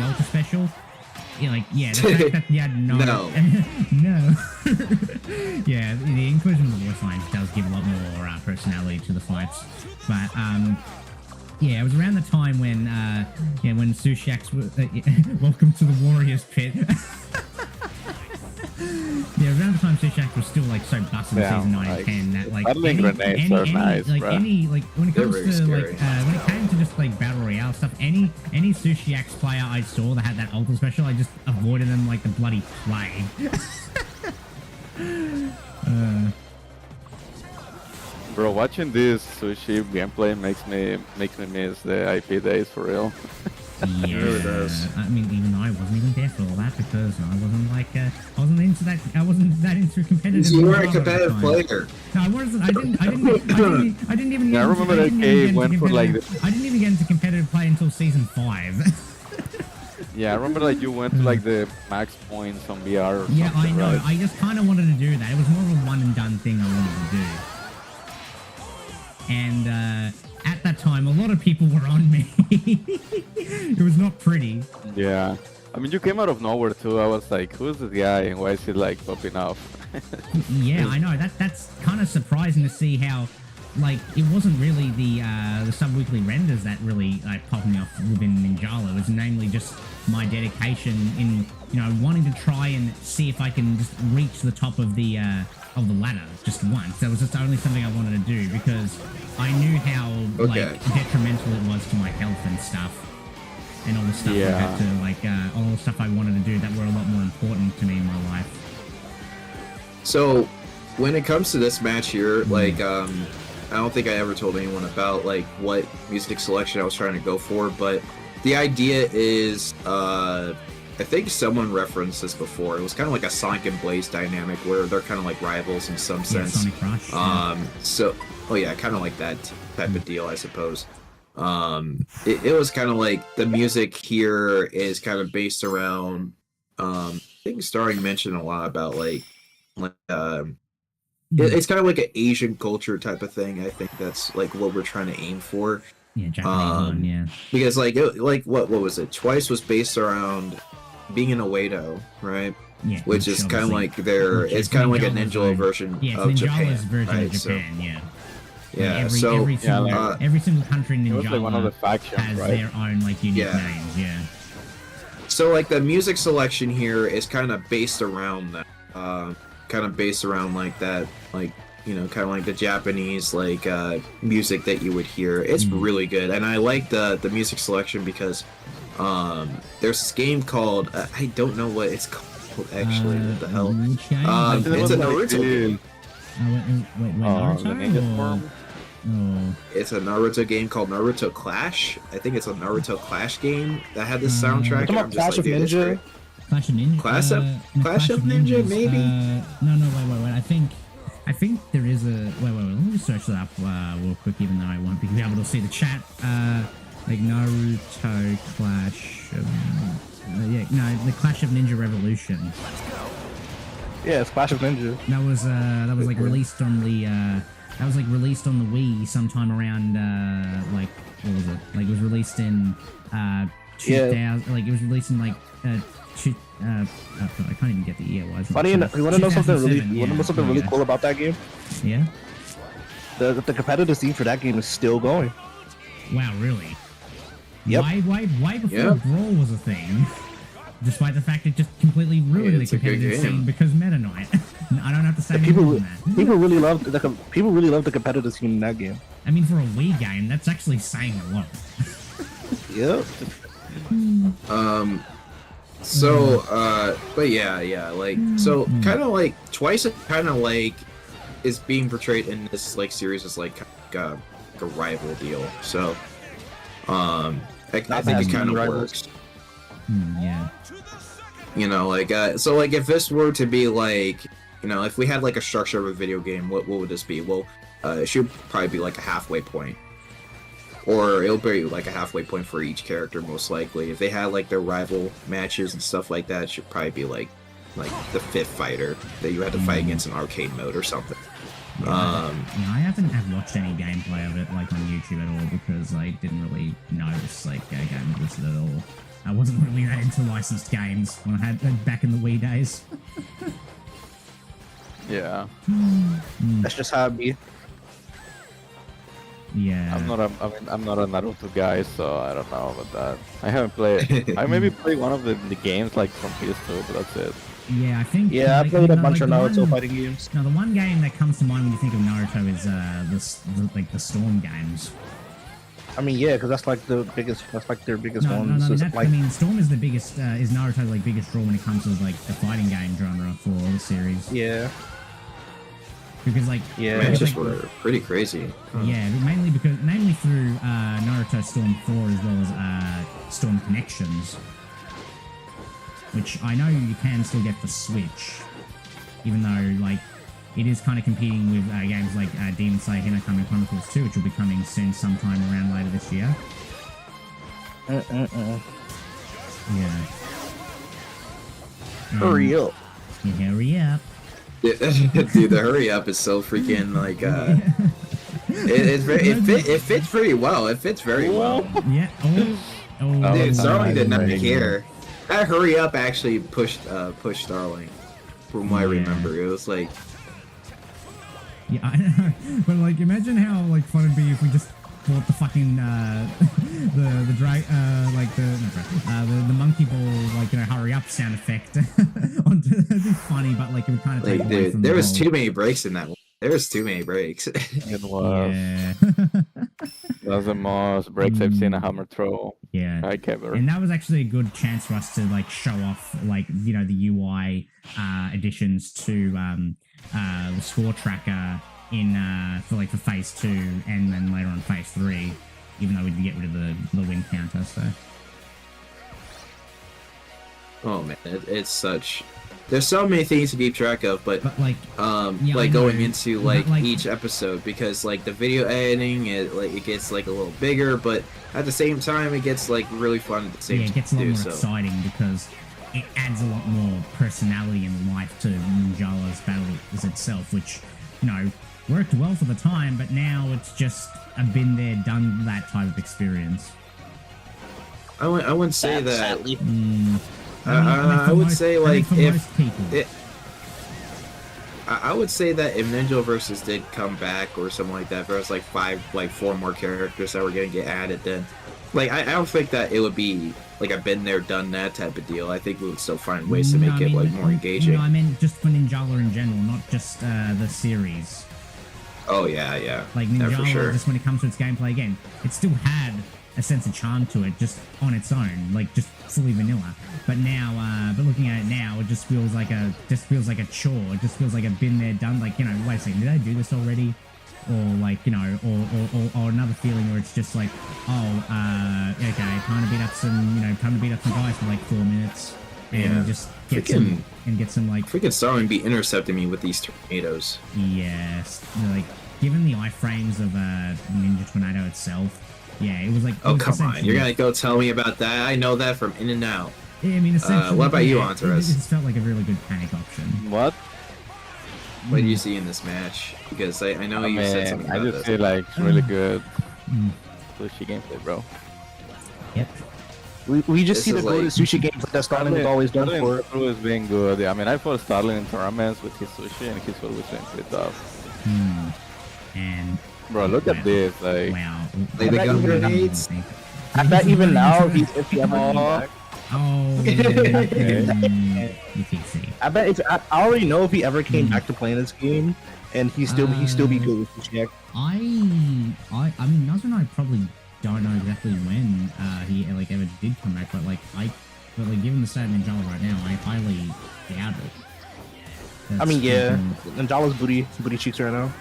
Ultra Special. Yeah, the fact that you had no. No. Yeah, the inclusion of the voice lines does give a lot more personality to the fights, but yeah, it was around the time when when Sushi X was welcome to the Warriors Pit. Yeah, around the time Sushi X was still like so busted in season 9 and 10 that like when it comes to when it came to just like battle royale stuff, any Sushi X player I saw that had that ultra special, I just avoided them like the bloody plague. Bro, watching this Sushi gameplay makes me miss the IP days for real. Yeah, it really does. I mean, even though I wasn't even there for all that because I wasn't like I wasn't that into competitive. You weren't a competitive player. No, I wasn't. I didn't even. Yeah, I remember that game went for like. I didn't even get into competitive play until season 5. Yeah, I remember like you went to like the max points on VR. Or yeah, I know. Right? I just kind of wanted to do that. It was more of a one and done thing I wanted to do. And at that time, a lot of people were on me. It was not pretty. Yeah. I mean, you came out of nowhere too. I was like, who's this guy and why is he like popping off? Yeah, I know. That's kind of surprising to see how, like, it wasn't really the sub-weekly renders that really popped me off within Ninjala. It was namely just my dedication in, wanting to try and see if I can just reach the top of the ladder just once. That was just only something I wanted to do because I knew how like detrimental it was to my health and stuff, and all the stuff I had to all the stuff I wanted to do that were a lot more important to me in my life. So, when it comes to this match here, like I don't think I ever told anyone about like what music selection I was trying to go for, but the idea is I think someone referenced this before. It was kind of like a Sonic and Blaze dynamic where they're kind of like rivals in some sense. Sonic Rush. So, kind of like that type of deal, I suppose. It was kind of like the music here is kind of based around. I think Starring mentioned a lot about it's kind of like an Asian culture type of thing. I think that's like what we're trying to aim for. Yeah, Japanese one, yeah. Because what was it? Twice was based around being an Oedo, right? Yeah, which is kind of like it's kind of like a NINJALA version of Japan. Version right? of Japan, yeah. Yeah, every single country in Ninjala like one of the factions, has their own like unique names, yeah. So like the music selection here is kind of based around that, kind of based around like that, like kind of like the Japanese like music that you would hear. It's really good, and I like the music selection because there's this game called I don't know what it's called actually. What the hell? It's a Naruto game. It's a Naruto game called Naruto Clash. I think it's a Naruto Clash game that had this soundtrack. I'm just Clash of Ninja. Clash of Ninja. Clash of Ninja, maybe. No, wait. I think there is a wait. Let me just search that up real quick, even though I won't be able to see the chat. Like Naruto Clash. The Clash of Ninja Revolution. Yeah, it's Clash of Ninja. That was like released on the released on the Wii sometime around like what was it? Like it was released in 2000. Like it was released in like I can't even get the year. Funny enough, you want to know something really? You want to know something really cool about that game? Yeah. The competitive scene for that game is still going. Wow, really? Yep. Why before Brawl was a thing? Despite the fact it just completely ruined the competitive scene because Meta Knight. I don't have to say anything on that. People really loved the competitive scene in that game. I mean, for a Wii game, that's actually saying a lot. Yep. So, but yeah, like, so kind of like Twice, kind of like is being portrayed in this like series as like a rival deal. So, I think it kind of works. Yeah. You know, like so like if this were to be like, you know, if we had like a structure of a video game, what would this be? Well, it should probably be like a halfway point. Or it'll be like a halfway point for each character, most likely. If they had like their rival matches and stuff like that, it should probably be like the fifth fighter that you had to fight against in arcade mode or something. Yeah, I haven't watched any gameplay of it like on YouTube at all because I didn't really notice like game with it at all. I wasn't really that into licensed games when I had back in the Wii days. Yeah. That's just how it be. Yeah. I'm not a Naruto guy, so I don't know about that. I haven't played. I maybe played one of the games like from PS2, but that's it. Yeah, I think. Yeah, I played a bunch of Naruto fighting games. No, the one game that comes to mind when you think of Naruto is the Storm games. I mean, yeah, because that's like the biggest. That's like their biggest one. I mean, Storm is the biggest. Is Naruto's like biggest draw when it comes to like the fighting game genre for the series. Yeah. Because like matches were pretty crazy. Yeah, mainly through Naruto Storm 4 as well as Storm Connections, which I know you can still get for Switch, even though like it is kind of competing with games like Demon Slayer Hinokami Chronicles 2, which will be coming soon sometime around later this year. Yeah. Hurry up. Yeah, hurry up. Dude, the hurry up is so freaking like it fits pretty well. It fits very well. Yeah. Dude, Starling did not care. That hurry up actually pushed Starling. From what I remember, it was like. Yeah, I know. But like, imagine how like fun it'd be if we just bought the fucking the monkey ball like hurry up sound effect onto. It'd be funny, but like it would kind of take away from there the was whole... too many breaks in that one. There was too many breaks. It was. Yeah. That was the most breaks I've seen a hammer throw. Yeah. Like ever. And that was actually a good chance for us to like show off like the UI additions to the score tracker in for phase 2 and then later on phase 3, even though we'd get rid of the win counter. So oh man, it's such. There's so many things to keep track of, but like going into each episode, because like the video editing, it gets like a little bigger, but at the same time it gets like really fun at the same time. Yeah, it gets a lot more exciting because it adds a lot more personality and life to Ninjala's battles itself, which worked well for the time, but now it's just a been there, done that type of experience. I wouldn't say that. I would say like if I would say that if Ninja Versus did come back or something like that, if there was like 4 more characters that were gonna get added, then like I don't think that it would be like a been there, done that type of deal. I think we would still find ways to make it like more engaging. No, I meant just for Ninjala in general, not just the series. Oh yeah. Like Ninjala, for sure. Just when it comes to its gameplay, again, it still had a sense of charm to it, just on its own, like just fully vanilla. But now, but looking at it now, it just feels like a chore. It just feels like a been there, done. Like wait a second, did I do this already? Or like or another feeling where it's just like, okay, time to beat up some guys for like 4 minutes and just get some like freaking Starling be intercepting me with these tornadoes. Yes, like given the iframes of Ninja Tornado itself. Yeah, it was like... Oh, come on. You're going to go tell me about that? I know that from In and Out. Yeah, I mean, essentially... what about you, Antares? It just felt like a really good panic option. What? What do you see in this match? Because I know you said something about this. I just feel like really good sushi gameplay, bro. Yep. We just see the good sushi games that Starling was always done for. Starling was being good. I mean, I fought Starling in tournaments with his sushi, and he's always been pretty tough. And... Bro, look at this, like... Wow. Like the gun grenades. I bet even now, if he ever came back... Oh, you can see. I bet it's... I already know if he ever came back to playing this game, and he'd still be good with Sushi. I mean, Naza and I probably don't know exactly when he ever did come back, but given the state of Ninjala right now, I highly doubt it. I mean, yeah, Ninjala's booty cheeks right now.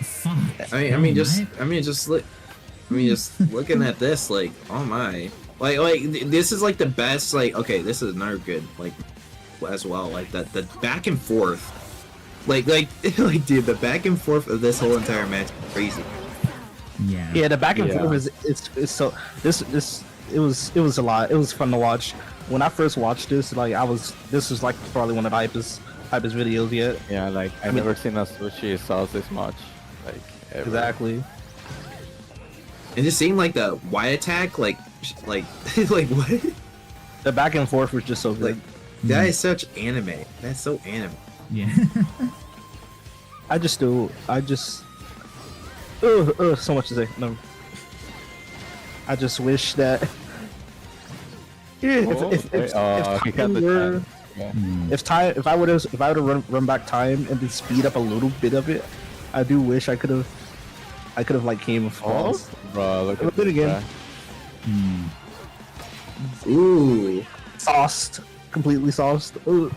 Fuck. I mean, just looking at this, like, oh my, like this is like the best. Like, okay, this is another good, like, as well. Like the back and forth, like, dude, the back and forth of this whole entire match is crazy. Yeah, the back and forth is so. This it was a lot. It was fun to watch. When I first watched this, like this was like probably one of the hypest videos yet. Yeah, like I've never seen a sushi sauce this much. Like ever. Exactly. And just seeing like the Y attack, like like what? The back and forth was just so good. Like, that is such anime. That's so anime. Yeah. so much to say. No. I just wish that if I would have run back time and then speed up a little bit of it, I do wish I could have like came across. Bro, look at it again. Ooh, sauced, completely sauced. Ooh.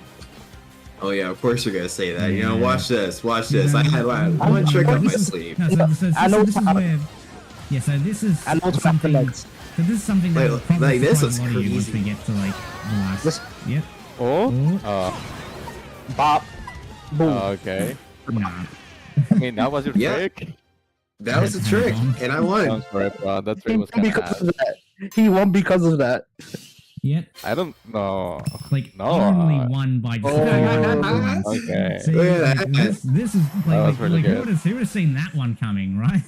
Oh yeah, of course you're gonna say that. You know, watch this. I had one trick up my sleeve. I know this is where. Yeah, so this is something. So this is something that will probably this surprise is a lot of you once we crazy. get to like the last. Yep. Bop. Boom. Okay. Nah. I mean, that was your trick. That was the trick, and I won. I'm sorry, bro. That trick was kind of bad. He won because of that. Yep. I don't know. Like only won by just okay. See, like, this is like really who would have seen that one coming, right?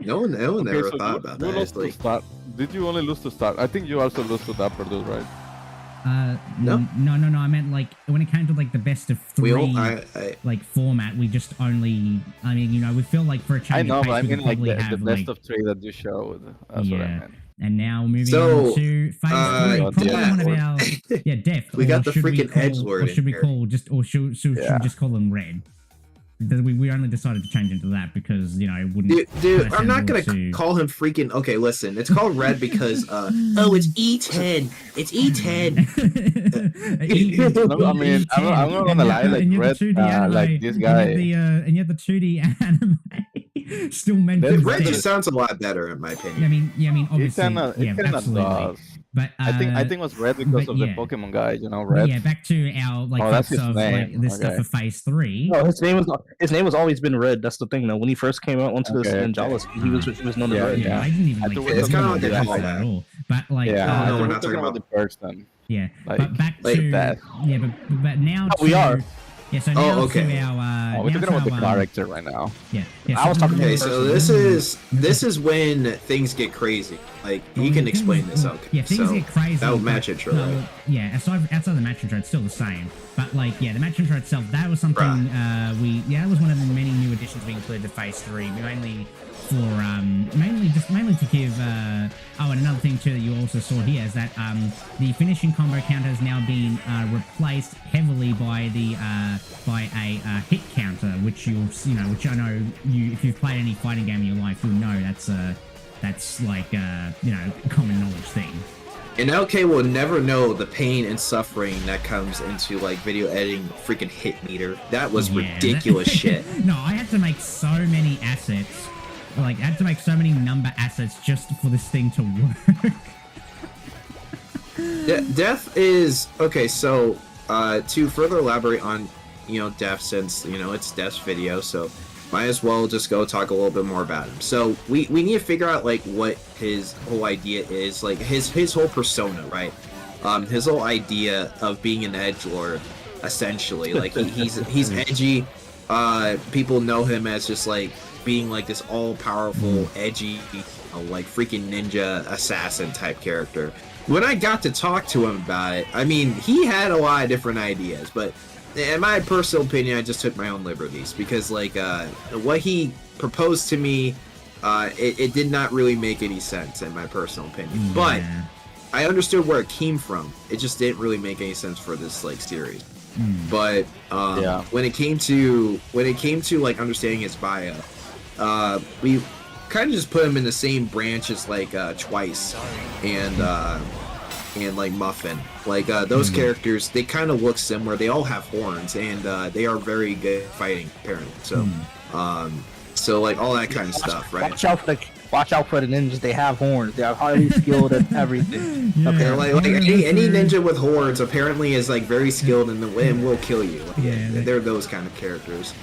No one ever thought about that. Like, did you only lose to start? I think you also lose to that produce, right? No. I meant like when it came to like the best of three like format, we just only. I mean, you know, we feel like for a change. I know, of pace, but I mean like the like, best of three that you showed. That's what I meant. And now moving on to phase 3, probably one of our Def. We got the freaking edgelord. Or should we call should we just call them Red? We only decided to change into that because, you know, it wouldn't. Dude, I'm not gonna call him freaking. Okay, listen, it's called Red because it's E10. It's E10. I mean, I'm not gonna lie, like Red, like this guy, and yet the 2D anime still meant. Red just sounds a lot better in my opinion. I mean, obviously, absolutely. Does. But I think it was Red because of the Pokemon guy, you know, Red. Yeah, back to our that's his of name. Like, this stuff for phase 3. No, his name was always been Red. That's the thing, though. When he first came out onto this Ninjala, he was known as Red. Yeah, I didn't even like it's kind of like that at all. But like, we're not talking about the person. Yeah, like, but back to that. Yeah, but now we are. Yeah, so now to our. We're talking about the character right now. Yeah. I was talking. Okay, so this is when things get crazy. Like you can explain this, okay? Yeah, things get crazy. That would match intro, right? Yeah, outside the match intro, it's still the same. But like, the match intro itself, that was something that was one of the many new additions we included to phase 3, mainly for mainly to give. And another thing too that you also saw here is that the finishing combo counter has now been replaced heavily by a hit counter, which which I know if you've played any fighting game in your life, you'll know that's like common knowledge thing. And LK will never know the pain and suffering that comes into like video editing freaking hit meter. That was ridiculous shit. No, I had to make so many assets. Like, I had to make so many number assets just for this thing to work. Death is okay. So, to further elaborate on, Death, since it's Death's video, so might as well just go talk a little bit more about him. So we need to figure out like what his whole idea is, like his whole persona, right? His whole idea of being an edgelord, essentially. Like he's edgy. People know him as just like being like this all-powerful, edgy, like freaking ninja assassin type character. When I got to talk to him about it, I mean, he had a lot of different ideas, but in my personal opinion, I just took my own liberties because like what he proposed to me, it did not really make any sense in my personal opinion. But I understood where it came from. It just didn't really make any sense for this like series. But when it came to like understanding his bio, we kind of just put him in the same branch as like Twice and and like Muffin. Like those characters, they kind of look similar. They all have horns, and they are very good at fighting, apparently. So, so like all that kind of stuff, right? Watch out for the ninjas. They have horns. They are highly skilled at everything. Okay, like any ninja with horns apparently is like very skilled and will kill you. Like, they're those kind of characters.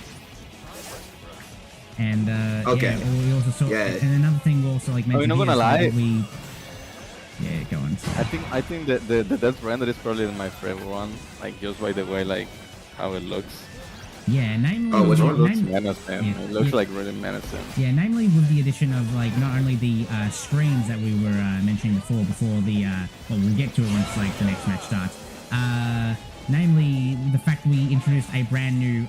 And okay, we also saw, and another thing we also like. I'm not gonna lie. Yeah, go on. I think that the Death Render is probably my favorite one. Like just by the way, like how it looks. Yeah, namely. Oh, which one? Looks menacing. Yeah, it looks like really menacing. Yeah, namely with the addition of like not only the screens that we were mentioning before the well, we'll get to it once like the next match starts. Namely the fact we introduced a brand new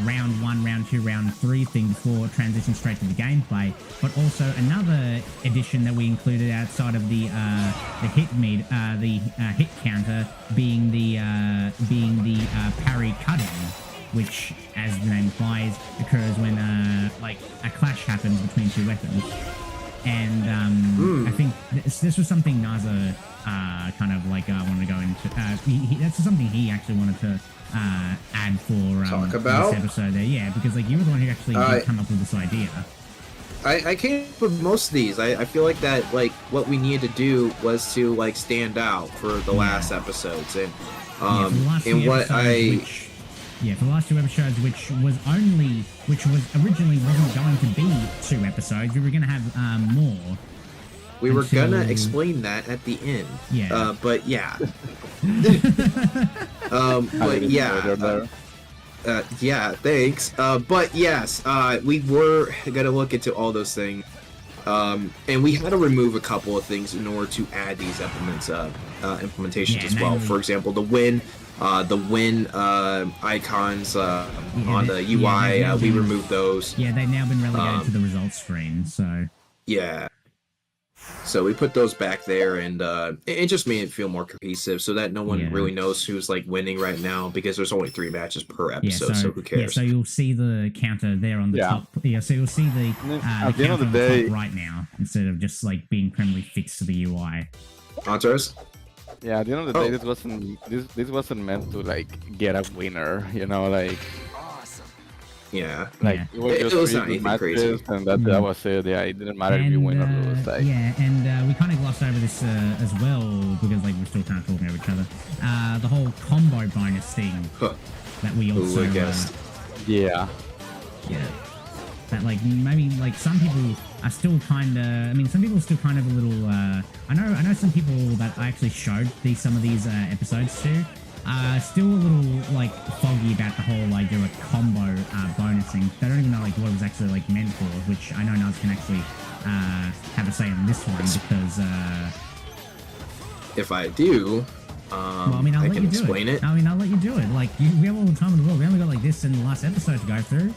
round 1, round 2, round 3 thing before transition straight to the gameplay, but also another addition that we included outside of the hit hit counter being the parry cutting, which, as the name implies, occurs when like a clash happens between two weapons. And I think this was something Naza kind of like wanted to go into. That's something he actually wanted to add for talk about this episode there. Yeah, because like you were the one who actually did come up with this idea. I came up with most of these. I feel like that like what we needed to do was to like stand out for the last episodes and what for the last 2 episodes, which originally wasn't going to be 2 episodes. We were going to have more. We were gonna explain that at the end. Yeah. But yeah. But yeah. Yeah, thanks. But yes, we were gonna look into all those things. And we had to remove a couple of things in order to add these implementations as well. For example, the win icons on the UI, we removed those. Yeah, they've now been relegated to the results screen, so... Yeah. So we put those back there, and it just made it feel more cohesive, so that no one really knows who's like winning right now, because there's only 3 matches per episode, so who cares? Yeah, so you'll see the counter there on the top. Yeah, so you'll see the at the end of the day right now, instead of just like being permanently fixed to the UI. Antares? Yeah, at the end of the day, this wasn't meant to like get a winner, you know, like. Yeah, like it was not anything crazy, and that was it. Yeah, it didn't matter if you win or lose. Like. Yeah, and we kind of glossed over this as well because like we're still kind of talking over each other. The whole combo bonus thing that we also yeah. That like maybe like some people are still kind of. I mean, some people are still kind of a little. I know some people that I actually showed some of these episodes to. Still a little like foggy about the whole idea of combo bonusing. They don't even know like what it was actually like meant for, which I know Naz can actually have a say on this one because if I do, well, I mean, I can explain it. I mean, I'll let you do it. Like we have all the time in the world. We only got like this in the last episode to go through.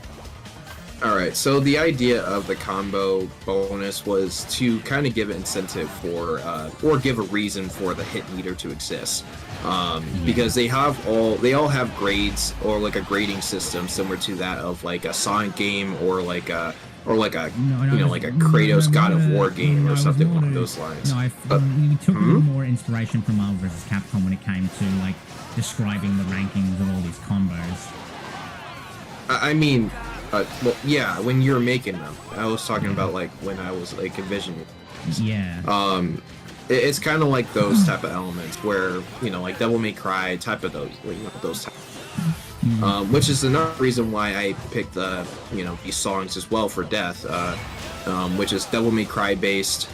Alright, so the idea of the combo bonus was to kind of give an incentive for, or give a reason for the hit meter to exist. Because they all have grades, or like a grading system similar to that of like a Sonic game, or like a Kratos God of War game, or something along those lines. No, we took a little more inspiration from Marvel vs. Capcom when it came to like describing the rankings of all these combos. I mean, well, yeah, when you're making them. I was talking about like when I was like envisioning. Yeah. It's kind of like those type of elements where, you know, like Devil May Cry type of those, you know, those type. Which is another reason why I picked these songs as well for Death, which is Devil May Cry based,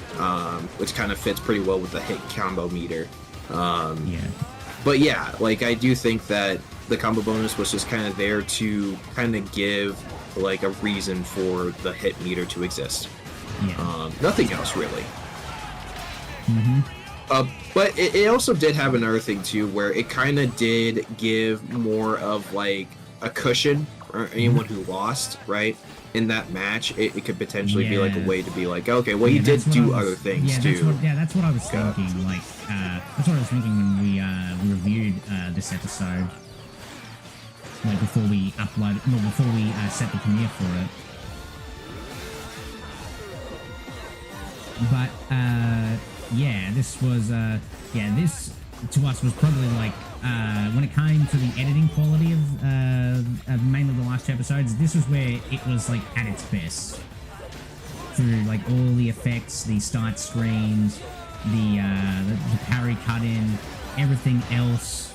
which kind of fits pretty well with the hit combo meter. But yeah, like I do think that the combo bonus was just kind of there to kind of give like a reason for the hit meter to exist. Nothing else really. But it also did have another thing too, where it kind of did give more of like a cushion for anyone who lost, right? In that match, it could potentially be like a way to be like, okay, well, he did do other things too. That's what I was thinking. Like, that's what I was thinking when we reviewed this episode. Like before we set the premiere for it. yeah, this was this to us was probably like when it came to the editing quality of mainly the last two episodes, this was where it was like at its best. Through like all the effects, the start screens, the parry cut in, everything else.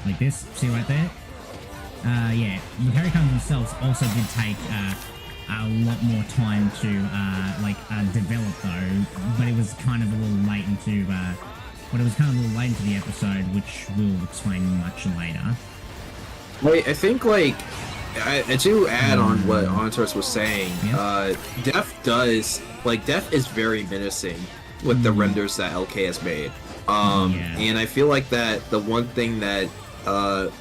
Like this, see right there? Yeah, the parry cut themselves also did take a lot more time to develop though, but it was kind of a little late into the episode, which we'll explain much later. Wait, I think like to add on what Antares was saying, Def is very menacing with the renders that LK has made. And I feel like that the one thing that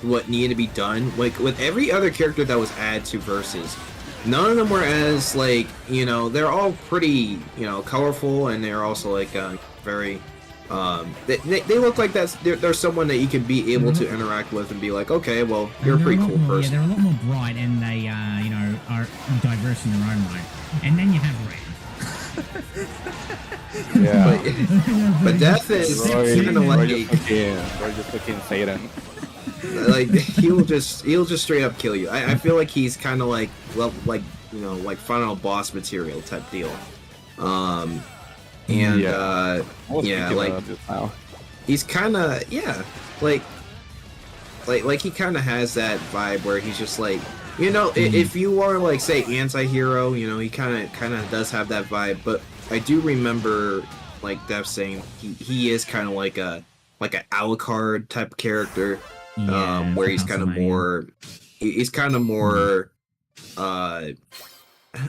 what needed to be done, like with every other character that was added to Versus, none of them were as like, you know, they're all pretty, you know, colorful, and they're also like very they look like they're someone that you can be able to interact with and be like, okay, well, you're a pretty cool person. Yeah, they're a lot more bright, and they you know, are diverse in their own right. And then you have Ray. Yeah, but Death is kind of like just fucking Satan. Like he'll just straight up kill you. I feel like he's kind of like you know, like final boss material type deal. Like he's kind of like he kind of has that vibe where he's just like, you know, if you are like say anti-hero, you know, he kind of does have that vibe. But I do remember like Dev saying he is kind of like a Alucard type of character, where he's kind of more I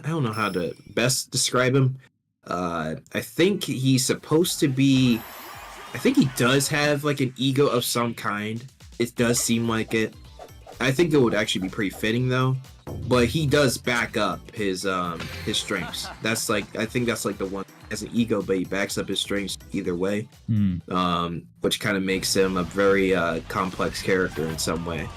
don't know how to best describe him. I think he's supposed to be, I think he does have like an ego of some kind. It does seem like it. I think it would actually be pretty fitting though, but he does back up his strengths. That's like, I think that's like the one as an ego, but he backs up his strengths either way, which kind of makes him a very complex character in some way.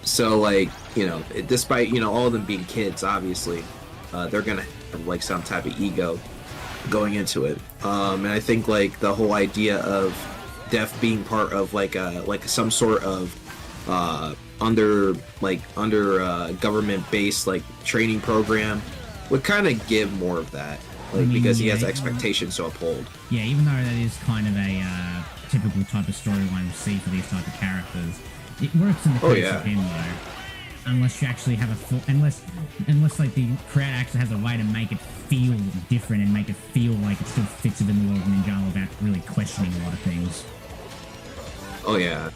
So like, you know, despite, you know, all of them being kids, obviously, they're gonna have like some type of ego going into it. And I think like the whole idea of Def being part of like some sort of under government based like training program would kind of give more of that, like, because he has expectations to uphold. Yeah, even though that is kind of a typical type of storyline we see for these type of characters, it works in the case of him though. Unless you actually have unless like the creator actually has a way to make it feel different and make it feel like it still fits within the world of Ninjala without really questioning a lot of things. Oh yeah.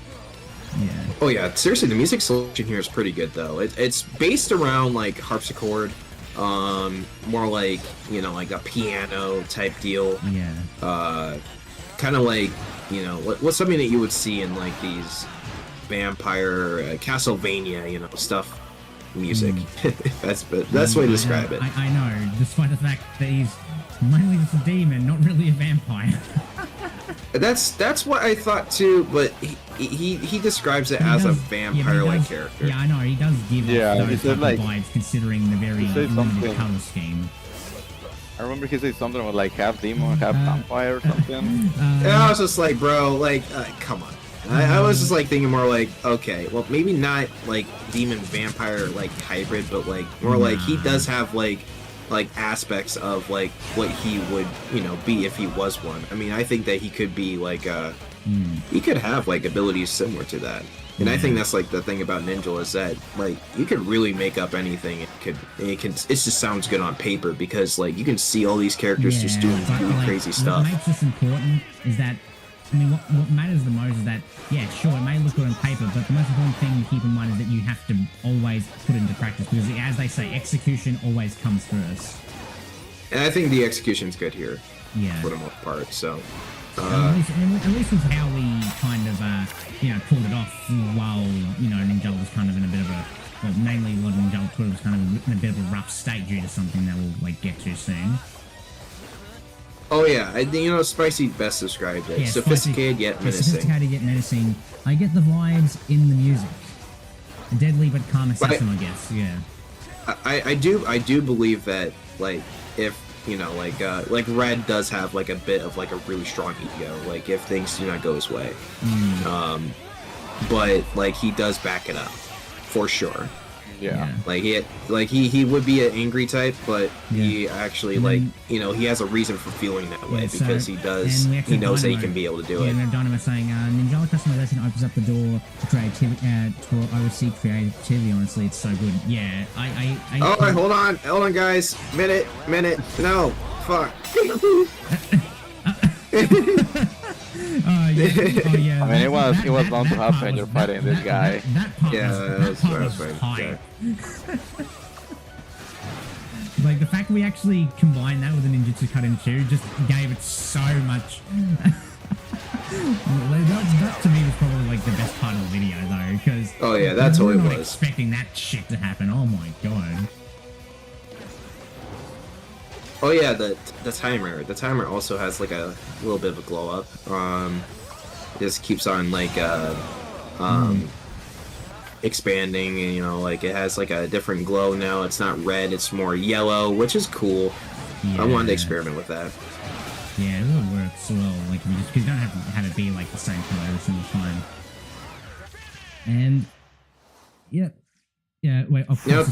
Oh yeah. Seriously, the music selection here is pretty good though. It's based around like harpsichord, more like, you know, like a piano type deal. Yeah. Kind of like, you know, what's something that you would see in like these vampire Castlevania, you know, stuff music. That's the way to describe it. I know, despite the fact that he's mainly just a demon, not really a vampire. That's what I thought too, but he describes it as a vampire-like character. Yeah, I know, he does give off those like vibes considering the very limited color scheme. I remember he said something about like half demon, half vampire or something. And I was just like, bro, like, come on. I was just like thinking more like, okay, well maybe not like demon vampire like hybrid, but like more like he does have like aspects of like what he would, you know, be if he was one. I mean, I think that he could be like he could have like abilities similar to that. And I think that's like the thing about Ninjala is that like you could really make up anything. It just sounds good on paper because like you can see all these characters just doing really crazy stuff. What makes this important is that, I mean, what matters the most is that, yeah, sure, it may look good on paper, but the most important thing to keep in mind is that you have to always put it into practice, because as they say, execution always comes first. And I think the execution's good here, for the most part, so... at least with how we kind of, you know, pulled it off while, you know, Ninjala was kind of in a bit of a... Well, mainly a lot of Ninjala was kind of in a bit of a rough state due to something that we'll, like, get to soon. Oh yeah, you know, Spicy best described it. Yeah, sophisticated yet menacing. Sophisticated yet menacing. I get the vibes in the music. A deadly but calm assassin, I guess. Yeah. I do believe that, like, if you know, like Red does have like a bit of like a really strong ego, like if things do not go his way. But like he does back it up for sure. Yeah. Like he would be an angry type, but he actually like, you know, he has a reason for feeling that way because he knows that he can be able to do it. Yeah, Dynamo saying Ninjala customization opens up the door to creativity, to oversee creativity. Honestly, it's so good. Yeah, Oh, wait, hold on, guys. Minute. No, fuck. Yeah. I mean, it was bound to happen. You're fighting this guy. That part was hype. Like the fact we actually combined that with a ninjutsu cut in two just gave it so much. That to me was probably like the best part of the video though, because oh yeah, that's what it was. Expecting that shit to happen. Oh my god. Oh yeah, the timer. The timer also has like a little bit of a glow up. Just keeps on like expanding, and you know, like it has like a different glow now. It's not red, it's more yellow, which is cool. Yeah. I wanted to experiment with that. Yeah, it really works well. Like because you don't have it be like the same color every single time. And yep. Yeah, wait, of course. Yep.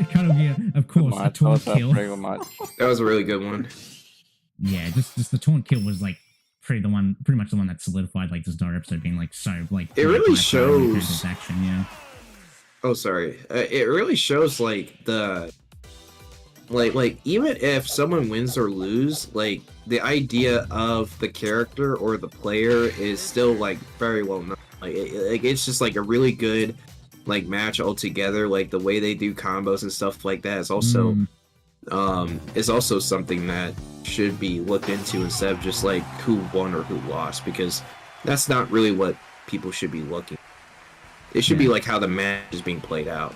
Cuddle Gear, of course, the taunt kill. That was a really good one. Yeah, just the taunt kill was like pretty much the one that solidified like this entire episode being like so like. It really shows action, yeah. Oh, sorry. It really shows like the like even if someone wins or lose, like the idea of the character or the player is still like very well known. Like it's just like a really good like match altogether. Like the way they do combos and stuff like that is also something that should be looked into instead of just like who won or who lost, because that's not really what people should be looking. It should be like how the match is being played out.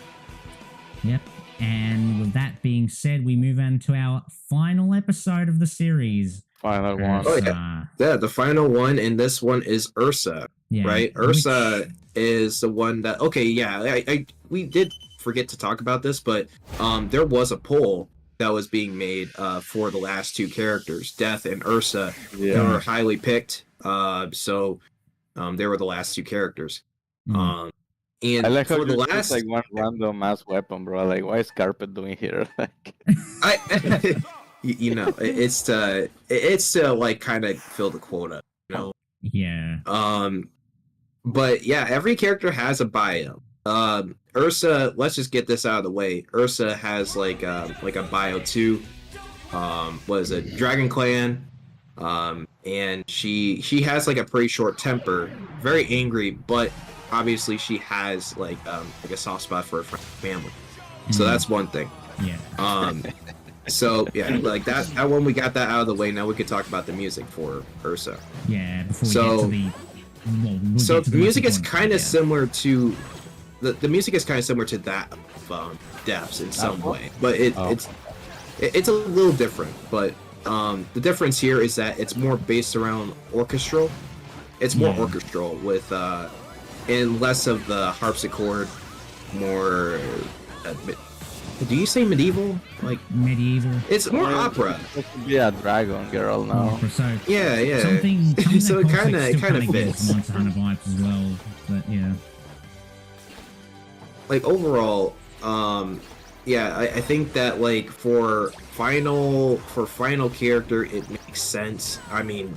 Yep. And with that being said, we move on to our final episode of the series. Final one. Oh yeah, the final one, and this one is Ursa. Yeah, right? Ursa is the one that we did forget to talk about this, but there was a poll that was being made for the last two characters, Death and Ursa. They were highly picked. So they were the last two characters. And I like for how the last like one random ass weapon, bro. Like, why is Carpet doing here? Like, you know, it's to like kind of fill the quota, you know. Yeah. But yeah, every character has a bio. Ursa, let's just get this out of the way. Ursa has like a bio too. What is it? Dragon Clan. And she has like a pretty short temper, very angry, but obviously she has like a soft spot for her family. So that's one thing. Yeah. So yeah, like that one, we got that out of the way. Now we could talk about the music for Ursa. Yeah. Before we get to so the music is kind of similar to the music is kind of similar to that of Death's in some way, but it's a little different. But the difference here is that it's more based around orchestral. It's more orchestral with and less of the harpsichord. More. Do you say medieval? Like medieval? It's more opera. It could be a dragon girl now. So yeah. Something so it kind of fits. Monster Hunter vibes as well, but yeah. Like overall, I think that like for final character, it makes sense. I mean,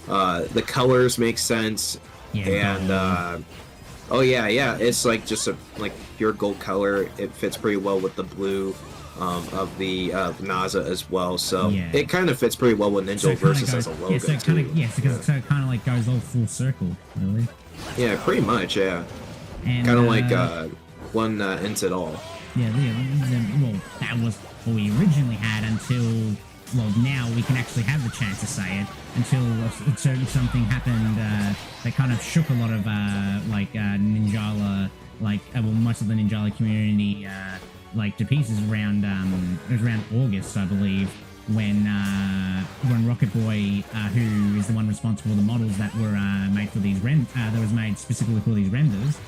the colors make sense, and it's like just a like pure gold color. It fits pretty well with the blue of the Naza as well. So it kind of fits pretty well with Ninja Versus as a logo. So it kind of like goes all full circle, really. Yeah, pretty much. Yeah, kind of like one ends it all. Yeah. Well, that was what we originally had until. Well, now we can actually have the chance to say it until something happened that kind of shook a lot of Ninjala, most of the Ninjala community to pieces around. It was around August, I believe, when Rocket Boy, who is the one responsible for the models that were made for these that was made specifically for these renders,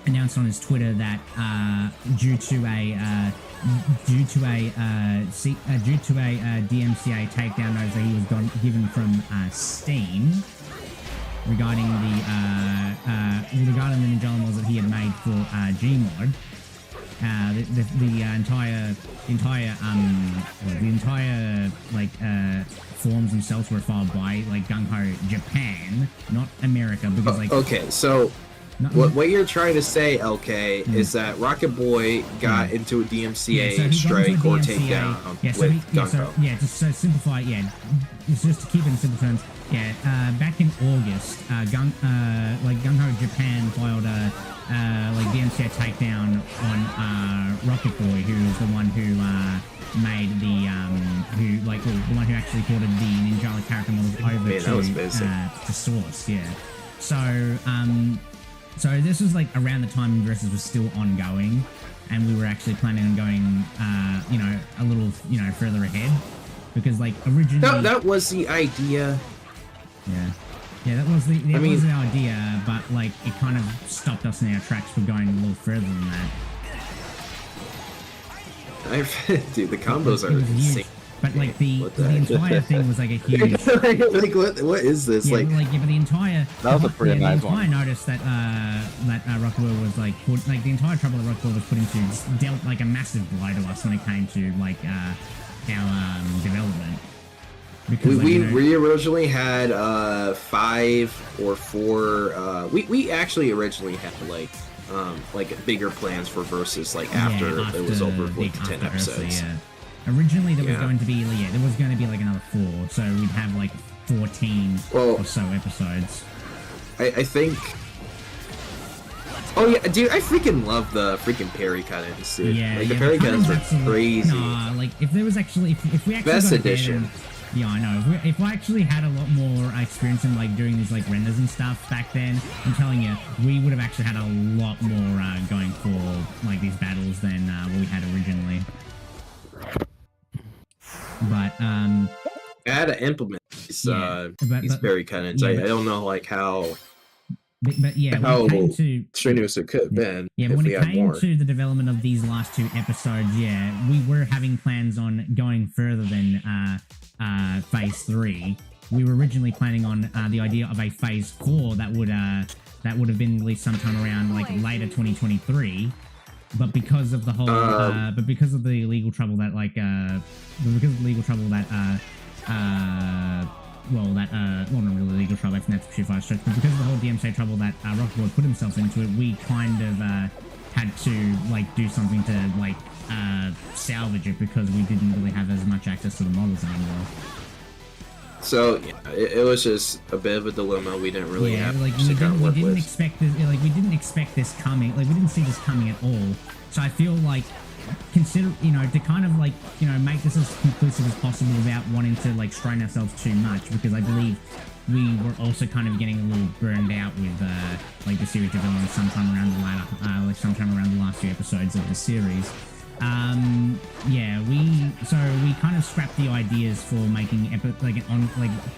announced on his Twitter that due to a due to a DMCA takedown notice that he was given from Steam regarding the Ninjala mods that he had made for Gmod. The entire forms themselves were filed by Gung Ho Japan, not America, because okay, so what you're trying to say, LK, is that Rocket Boy got into a DMCA strike or takedown with Gung Ho. Just to simplify, just to keep it in simple terms, back in August, Gung Ho Japan filed a DMCA takedown on Rocket Boy, who was the one who made the the one who actually ported the Ninjala character models over to Source. So this was around the time Versus was still ongoing, and we were actually planning on going a little further ahead, because originally that was the idea. That was the idea, but it kind of stopped us in our tracks from going a little further than that. Dude, the combos are insane. But the entire thing was a huge. What is this? But the entire that was a pretty nice one. I noticed that Rocket Boy was the entire trouble that Rocket Boy was put into dealt a massive blow to us when it came to our development. Because we originally had 5 or 4. We actually originally had bigger plans for Versus after it was over with 10 episodes. Originally there was going to be another 4, so we'd have 14 or so episodes. I think. Oh yeah, dude! I freaking love the freaking Perry cuttings, dude. The Perry cuttings are crazy. If there was actually, if we actually best edition. I know. If I actually had a lot more experience in doing these renders and stuff back then, I'm telling you, we would have actually had a lot more going for these battles than what we had originally. But I had to implement these Perry cuttings. I don't know how. How strenuous it could have been. Yeah, but when it came to the development of these last 2 episodes, we were having plans on going further than Phase 3. We were originally planning on the idea of a Phase 4 that would have been released sometime around later 2023. But because of the whole, because of the legal trouble that well, not really legal trouble, I think that's too far stretch, but because of the whole DMCA trouble that Rocket Boy put himself into it, we kind of had to do something to salvage it, because we didn't really have as much access to the models anymore. So it was just a bit of a dilemma. We didn't really have we didn't expect this. We didn't expect this coming. We didn't see this coming at all. So I feel consider to kind of make this as conclusive as possible without wanting to strain ourselves too much, because I believe we were also kind of getting a little burned out with the series development sometime around the last 2 episodes of the series. We kind of scrapped the ideas for making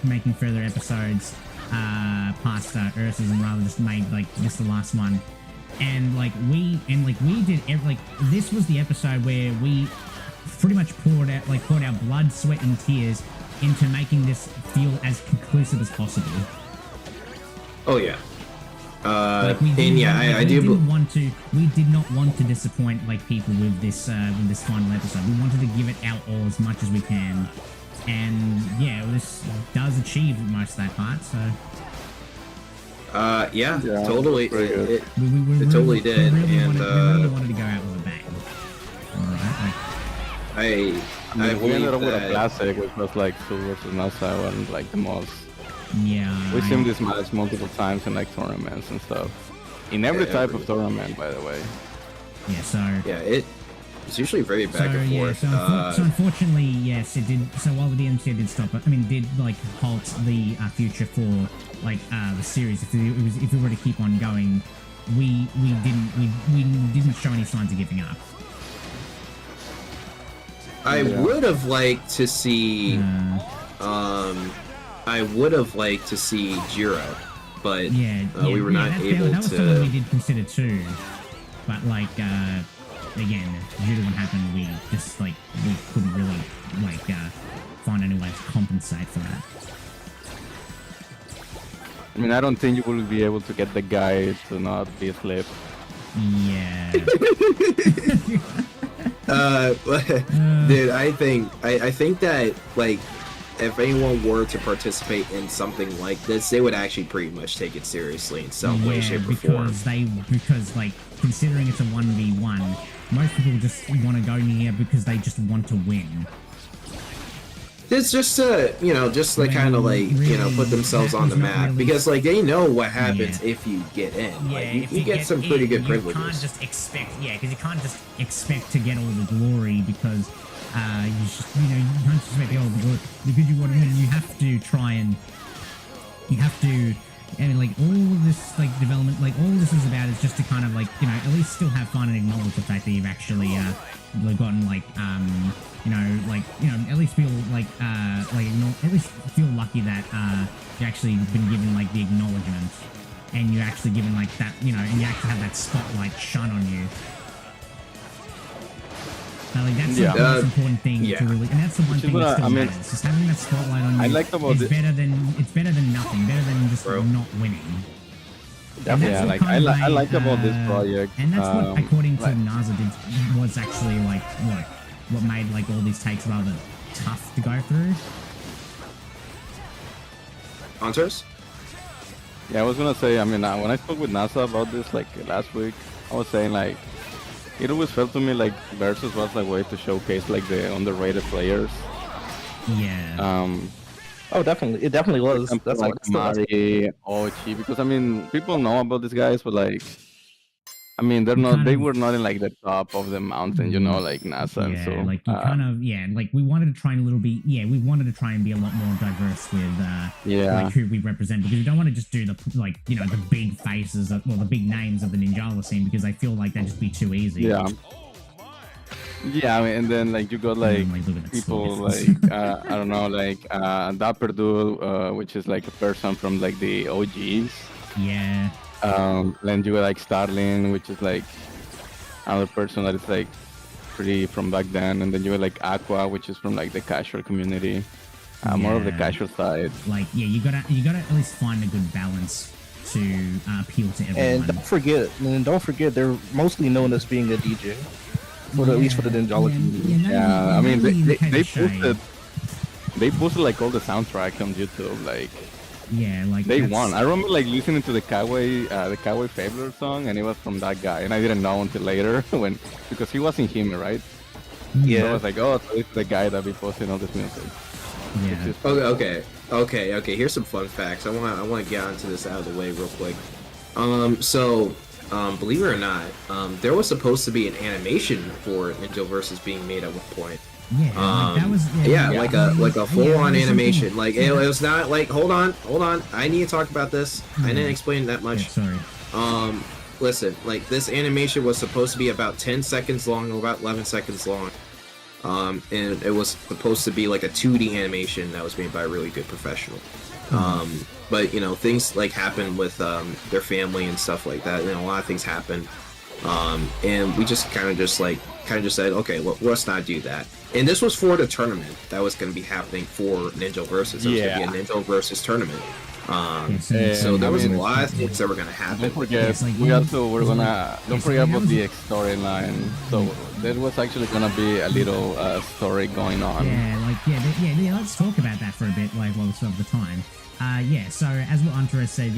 making further episodes past Ursus, and rather just made just the last one. And we did this was the episode where we pretty much poured our blood, sweat, and tears into making this feel as conclusive as possible. Oh yeah. We did not want to disappoint people with this final episode. We wanted to give it our all as much as we can, and this does achieve most of that part. So totally. It totally did, we really wanted to go out with a bang. Alright, we ended up with a classic, which was Soul versus Naza, and the most. Yeah. We've seen this match multiple times in tournaments and stuff. In every type of tournament, by the way. Yeah, so. Yeah, it's usually very back and forth. So unfortunately, yes, it did. So while the DMCA did stop it, did halt the future for the series. If we were to keep on going, we didn't show any signs of giving up. I would have liked to see. I would have liked to see Jiro, but we were not able that was to. something we did consider too, but again, due to what happened, we just like we couldn't really like find any way to compensate for that. I mean, I don't think you will be able to get the guy to not be asleep. Yeah. Dude, I think that like if anyone were to participate in something like this, they would actually pretty much take it seriously in some way, shape, or form. Because like considering it's a 1v1, most people just want to go in here because they just want to win. It's just just like kind of like really, put themselves on the map really, because like they know what happens if you get in. Yeah, like you get some pretty good privileges. You can't just expect, because you can't just expect to get all the glory because you can't just expect all the glory because you have to try and like all of this like development, like all this is about is just to kind of like at least still have fun and acknowledge the fact that you've actually gotten like at least feel like at least feel lucky that you actually been given like the acknowledgement and you're actually given like that and you actually have that spotlight shone on you. Like that's the most important thing to really, and that's the one thing that still matters. Just having that spotlight on you is better than nothing, better than just not winning. Yeah, like I like about this project, and that's what, according to Naza, was actually like what made like all these takes rather tough to go through. Answers? Yeah, I was gonna say. I mean, when I spoke with Naza about this like last week, I was saying like it always felt to me like Versus was like a way to showcase like the underrated players. Yeah. Oh, definitely. It definitely was. That's like Mari, Ochi, because I mean, people know about these guys, but like, I mean, they were not in like the top of the mountain, like Naza. Yeah, and so like you like we wanted to try and we wanted to try and be a lot more diverse with like who we represent, because we don't want to just do the the big faces the big names of the Ninjala scene, because I feel like that'd just be too easy. Yeah, I mean, and then like you got like people like I don't know, like Dapper Dude, which is like a person from like the OGs. Yeah. Then you got like Starling, which is like another person that is like pretty from back then, and then you got like Aqua, which is from like the casual community, more of the casual side. Like you gotta at least find a good balance to appeal to everyone. And don't forget, they're mostly known as being a DJ. At least for the Ninjala community. I mean, they posted like all the soundtrack on YouTube, like. Yeah, like they won. I remember like listening to the Kawaii Fabler song, and it was from that guy, and I didn't know until later because he was in Hime, right? Yeah. So I was like, oh, so it's the guy that be posting all this music. Yeah. Okay. Here's some fun facts. I want to get onto this out of the way real quick. Believe it or not, there was supposed to be an animation for Ninja Versus being made at one point. Yeah, that was like a full-on animation. Like it was not like hold on. I need to talk about this. I didn't explain that much. Yeah, sorry. Listen, like this animation was supposed to be about 10 seconds long or about 11 seconds long. And it was supposed to be like a 2D animation that was made by a really good professional. But things like happen with their family and stuff like that. A lot of things happen, and we just kind of said, okay, well, let's not do that. And this was for the tournament that was going to be happening for Ninja Versus. It was going to be a Ninja Versus tournament. So there was a lot of things that were going to happen. Don't forget, don't forget about the storyline. So there was actually going to be a little story going on. Yeah, let's talk about that for a bit, like while we still have the time. So as what Antares said,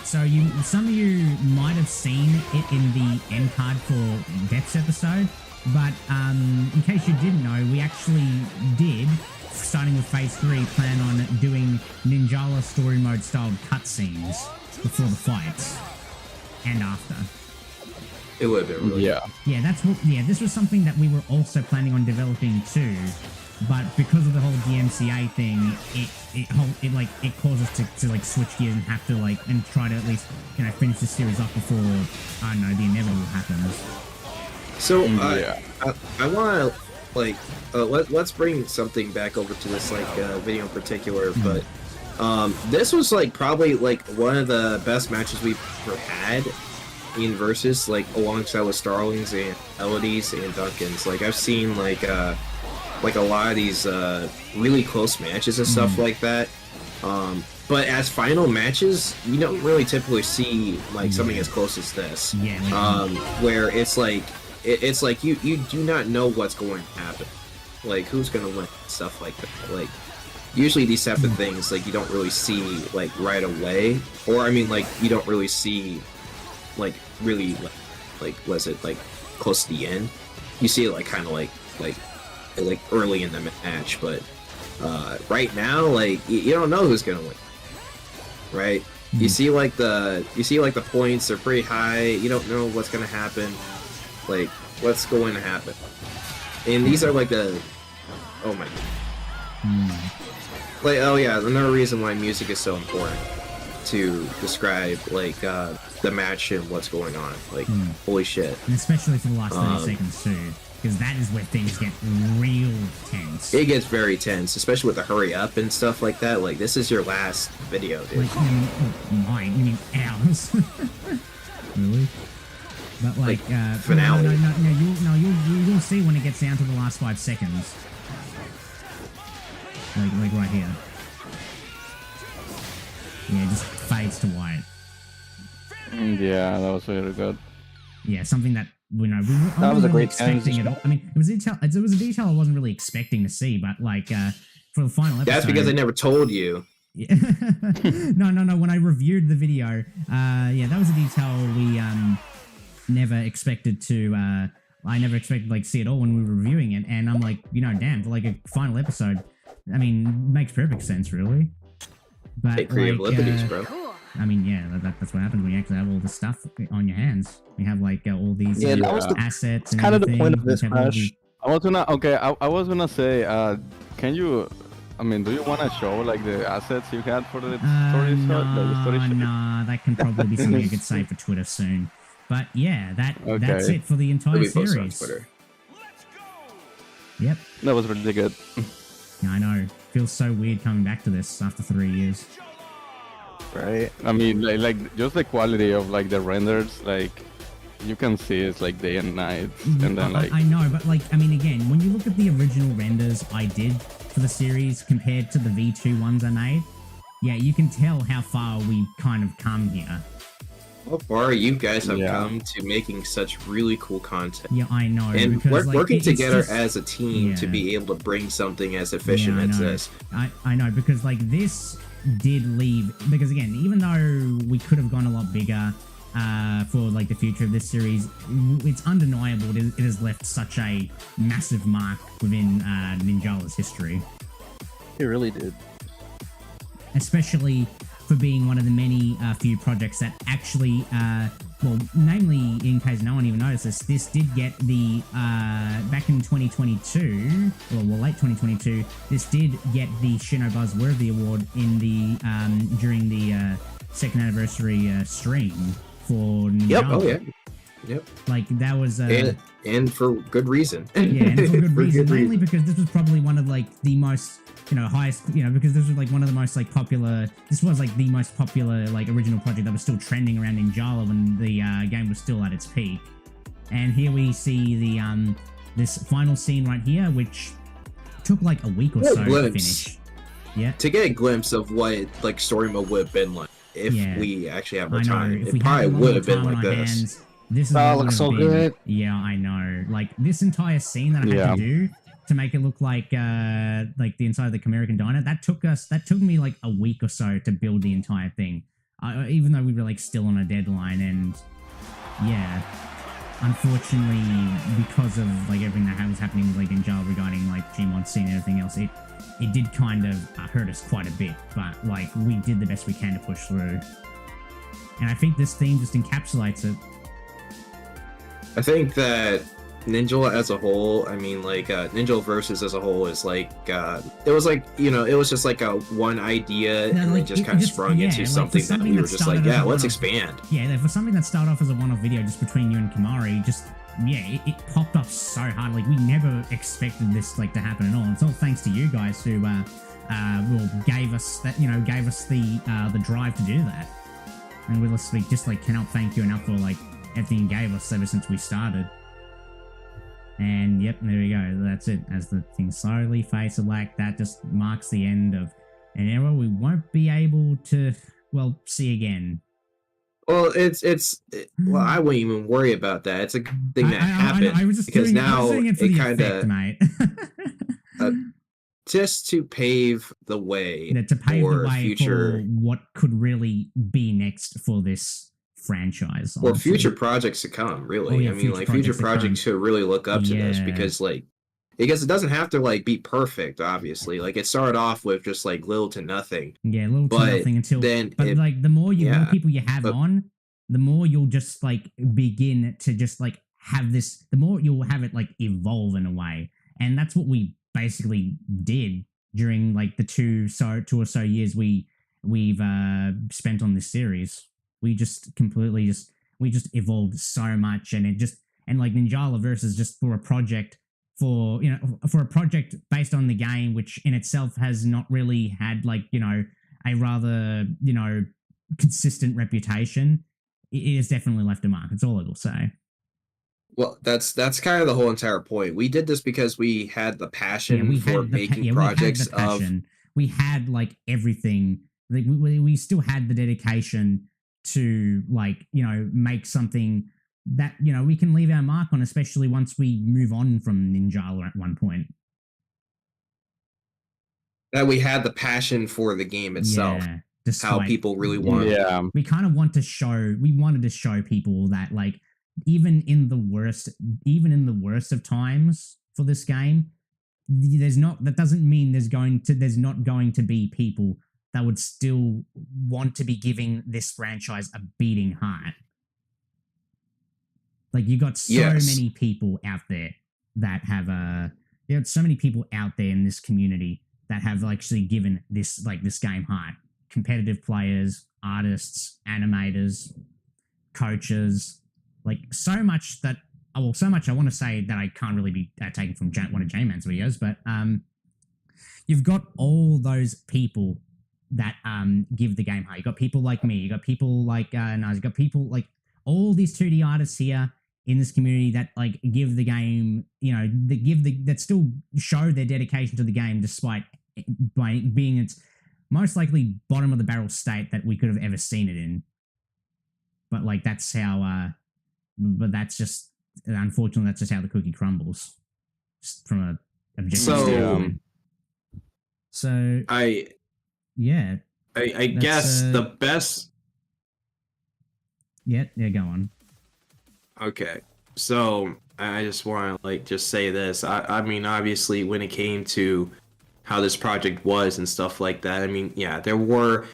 some of you might have seen it in the end card for Death's episode, but in case you didn't know, we actually did, starting with Phase 3, plan on doing Ninjala story mode style cutscenes before the fights and after. It would have been really good. This was something that we were also planning on developing too. But because of the whole DMCA thing, it caused us to like switch gears and have to like and try to at least finish the series up before the inevitable happens. So I want to let's bring something back over to this video in particular, but this was like probably like one of the best matches we've ever had. in Versus, like alongside with Starlings and Melodies and Duncans. Like I've seen like a lot of these really close matches and stuff like that. But as final matches, you don't really typically see like something as close as this. Where it's like you do not know what's going to happen. Like who's gonna win, stuff like that. Like usually these type of things like you don't really see like right away. Or I mean like you don't really see like really like was it like close to the end. You see it like kind of like early in the match, but right now like you don't know who's gonna win. Right? You see like the points are pretty high. You don't know what's gonna happen. Like what's going to happen. And these are like the oh my god. Like oh yeah, another reason why music is so important to describe like the match and what's going on. Like holy shit. And especially for the last 30 seconds too. Because that is where things get real tense. It gets very tense, especially with the hurry up and stuff like that. Like, this is your last video, dude. Like, you mean ours? Really? But like, finale. You'll see when it gets down to the last 5 seconds. Like right here. Yeah, it just fades to white. Yeah, that was really good. Yeah, something that that was a great expecting it. I mean, it was a detail I wasn't really expecting to see, but like for the final episode. That's because I never told you. Yeah. No. When I reviewed the video, yeah, that was a detail we never expected to. I never expected like see it all when we were reviewing it, and I'm like, damn, for like a final episode, I mean, makes perfect sense, really. But take creative liberties, bro. I mean, yeah, that's what happens when you actually have all this stuff on your hands. You have like all these assets. It's kind of the point of this crash. I was gonna say, can you? I mean, do you want to show like the assets you had for the story? No, that can probably be something you could say for Twitter soon. But yeah, that's it for the entire series. Yep. That was really good. Yeah, I know. Feels so weird coming back to this after 3 years. Right. I mean, like just the quality of like the renders, like you can see it's like day and night, and then like I know, but like I mean, again, when you look at the original renders I did for the series compared to the V2 ones I made, yeah, you can tell how far we kind of come here. How far you guys have come to making such really cool content. Yeah, I know. And working together as a team to be able to bring something as efficient as this. I know, because like this did leave, because again, even though we could have gone a lot bigger for like the future of this series, it's undeniable it has left such a massive mark within Ninjala's history. It really did. Especially for being one of the many few projects that actually, well, namely, in case no one even notices, this did get the, back in 2022, or well, late 2022, this did get the Shino Buzzworthy Award in the, during the second anniversary stream for Ninjala. Yep, oh yeah. Yep. Like, that was... and for good reason. Yeah, and for good reason. Mainly because this was probably one of, like, the most... highest, because this was like one of the most like popular, this was like the most popular like original project that was still trending around Ninjala when the game was still at its peak. And here we see the this final scene right here, which took like a week or so to finish. Yeah. To get a glimpse of what like story mode would have been like if we actually have more time. It probably would have been like this. This looks so good. Yeah, I know. Like this entire scene that I had to do to make it look like the inside of the American Diner, that took me like a week or so to build the entire thing, even though we were like still on a deadline. And yeah, unfortunately, because of like everything that was happening like in jail regarding like Gmod scene and everything else, it did kind of hurt us quite a bit, but like we did the best we can to push through. And I think this theme just encapsulates it. I think that Ninjala as a whole, I mean, like, Ninjala Versus as a whole is like, it was like, it was just like a one idea and then just kind of sprung into something that we were just like, yeah, let's expand. Yeah, for something that started off as a one-off video just between you and Kamari, just, yeah, it popped up so hard. Like, we never expected this, like, to happen at all. And it's all thanks to you guys who, gave us that, gave us the drive to do that. And we just, like, cannot thank you enough for, like, everything gave us ever since we started. And yep, there we go. That's it. As the thing slowly fades to black, that just marks the end of an era we won't be able to, well, see again. Well, well, I wouldn't even worry about that. It's a good thing that happened. I was just because now it kind of mate. Just to pave the way, to pave the way future, for what could really be next for this franchise, or future projects to come. Really, I mean, like future projects should really look up to this because it doesn't have to like be perfect. Obviously, like it started off with just like little to nothing. Yeah, little to nothing until then. But like the more people you have on, the more you'll just like begin to just like have this. The more you'll have it like evolve in a way, and that's what we basically did during like the two or so years we've spent on this series. We just evolved so much, and like Ninjala Versus just for a project based on the game, which in itself has not really had like, a rather, consistent reputation. It has definitely left a mark. That's all I will say. Well, that's kind of the whole entire point. We did this because we had the passion for making projects we had like everything. Like we still had the dedication to like, make something that, we can leave our mark on, especially once we move on from Ninjala at one point. That we had the passion for the game itself. Yeah, how people really want. Yeah. We kind of wanted to show people that like, even in the worst of times for this game, that doesn't mean there's not going to be people that would still want to be giving this franchise a beating heart. Like you got so many people out there that have so many people out there in this community that have actually given this game heart. Competitive players, artists, animators, coaches, like so much I want to say that I can't really be taken from one of J-Man's videos, but you've got all those people that give the game heart. You got people like me, you got people like Naza, you got people like all these 2D artists here in this community that like give the game, that still show their dedication to the game despite being its most likely bottom of the barrel state that we could have ever seen it in. But like that's how but that's just, unfortunately, that's just how the cookie crumbles. Just from a objective standpoint. So I guess the best. Yeah, go on. Okay, so I just want to like just say this. I mean, obviously, when it came to how this project was and stuff like that, I mean, yeah, there were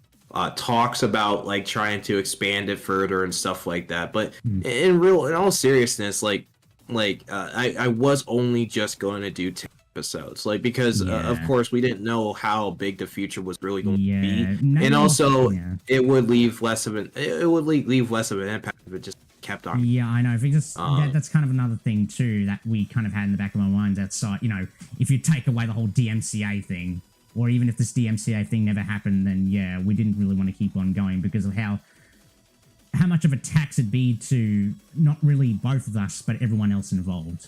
talks about like trying to expand it further and stuff like that, but in all seriousness, I was only just going to do 10 episodes, like because of course we didn't know how big the future was really going to be, and also it would leave less of an impact if it just kept on. Yeah, I know. If we just that's kind of another thing too that we kind of had in the back of our minds. Outside, if you take away the whole DMCA thing. Or even if this DMCA thing never happened, then we didn't really want to keep on going because of how much of a tax it'd be to not really both of us, but everyone else involved.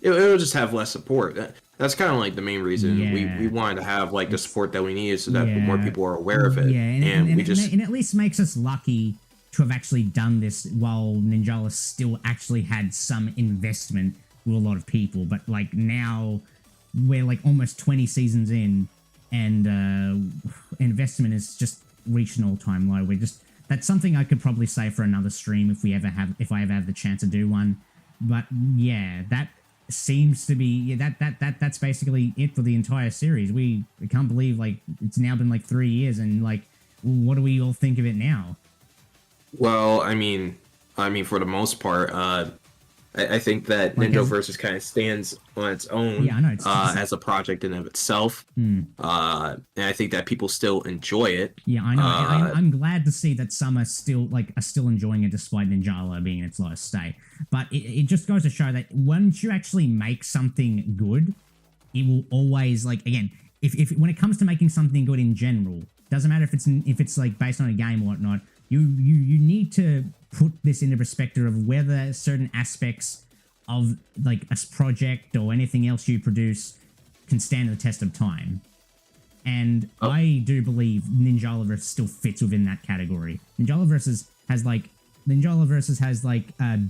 It'll just have less support. That's kind of like the main reason we wanted to have like the support that we needed so that more people are aware of it. Yeah, and it at least makes us lucky to have actually done this while Ninjala still actually had some investment with a lot of people. But like now we're like almost 20 seasons in. And investment is just reached an all-time low. That's something I could probably say for another stream if I ever have the chance to do one. But yeah, that seems to be that's basically it for the entire series. We can't believe like it's now been like 3 years, and like what do we all think of it now? Well, I mean for the most part, I think that Ninja Versus kind of stands on its own as a project in of itself. And I think that people still enjoy it. Yeah, I know. I'm glad to see that some are still enjoying it despite Ninjala being in its lowest state. But it just goes to show that once you actually make something good, it will always like, again, if when it comes to making something good in general, doesn't matter if it's like based on a game or whatnot, you need to put this into perspective of whether certain aspects of like a project or anything else you produce can stand the test of time. And I do believe Ninjala Versus still fits within that category. Ninjala Versus has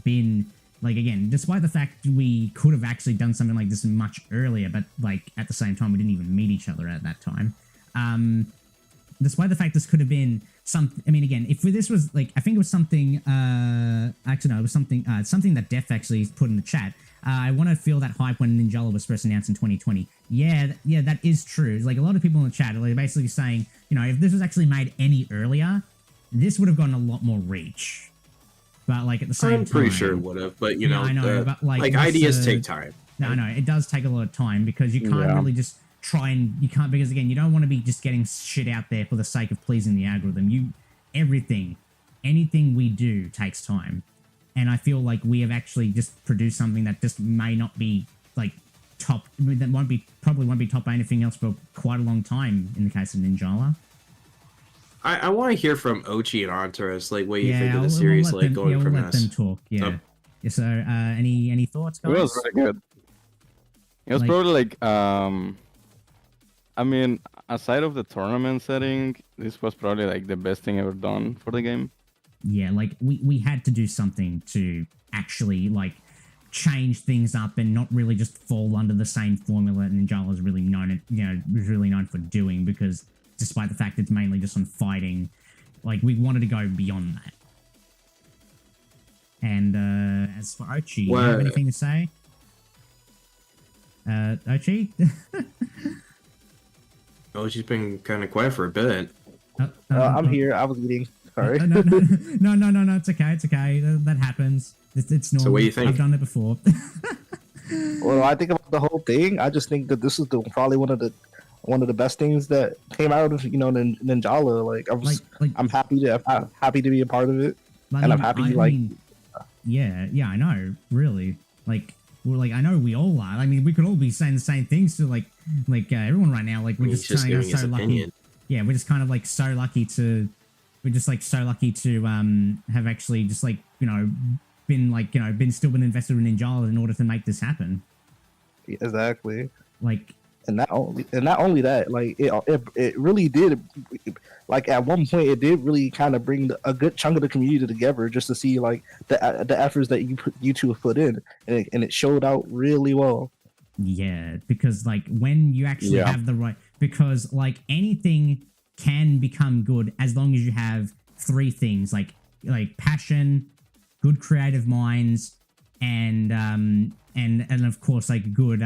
been like, again, despite the fact we could have actually done something like this much earlier, but like at the same time we didn't even meet each other at that time. Despite the fact this could have been something, I mean, again, if this was like, I think it was something, actually no, it was something that Def actually put in the chat. I want to feel that hype when Ninjala was first announced in 2020. Yeah, that is true. Like a lot of people in the chat are basically saying, you know, if this was actually made any earlier, this would have gotten a lot more reach. But like at the same time, I'm pretty sure it would have. But you know, I know, but like ideas take time. No, I know it does take a lot of time because you can't really just try and because again, you don't want to be just getting shit out there for the sake of pleasing the algorithm. Anything we do takes time. And I feel like we have actually just produced something that just may not be like top, that probably won't be top by anything else for quite a long time in the case of Ninjala. I want to hear from Ochi and Antares, like what you think of the series, going from this. We'll let them talk. Yeah. So, any thoughts, guys? It was really good. It was probably like, I mean, aside of the tournament setting, this was probably like the best thing ever done for the game. Yeah, like we had to do something to actually like change things up and not really just fall under the same formula that Ninjala is really was really known for doing, because despite the fact it's mainly just on fighting, like we wanted to go beyond that. And as for Ochi, do you have anything to say? Ochi? Ochi's been kind of quiet for a bit. I'm here. I was eating. Sorry. No, it's okay. It's okay. That happens. It's normal. So what do you think? I've done it before. Well, I think about the whole thing. I just think that this is probably one of the best things that came out of Ninjala. Like I'm happy to be a part of it, and I'm happy yeah, I know. Really, like I know we all are. I mean, we could all be saying the same things to like everyone right now. Like we're just saying so lucky. Opinion. Yeah, we're just kind of like so lucky to. We're just like so lucky to have actually just like been invested in Ninjala in order to make this happen. Exactly. Like, and not only that, like it really did. Like at one point, it did really kind of bring a good chunk of the community together just to see like the efforts that you two have put in, and it showed out really well. Yeah, because like when you actually have the right, because like anything can become good as long as you have three things like passion, good creative minds, and of course like good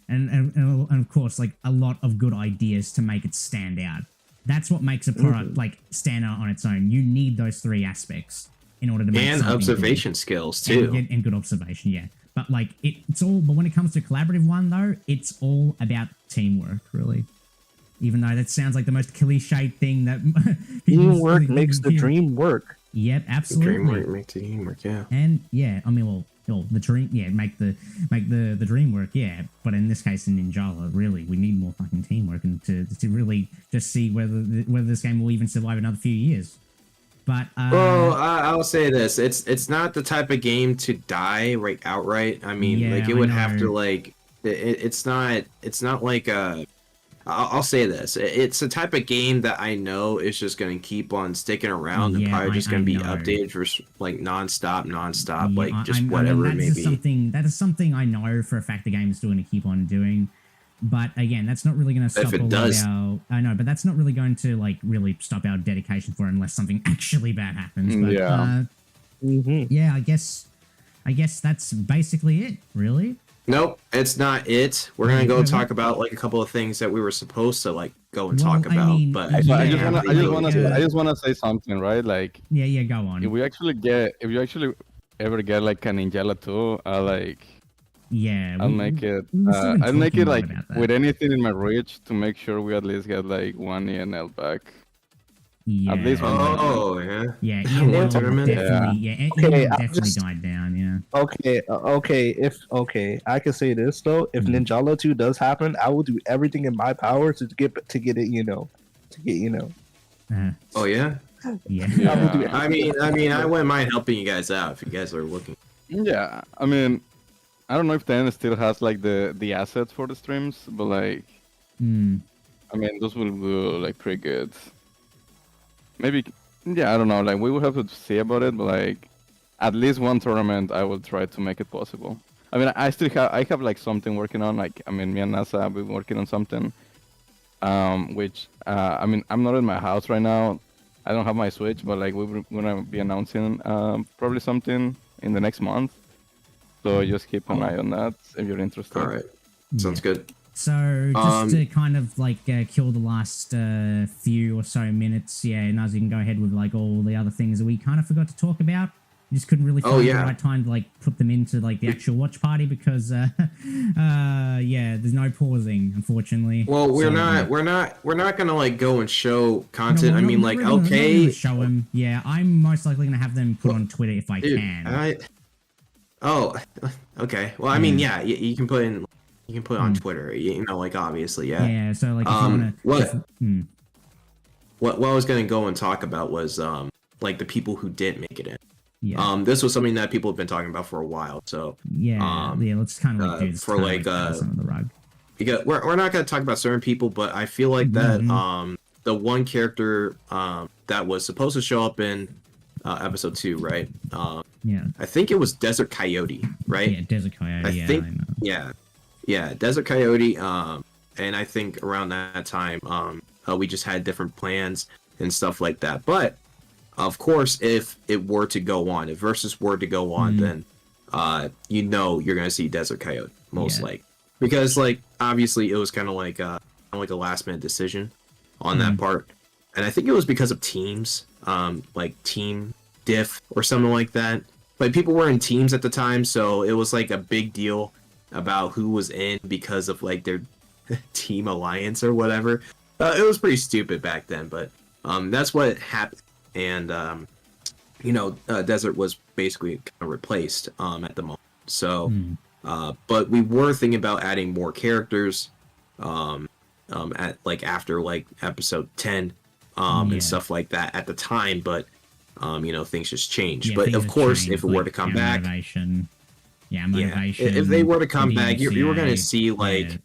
and of course like a lot of good ideas to make it stand out. That's what makes a product like stand out on its own. You need those three aspects in order to make and observation good. Skills too, and good observation. Yeah, but like it's all. But when it comes to collaborative one though, it's all about teamwork, really. Even though that sounds like the most cliched thing that teamwork makes the dream work. Yep, absolutely. The dream makes the dream work, yeah. And yeah, I mean, well, the dream, make the dream work, yeah. But in this case, in Ninjala, really, we need more fucking teamwork and to really just see whether this game will even survive another few years. But well, I'll say this: it's not the type of game to die outright. I mean, like it would have to like it's not like a. I'll say this. It's a type of game that I know is just going to keep on sticking around and probably just going to be updated for like nonstop, whatever it may be. That is something I know for a fact the game is still going to keep on doing. But again, that's not really going to stop I know, but that's not really going to like really stop our dedication for it unless something actually bad happens. But, yeah, I guess that's basically it, really. Nope, it's not it. We're gonna go talk about like a couple of things that we were supposed to like go and talk about. I just wanna say something, right? Like go on. If you actually ever get like a Ninjala 2, I'll make it like with anything in my reach to make sure we at least get like one ENL back. Yeah. At least one. Yeah, ENL definitely died down. Yeah. Okay. I can say this though: if Ninjala 2 does happen, I will do everything in my power to get it. Oh yeah. Yeah. I mean, I wouldn't mind helping you guys out if you guys are looking. Yeah, I mean, I don't know if 10 still has like the assets for the streams, but like, I mean, those will go like pretty good. Maybe, yeah, I don't know. Like, we will have to see about it, but like, at least one tournament, I will try to make it possible. I mean, I have like something working on. Like, I mean, me and Naza have been working on something. Which I mean, I'm not in my house right now. I don't have my Switch, but like we're gonna be announcing probably something in the next month. So just keep an eye on that if you're interested. All right, sounds good. So just to kind of like kill the last few or so minutes, yeah, Naza, you can go ahead with like all the other things that we kind of forgot to talk about. We just couldn't really find the right time to like put them into like the actual watch party because yeah, there's no pausing, unfortunately. Well, we're not gonna like go and show content. No, I mean, like, okay, show them. Yeah, I'm most likely gonna have them put on Twitter if I can. Oh, okay. Well, I mean, yeah, you can put in. You can put it on Twitter, you know, like obviously, yeah. Yeah, so like, if you wanna, what I was gonna go and talk about was like the people who didn't make it in. Yeah. This was something that people have been talking about for a while. So yeah, let's kind of like do this for like on the rug. Because we're not gonna talk about certain people, but I feel like that the one character that was supposed to show up in episode 2, right? Yeah. I think it was Desert Coyote, right? Yeah, Desert Coyote. I know. Yeah, Desert Coyote. And I think around that time, we just had different plans and stuff like that. But of course, if it were to go on, if Versus were to go on, then you know you're gonna see Desert Coyote most likely, because like obviously it was kind of like a last minute decision on that part, and I think it was because of teams, like team diff or something like that. Like people were in teams at the time, so it was like a big deal about who was in because of like their team alliance or whatever. It was pretty stupid back then, but that's what happened. And you know, Desert was basically kind of replaced at the moment. So but we were thinking about adding more characters at like after like episode 10 and stuff like that at the time, but you know, things just changed. But of course, if it were to come back, motivation. If they were to come back, you were gonna see like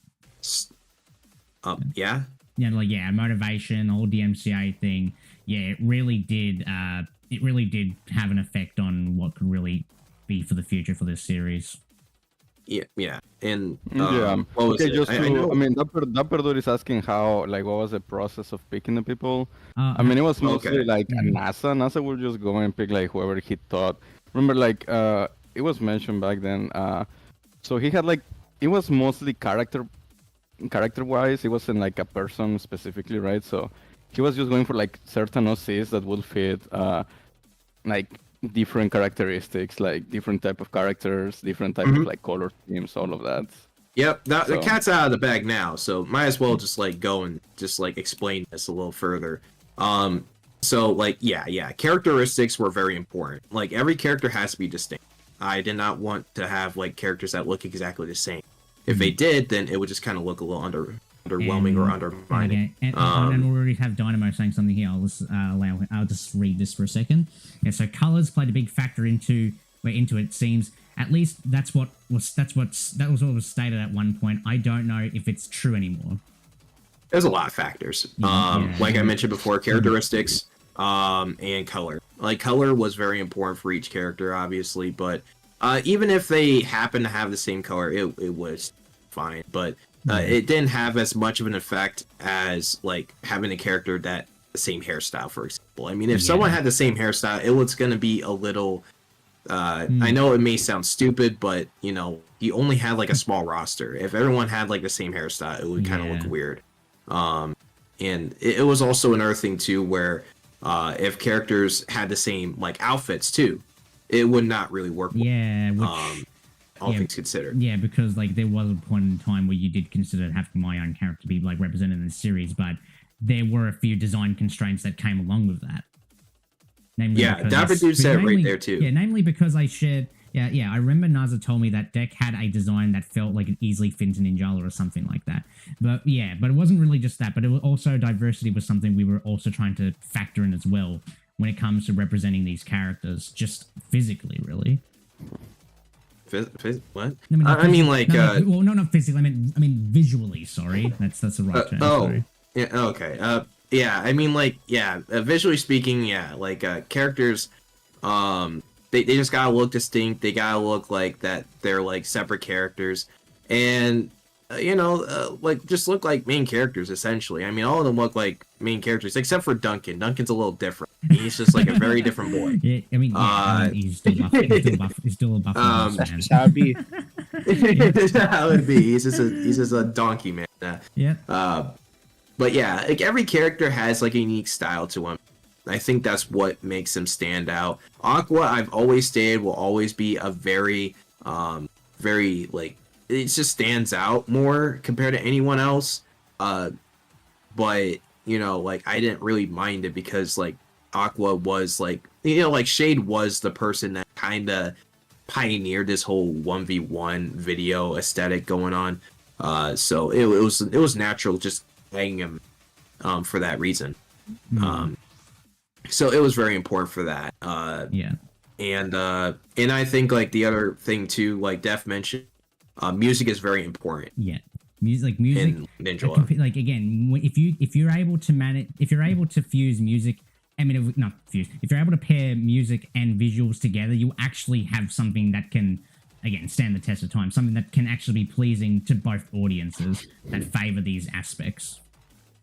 motivation, the whole DMCA thing. Yeah, it really did have an effect on what could really be for the future for this series. Yeah, and okay, just I mean, Dapper Dude is asking how, like, what was the process of picking the people? I mean, it was mostly like Naza. Naza would just go and pick like whoever he thought. Remember, like, it was mentioned back then. So he had like, it was mostly character-wise. It wasn't like a person specifically, right? So he was just going for like certain OCs that would fit, like different characteristics, like different type of characters, different type of like color schemes, all of that. Yep, the cat's out of the bag now, so might as well just like go and just like explain this a little further. So like characteristics were very important. Like every character has to be distinct. I did not want to have like characters that look exactly the same. If they did, then it would just kind of look a little underwhelming or undermining. And we already have Dynamo saying something here. I'll just read this for a second. Yeah, so colors played a big factor into it seems. At least that was what was stated at one point. I don't know if it's true anymore. There's a lot of factors. Like I mentioned before, characteristics and color. Like color was very important for each character, obviously, but even if they happen to have the same color, it was fine. But it didn't have as much of an effect as like having a character that the same hairstyle, for example. I mean, if someone had the same hairstyle, it was going to be a little. I know it may sound stupid, but you know, you only had like a small roster. If everyone had like the same hairstyle, it would kind of look weird. And it was also another thing too, where if characters had the same like outfits too, it would not really work. All things considered. Yeah, because like there was a point in time where you did consider having my own character be like represented in the series, but there were a few design constraints that came along with that. Namely Dapper Dude said right there too. Yeah, namely because I shared. Yeah, I remember Naza told me that deck had a design that felt like it easily fit into Ninjala or something like that. But it wasn't really just that. But it was also diversity was something we were also trying to factor in as well. when it comes to representing these characters, just physically, really. What? I mean, like, well, no, not physically. I mean, visually. Sorry, that's the right term. Sorry. Yeah. Okay. Yeah. I mean, like, yeah. Visually speaking, yeah. Like, characters, they just gotta look distinct. They gotta look like that. They're like separate characters, and like just look like main characters essentially. I mean, all of them look like main characters except for Duncan. Duncan's a little different. He's just like a very different boy. Yeah, I mean, he's still buff. He's still a buff. That's just how it be. That's how it be. He's just a donkey man. Yeah. But yeah, like every character has like a unique style to him. I think that's what makes him stand out. Aqua, I've always stated, will always be a very, very like, it just stands out more compared to anyone else. But like I didn't really mind it because like Aqua was like, like Shade was the person that kind of pioneered this whole 1v1 video aesthetic going on. So it was natural just playing him for that reason. So it was very important for that. Yeah. And I think like the other thing too, like Def mentioned, music is very important. Yeah. Music in NINJALA. Like again, if you're able to fuse music, I mean, not fuse. If you're able to pair music and visuals together, you actually have something that can, again, stand the test of time. Something that can actually be pleasing to both audiences that favor these aspects.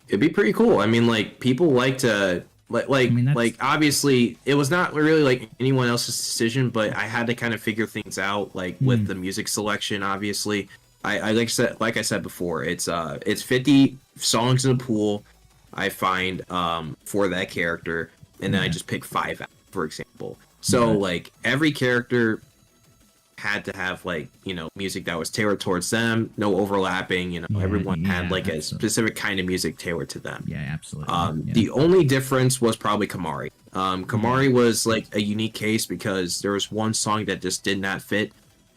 It'd be pretty cool. I mean, like people like to like obviously it was not really like anyone else's decision, but I had to kind of figure things out like with the music selection. Obviously, I like I said before, it's 50 songs in the pool I find for that character, and then I just pick 5 out, for example. So like every character had to have like music that was tailored towards them, no overlapping. Everyone had like a specific kind of music tailored to them. Yeah, absolutely. The only difference was probably Kamari. Kamari was like a unique case because there was one song that just did not fit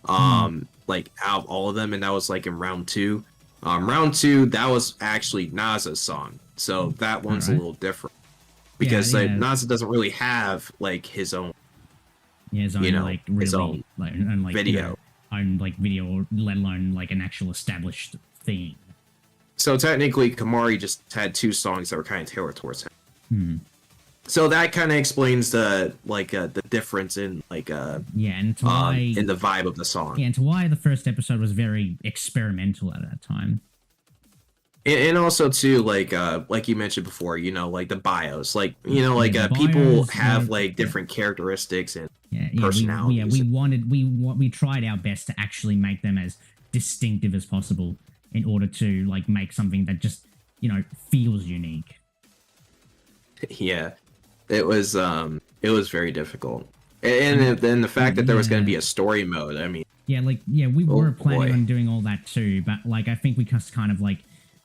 like out of all of them, and that was like in round 2. Round 2, that was actually Naza's song, so that one's a little different because like Naza doesn't really have like his own his own like really his own like video, own like video, let alone like an actual established theme. So technically, Kamari just had 2 songs that were kind of tailored towards him. So that kind of explains the like the difference in like and to why in the vibe of the song. Yeah, and to why the first episode was very experimental at that time. And also too, like you mentioned before, like the bios, like like people have like different characteristics and personalities. We tried our best to actually make them as distinctive as possible in order to like make something that just feels unique. Yeah, it was very difficult, and then the fact that there was going to be a story mode. I mean, we were planning on doing all that too, but like I think we just kind of like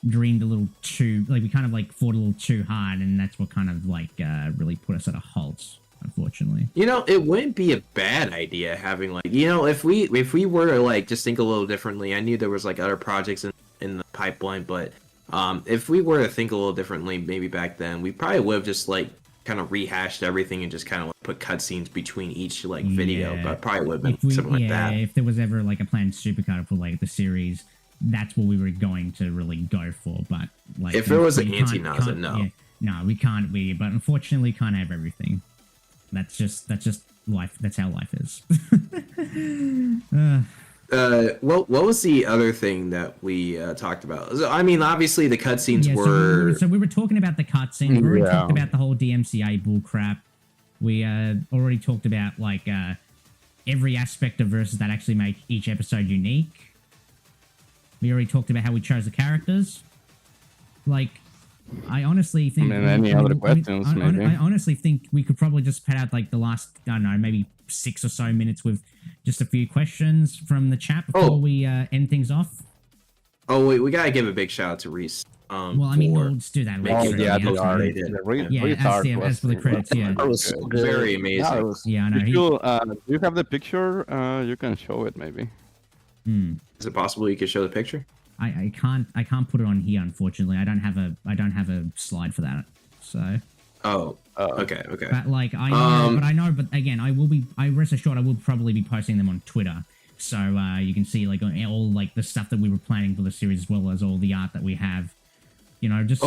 dreamed a little too, like we kind of like fought a little too hard, and that's what kind of like really put us at a halt, unfortunately. It wouldn't be a bad idea having like if we were to like just think a little differently. I knew there was like other projects in the pipeline, but if we were to think a little differently, maybe back then we probably would have just like kind of rehashed everything and just kind of like put cutscenes between each like video, but probably would have been something like that. If there was ever like a planned supercut for like the series, that's what we were going to really go for. But like if it was an anti-Naza, no, we can't. But unfortunately, can't have everything. That's just life. That's how life is. What was the other thing that we talked about? I mean, obviously the cutscenes were. So we were talking about the cutscenes. We already talked about the whole DMCA bullcrap. We already talked about like every aspect of Versus that actually make each episode unique. We already talked about how we chose the characters. Like, I honestly think... any other questions, maybe? I honestly think we could probably just put out, like, the last, I don't know, maybe 6 or so minutes with just a few questions from the chat before we end things off. Oh, wait, we gotta give a big shout out to Reese. Well, I mean, we'll just do that later. As for the credits, That was so good. Very amazing. I know. Do you have the picture? You can show it, maybe. Is it possible you could show the picture? I can't put it on here, unfortunately. I don't have a slide for that. So. Oh, Okay. But like I know, but again, I rest assured I will probably be posting them on Twitter, so you can see like all like the stuff that we were planning for the series as well as all the art that we have. You know, just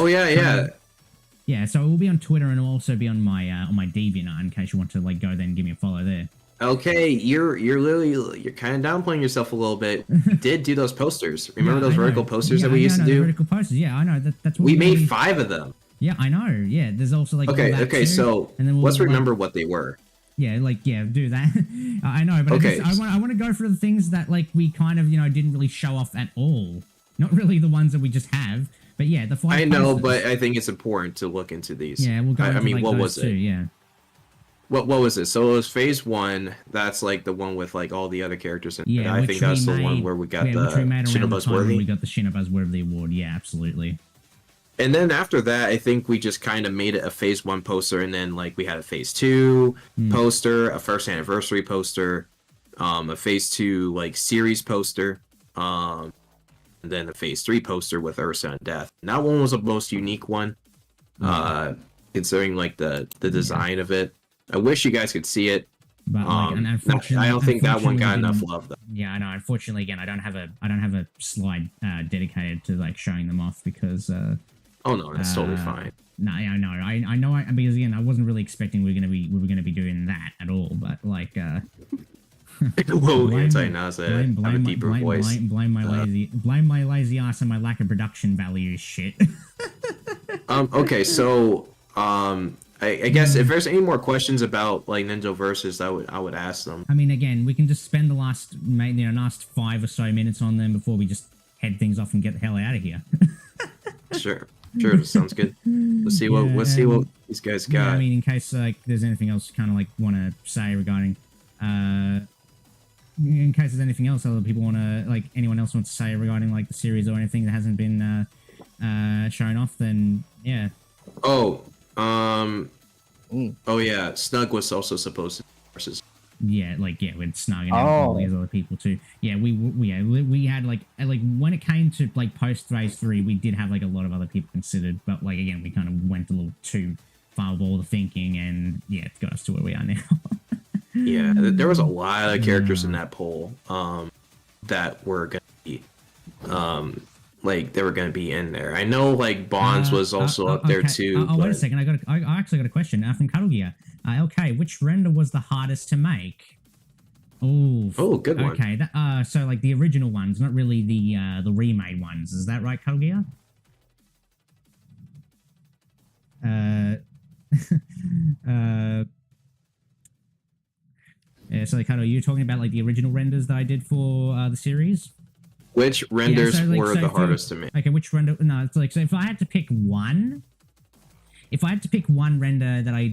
yeah. So it will be on Twitter and it'll also be on my DeviantArt in case you want to like go there and give me a follow there. Okay, you're kind of downplaying yourself a little bit. You did do those posters. Remember those vertical posters that we used to do? Vertical posters. Yeah, I know. That's what we made 5 of them. Yeah, I know. Yeah, there's also like okay. So and then let's remember what they were. Yeah, do that. I know, but okay. I want to go for the things that like we kind of didn't really show off at all. Not really the ones that we just have, but yeah, the 5. I know, but I think it's important to look into these. Yeah, we'll go. I mean, what was it? Yeah. What was it? So it was phase 1. That's like the one with like all the other characters in it. Yeah, I think that's the one where we got the Shinobuzzworthy. We got the Shinobuzzworthy award. Yeah, absolutely. And then after that, I think we just kind of made it a phase 1 poster, and then like we had a phase 2 poster, a first anniversary poster, a phase 2 like series poster, and then a phase 3 poster with Ursa and Death. And that one was the most unique one, considering like the design of it. I wish you guys could see it. But like, and unfortunately, I don't think that one got enough love though. Yeah, I know. Unfortunately, again, I don't have a slide dedicated to like showing them off because. Oh no, that's totally fine. No, I know. I know. Because again, I wasn't really expecting we were gonna be doing that at all. But like, whoa, anti-Naza, have a deeper voice. Blame my lazy ass and my lack of production value. Shit. Okay, so I guess if there's any more questions about like Ninja Versus, I would ask them. I mean, again, we can just spend the last 5 or so minutes on them before we just head things off and get the hell out of here. Sure, sounds good. Let's see what these guys got. Yeah, I mean, in case like there's anything else kind of like want to say regarding, in case there's anything else other people want to like anyone else wants to say regarding like the series or anything that hasn't been shown off, then yeah. Oh yeah, Snug was also supposed to versus. Yeah, with Snug and all these other people too. Yeah, we had like when it came to like post phase 3, we did have like a lot of other people considered, but like again, we kind of went a little too far with all the thinking, and yeah, it got us to where we are now. Yeah, there was a lot of characters in that poll that were gonna be like they were gonna be in there. I know like Bonds was also up there too. Wait a second, I actually got a question from Cuddle Gear. Okay, which render was the hardest to make? Oh, good one. Okay, so like the original ones, not really the remade ones. Is that right, Cuddle Gear? Yeah, so Cuddle, you're talking about like the original renders that I did for the series? Which renders were the hardest to make? Okay, which render? No, it's like so. If I had to pick one render that I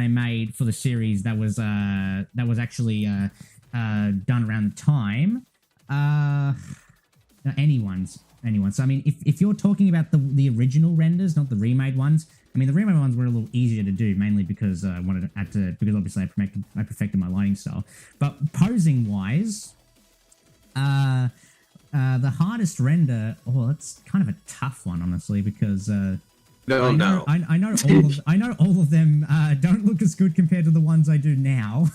made for the series that was actually done around the time, anyone's. So I mean, if you're talking about the original renders, not the remade ones. I mean, the remade ones were a little easier to do, mainly because I because obviously I perfected my lighting style. But posing wise, the hardest render, that's kind of a tough one, honestly, because I know all of them don't look as good compared to the ones I do now.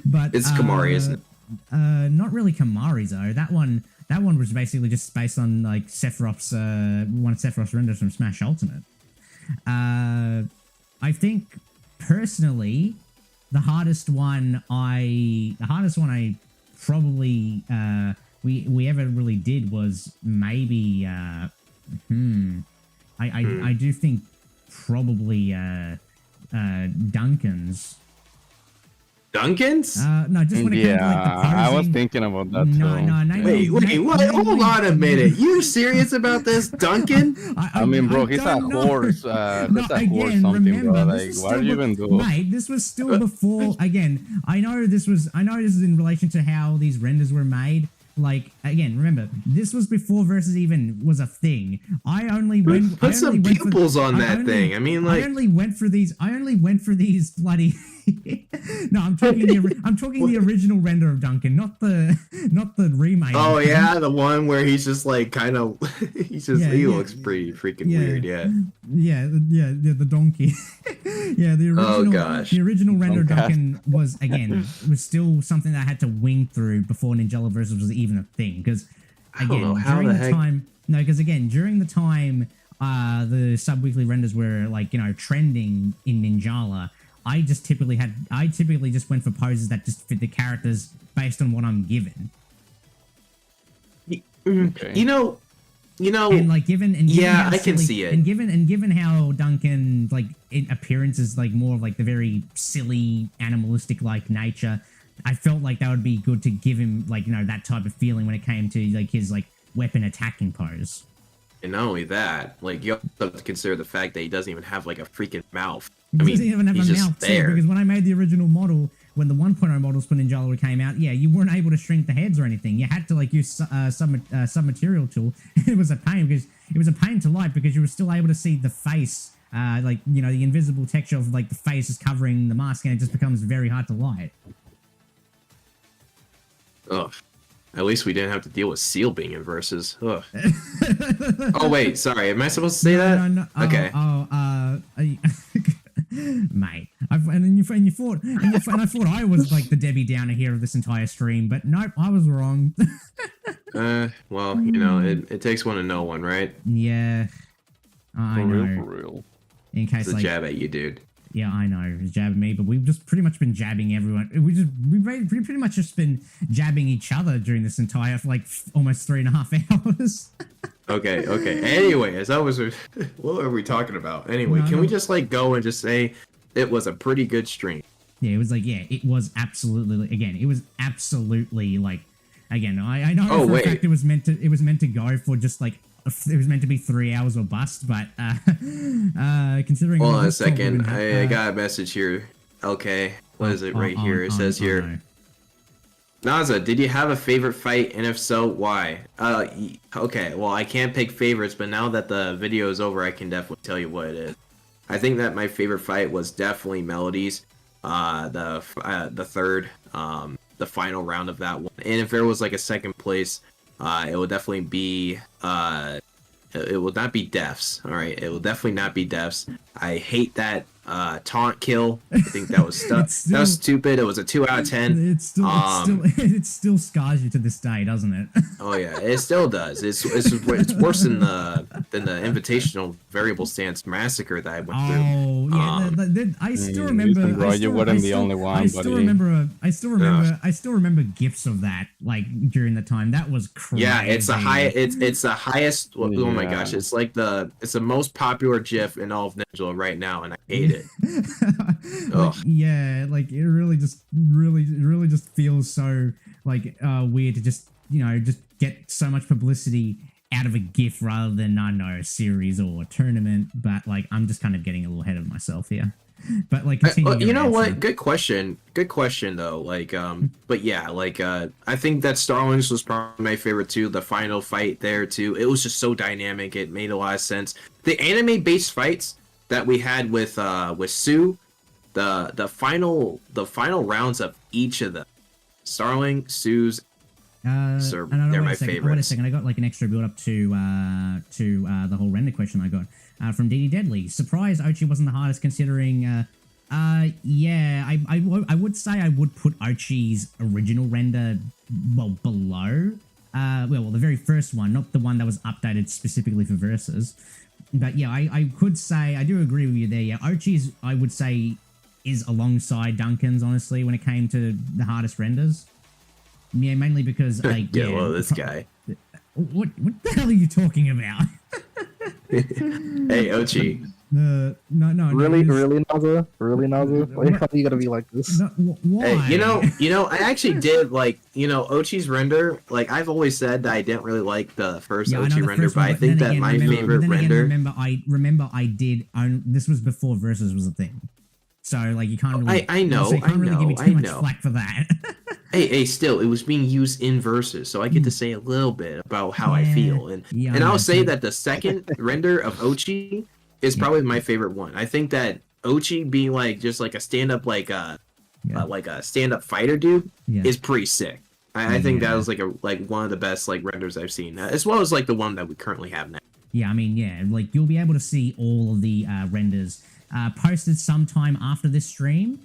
But it's Kamari, isn't it? Not really Kamari though. That one was basically just based on like Sephiroth's one of Sephiroth's renders from Smash Ultimate. I think personally, the hardest one I probably we ever really did was maybe I do think probably Duncan's. Duncan's? No, just when it came to like the posing. I was thinking about that. No. Wait, what? Hold on a minute. You serious about this, Duncan? I mean, bro, he's a horse. He's a horse something, bro. Like, what are you even doing? Mate, this was still before. Again, I know this is in relation to how these renders were made, like, again, remember, this was before Versus even was a thing. I only went. Put some pupils on that thing. I mean, like, I only went for these bloody. No, I'm talking the original render of Duncan, not the remake. Oh yeah, the one where he's just like kind of, he looks pretty freaking weird. The donkey. Yeah, the original. Oh gosh. The original render of Duncan was still something that I had to wing through before NINJALA Versus was even a thing. Because again, during the time the sub-weekly renders were like, trending in NINJALA, I typically just went for poses that just fit the characters based on what I'm given. Okay. And like given I can see it. And given how Duncan, like, appearance is like more of like the very silly animalistic like nature, I felt like that would be good to give him like, that type of feeling when it came to like his like weapon attacking pose. And not only that, like, you have to consider the fact that he doesn't even have like a freaking mouth. He doesn't even have a mouth too, because when I made the original model, when the 1.0 models for NINJALA came out, you weren't able to shrink the heads or anything. You had to like use some material tool. It was a pain to light because you were still able to see the face, the invisible texture of like the face is covering the mask, and it just becomes very hard to light. Ugh. At least we didn't have to deal with Seal being in Versus. Ugh. Oh wait, sorry. Am I supposed to say that? No. Okay. Mate, I thought I was like the Debbie Downer here of this entire stream, but nope, I was wrong. Well, it takes one to know one, right? Yeah, I know. For real. In case it's a jab at you, dude. Yeah, I know, it's jabbing me, but we've just pretty much been jabbing everyone. We've pretty much just been jabbing each other during this entire like almost 3.5 hours. Okay. Anyway, what are we talking about? Anyway, can we just like go and just say it was a pretty good stream? Yeah, it was like, it was absolutely like, again, I know for a fact it was meant to go for just like, it was meant to be 3 hours or bust, but considering. Hold on a second, I got a message here. Okay, what is it right here? It says here. No. Naza, did you have a favorite fight, and if so, why? Okay, well, I can't pick favorites, but now that the video is over, I can definitely tell you what it is. I think that my favorite fight was definitely Melody's, the third, the final round of that one. And if there was like a second place, it would definitely be, it will not be Def's, alright? It will definitely not be Def's. I hate that taunt kill. I think that was that was stupid. It was a 2 out of 10. It still scars you to this day, doesn't it? Oh yeah, it still does. It's worse than the invitational variable stance massacre that I went through. Oh yeah, I still remember. Bro, you weren't the only one. I still remember gifs of that like during the time. That was crazy. Yeah, it's the highest. Oh my gosh, it's like it's the most popular GIF in all of NINJALA right now, and I hate it. Like it really just feels so like weird to just get so much publicity out of a GIF rather than a series or a tournament. But like I'm just kind of getting a little ahead of myself here. But like, you know what? Good question though. Like, but yeah, like, I think that Starlings was probably my favorite too. The final fight there too. It was just so dynamic. It made a lot of sense. The anime-based fights that we had with Sue, the final rounds of each of them, Starling, Sue's, they're my favorites. Wait a second, I got like an extra build up to the whole render question I got from DD Deadly. Surprised Ochi wasn't the hardest considering. Yeah, I would say I would put Ochi's original render below. Well, the very first one, not the one that was updated specifically for Versus. But yeah, I could say, I do agree with you there. Yeah, Ochi's, I would say, is alongside Duncan's, honestly, when it came to the hardest renders. Yeah, mainly because, like, this guy. What the hell are you talking about? Hey, Ochi. No. Really, Naza? Really, Naza? Why are you gonna be like this? No, why? Hey, I actually did like, Ochi's render. Like, I've always said that I didn't really like the first Ochi render, but I think that my favorite render. Remember, I did. This was before Versus was a thing. So like, you can't really. I know. So you can't really give me too much flack for that. Still, it was being used in versus, so I get to say a little bit about how I feel, and I'll say that the second render of Ochi is probably my favorite one. I think that Ochi being like just like a stand-up like a stand-up fighter dude is pretty sick. I think that was like one of the best like renders I've seen, as well as like the one that we currently have now. Yeah, I mean, like you'll be able to see all of the renders posted sometime after this stream,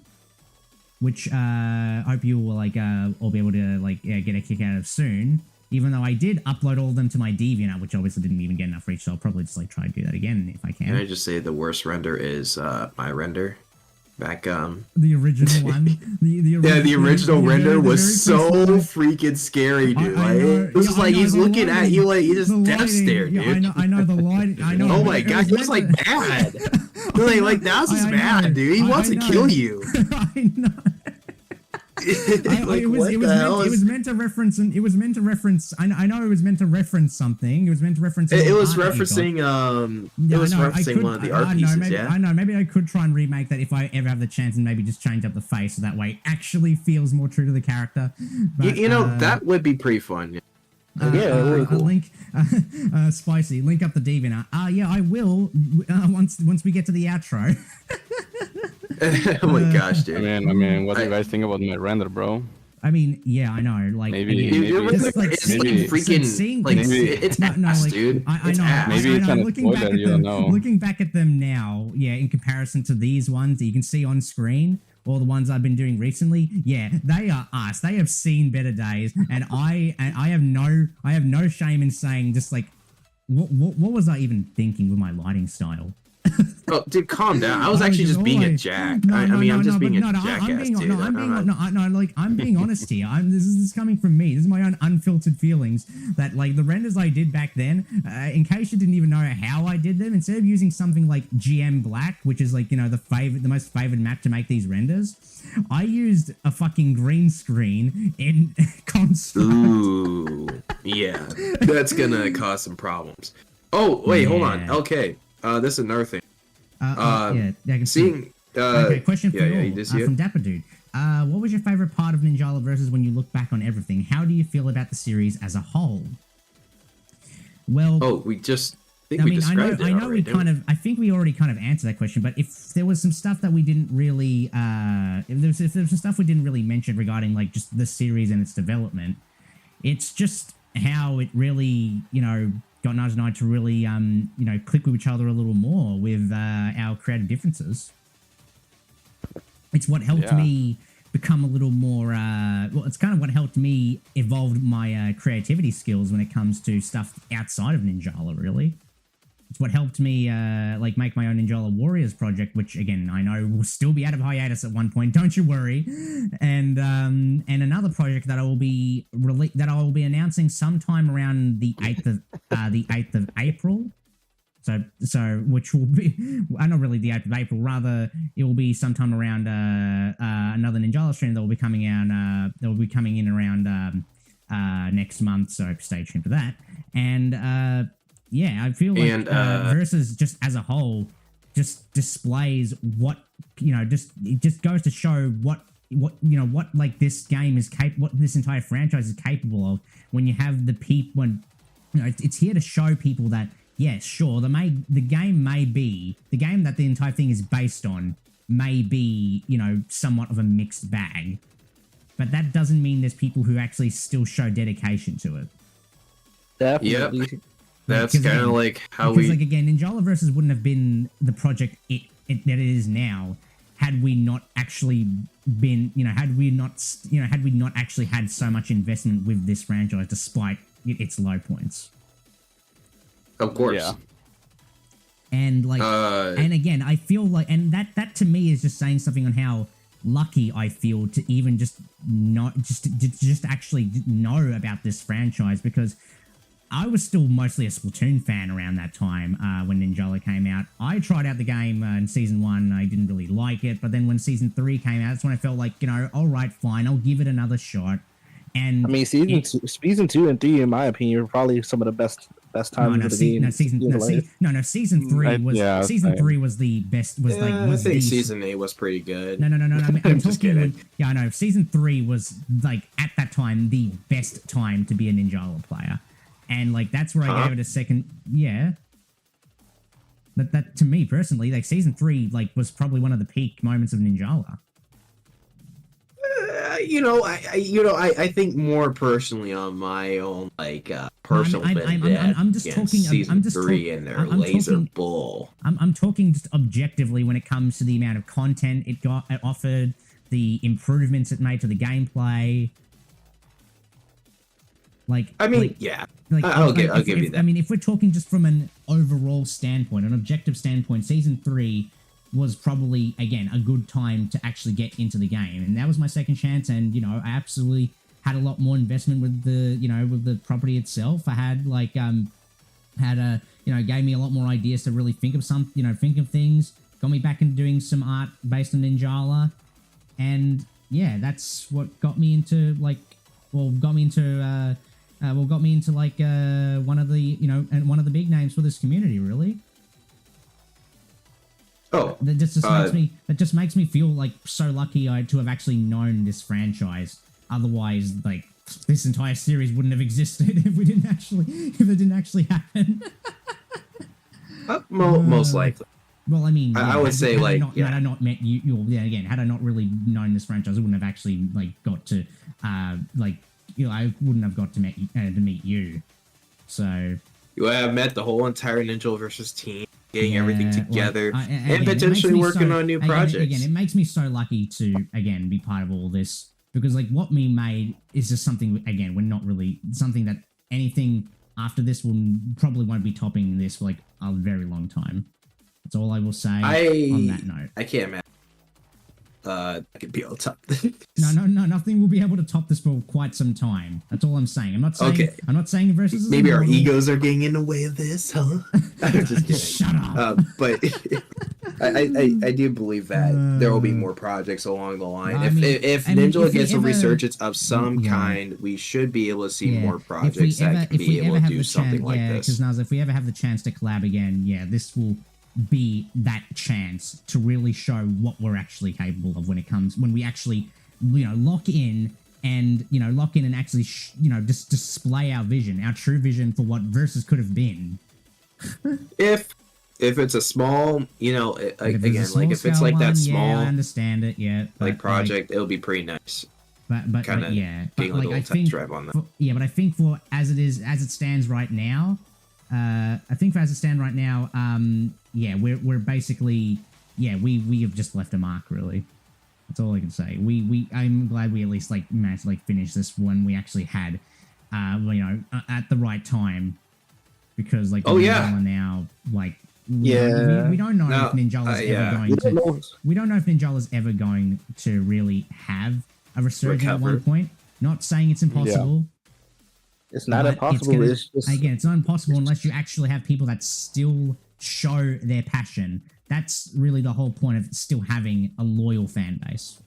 which I hope you will like all be able to like get a kick out of soon. Even though I did upload all of them to my DeviantArt, which obviously didn't even get enough reach, so I'll probably just like try to do that again if I can. Can I just say the worst render is my render? Back the original one. The original render was so freaking scary, dude. It was like he's looking at you like he just death stare, dude. I know the light. I know. Oh my god, he was like mad. like Naza's mad, dude. He wants to kill you. I know. It was meant to reference. I know it was meant to reference something. It was meant to reference. It was referencing. It was referencing one of the art pieces. I know. Maybe I could try and remake that if I ever have the chance, and maybe just change up the face so that way it actually feels more true to the character. But, that would be pretty fun. Really cool. Link, spicy. Link up the DeviantArt. Yeah, I will. Once we get to the outro. Oh my gosh, dude. I mean, what do you guys think about my render, bro? I mean, yeah, I know. Like, maybe it's freaking like it's ass, dude. I know. Maybe it's a spoiler. You don't know. Looking back at them now, yeah, in comparison to these ones that you can see on screen, or the ones I've been doing recently, yeah, they are us. They have seen better days, and I have no shame in saying just like, what was I even thinking with my lighting style? Oh, dude, calm down. I was actually just being a jack. I'm being a jackass, dude. I'm being honest here. This is coming from me. This is my own unfiltered feelings. That like the renders I did back then. In case you didn't even know how I did them, instead of using something like GM Black, which is like the most favored map to make these renders, I used a fucking green screen in Construct. Ooh, yeah, that's gonna cause some problems. Oh wait, hold on. Okay. This is another thing. I can see. Okay, question for you from Dapper Dude. What was your favorite part of Ninjala Versus when you look back on everything? How do you feel about the series as a whole? Well, we just we described it. I know already, I think we already kind of answered that question. But if there was some stuff that we didn't really, if there was some stuff we didn't really mention regarding like just the series and its development, it's just how it really, got Naza and I to really, click with each other a little more with our creative differences. It's what helped me become a little more, it's kind of what helped me evolve my creativity skills when it comes to stuff outside of Ninjala, really. It's what helped me, make my own Ninjala Warriors project, which, again, I know will still be out of hiatus at one point, don't you worry. And another project that I will be announcing sometime around the 8th of April. So which will be, not really the 8th of April, rather it will be sometime around another Ninjala stream that will be coming in around next month. So stay tuned for that. And yeah, I feel like Versus just as a whole just displays what it just goes to show what like this game is what this entire franchise is capable of. When you have the people, it's here to show people that yes, sure, the game that the entire thing is based on may be somewhat of a mixed bag, but that doesn't mean there's people who actually still show dedication to it. Definitely. Yep. That's kind of like how like again, Ninjala Versus wouldn't have been the project that it is now had we not actually been, had we not actually had so much investment with this franchise despite its low points. Of course. Yeah. And like, and again, I feel like, and that to me is just saying something on how lucky I feel to even just actually know about this franchise, because I was still mostly a Splatoon fan around that time when Ninjala came out. I tried out the game in Season 1. I didn't really like it. But then when Season 3 came out, that's when I felt like, all right, fine, I'll give it another shot. And I mean, Season 2 and 3, in my opinion, are probably some of the best best time of the game. Season 3 was season 3 was the best. Was yeah, like was I think the season 8 was pretty good. No. I'm just kidding. Yeah, I know. Season 3 was like at that time the best time to be a Ninjala player, and like that's where I gave it a second. Yeah. But that to me personally, like season 3, like was probably one of the peak moments of Ninjala. I think more personally on my own, like personal. I'm just talking. Season 3 and their laser bull. I'm talking just objectively when it comes to the amount of content it offered, the improvements it made to the gameplay. I'll give you that. I mean, if we're talking just from an overall standpoint, an objective standpoint, season 3 was probably, again, a good time to actually get into the game. And that was my second chance. And, I absolutely had a lot more investment with the property itself. I had gave me a lot more ideas to really think of things, got me back into doing some art based on Ninjala. And yeah, that's what got me into one of the big names for this community, really. Oh, that just makes me feel like so lucky to have actually known this franchise. Otherwise, like this entire series wouldn't have existed if it didn't actually happen. Most likely. Well, I mean, I would say had I not met you, had I not really known this franchise, I wouldn't have actually got to I wouldn't have got to meet you. So you have met the whole entire Ninja versus team. Getting everything together and potentially working on new projects. Again, it makes me so lucky to, again, be part of all this because, like, what me made is just something, again, we're not really, something that anything after this probably won't be topping this for, like, a very long time. That's all I will say on that note. I can't imagine. I could be able to top No, nothing will be able to top this for quite some time. That's all I'm saying. I'm not saying. Okay. I'm not saying versus. Maybe our egos are getting in the way of this, huh? I'm just kidding. Shut up. But I do believe that there will be more projects along the line. If Ninja gets a resurgence of some kind, we should be able to see more projects that can be able to do something like this. Because Naza, if we ever have the chance to collab again, this will be that chance to really show what we're actually capable of when we actually lock in and actually just display our true vision for what Versus could have been. if it's a small if it's like that small, I understand it, project, it'll be pretty nice. But getting a little test drive on that. But I think for as it stands right now, we're basically, we have just left a mark, really. That's all I can say. I'm glad we at least managed to finish this one we actually had, at the right time, because now, we don't know if Ninjala's ever going to. We don't know if Ninjala's ever going to really have a resurgence at one point. Not saying it's impossible. Yeah. It's not impossible. It's not impossible unless you actually have people that still show their passion. That's really the whole point of still having a loyal fan base.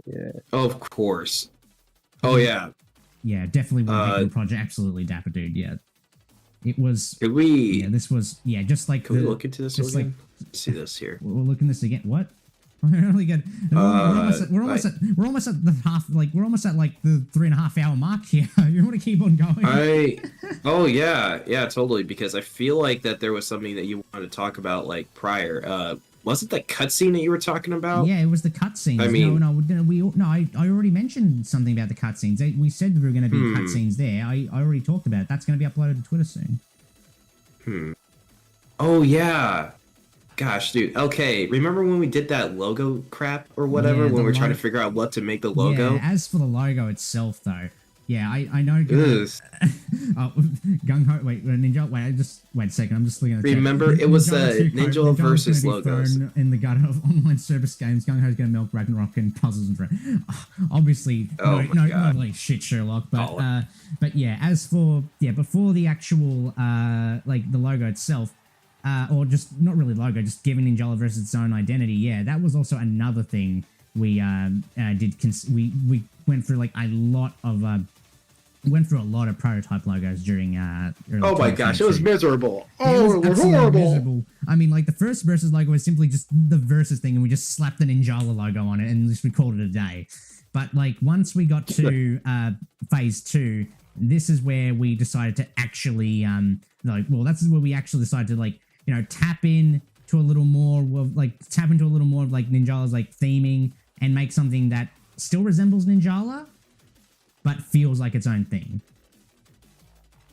Yeah. Of course. Oh, yeah. Yeah, definitely the project. Absolutely, Dapper Dude. Yeah. It was... Could we... Yeah, this was... Yeah, just like... Can we look into this again? See this here. We'll look in this again. What? Really good. We're almost at the half. We're almost at the 3.5 hour mark here. You want to keep on going? Totally. Because I feel like that there was something that you wanted to talk about prior. Was it the cutscene that you were talking about? Yeah, it was the cutscenes. I mean, I already mentioned something about the cutscenes. We said there were going to be cutscenes there. I already talked about it. That's going to be uploaded to Twitter soon. Oh yeah. Gosh, dude. Okay, remember when we did that logo crap or whatever when we were trying to figure out what to make the logo? Yeah, as for the logo itself, though, I know. Gung Ho. Wait, Ninja. Wait a second. I'm just looking at. Remember, it was the Ninja versus logos in the gutter of online service games. Gung Ho's going to milk Ragnarok and puzzles and obviously, no, shit, Sherlock. But yeah, as for before the actual the logo itself. Or just not really logo, just giving Ninjala versus its own identity. Yeah, that was also another thing we did. We went through a lot of went through a lot of prototype logos during oh my gosh, it was miserable. Oh, it was horrible. Miserable. I mean, like the first Versus logo was simply just the Versus thing, and we just slapped the Ninjala logo on it, and just we called it a day. But like once we got to phase 2, this is where we decided to actually that's where we actually decided to like tap in to a little more of like Ninjala's like theming and make something that still resembles Ninjala, but feels like its own thing.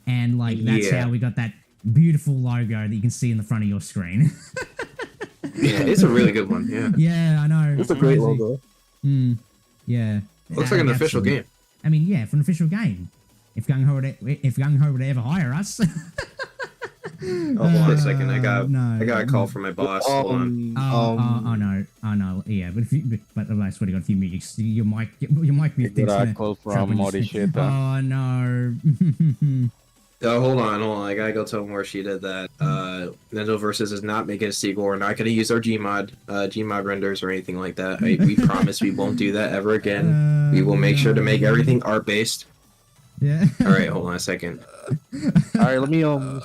And like that's how we got that beautiful logo that you can see in the front of your screen. Yeah, it's a really good one. Yeah. Yeah, I know. It's a great logo. Yeah. Looks like an official game. I mean, yeah, for an official game. If Gung Ho would ever hire us. Hold on a second. I got a call from my boss. Hold on. Oh no. Yeah, but I swear to God, if you mute your mic mute things. I call from Morishita. Oh no. Oh, hold on. I gotta go tell him where she did that. Ninja Versus is not making a sequel. We're not gonna use our Gmod renders or anything like that. We promise we won't do that ever again. We will make sure to make everything art based. Yeah. All right, hold on a second. All right, let me. All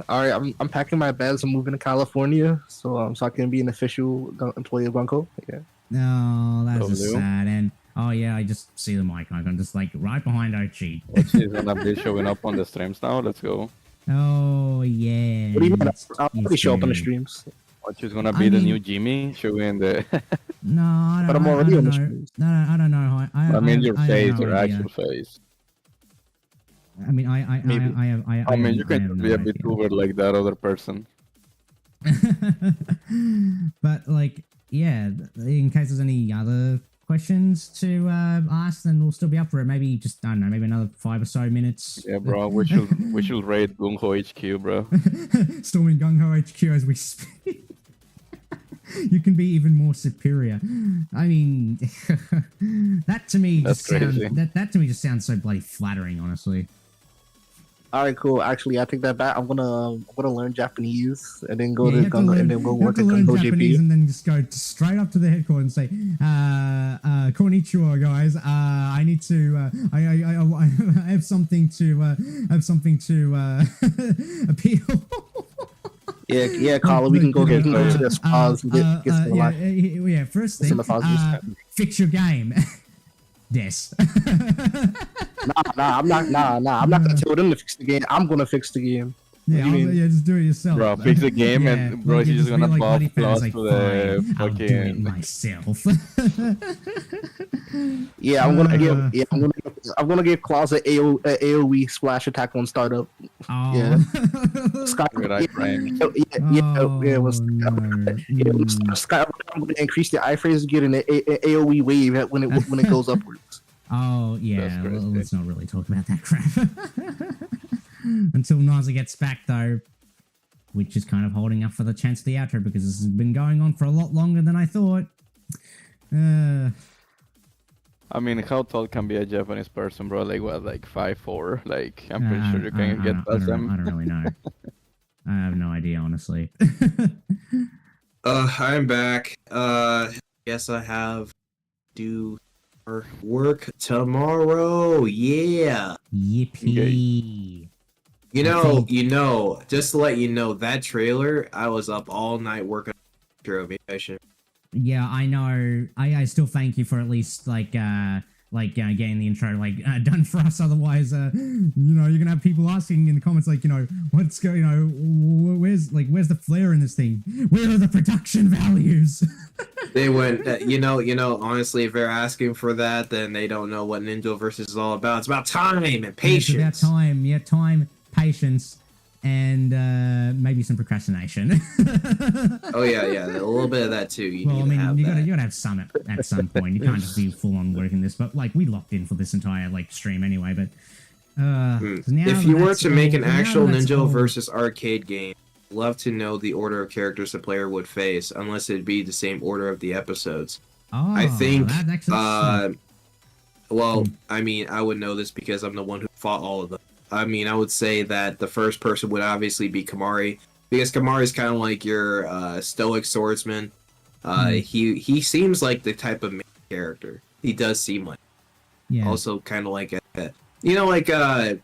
right, I'm packing my bags. I'm moving to California, so I can be an official employee of Gunko. Yeah. No, that's just sad. And oh yeah, I just see the mic icon, just like right behind Ochi. Ochi's gonna be showing up on the streams now. Let's go. Oh yeah. What do you mean? I'll probably show up on the streams. Ochi's gonna be the new Jimmy, showing the. No, I don't. But I'm already on the streams. No, I don't know. I mean your face, your actual face. I mean, I mean, you can be a VTuber like that other person. But like, yeah, in case there's any other questions to ask, then we'll still be up for it. Maybe just, I don't know, maybe another 5 or so minutes. Yeah, bro, we should raid Gung Ho HQ, bro. Storming Gung Ho HQ as we speak. You can be even more superior. I mean, that to me just sounds so bloody flattering, honestly. All right, cool. Actually, I take that back. I'm gonna learn Japanese and then go to Gunko and then go work at Gunko Japanese JP. And then just go straight up to the headquarters and say, "Konnichiwa, guys. I need to. I have something to appeal." Yeah, Carla, we can go to the spas and get some life. Yeah, first thing, fix your game. Yes. I'm not gonna tell them to fix the game. I'm gonna fix the game. Yeah, just do it yourself. Bro, fix the game and bro, he's just gonna pop plus like, to the I'll do it myself. Yeah, I'm gonna give Claus an AOE splash attack on startup. Oh. Yeah. Sky, I'm gonna increase the iframes to get an AOE wave when it goes upwards. Oh yeah, well, let's not really talk about that crap. Until Naza gets back though, which is kind of holding up for the chance of the outro because this has been going on for a lot longer than I thought. I mean, how tall can be a Japanese person, bro? Like what, like 5'4"? Like I'm pretty sure you can get past them. I don't really know. I have no idea, honestly. I'm back. Guess I have to do work tomorrow. Yeah. Yippee. You know, just to let you know, that trailer, I was up all night working on it. Yeah, I know. I still thank you for at least getting the intro done for us. Otherwise, you're gonna have people asking in the comments what's going, where's the flair in this thing? Where are the production values? They went, honestly, if they're asking for that, then they don't know what Ninja Versus is all about. It's about time and patience. It's about time, patience, and maybe some procrastination. Oh yeah, a little bit of that too. You gotta have some at some point. You can't just be full on working this. But we locked in for this entire stream anyway. But if you were to make an actual Ninja Versus arcade game, I'd love to know the order of characters the player would face, unless it'd be the same order of the episodes. Oh, I think. That's actually I mean, I would know this because I'm the one who fought all of them. I mean, I would say that the first person would obviously be Kamari, because Kamari is kind of like your stoic swordsman. He seems like the type of main character. He does seem like. Yeah. Also, kind of like You know, like a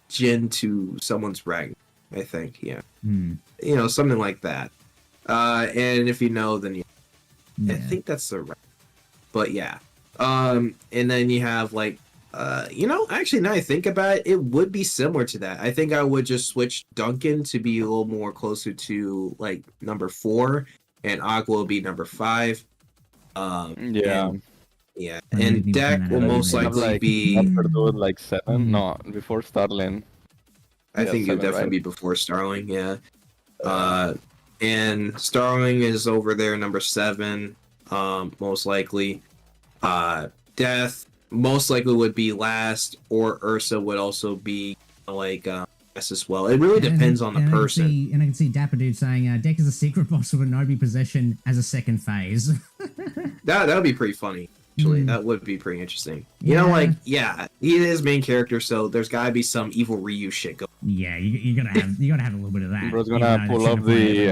Jin to someone's Rang, I think. Yeah. You know, something like that. And if you know, then I think that's the right. But yeah. And then you have like, you know, actually now I think about it, it would be similar to that. I think I would just switch Duncan to be a little more closer to like number 4, and Aqua will be number 5. Yeah, and Deck will most likely be like 7. No, before Starling. I think you'll definitely be before Starling. Yeah. And Starling is over there, number 7. Most likely. Death most likely would be last, or Ursa would also be like as well. It really depends on the person. I can see Dapper Dude saying Deck is a secret boss with Nobi possession as a second phase. That would be pretty funny. Actually, that would be pretty interesting. You know, like, yeah, he is main character, so there's gotta be some evil Ryu shit going. Yeah, you gotta have a little bit of that. Bro's gonna pull up the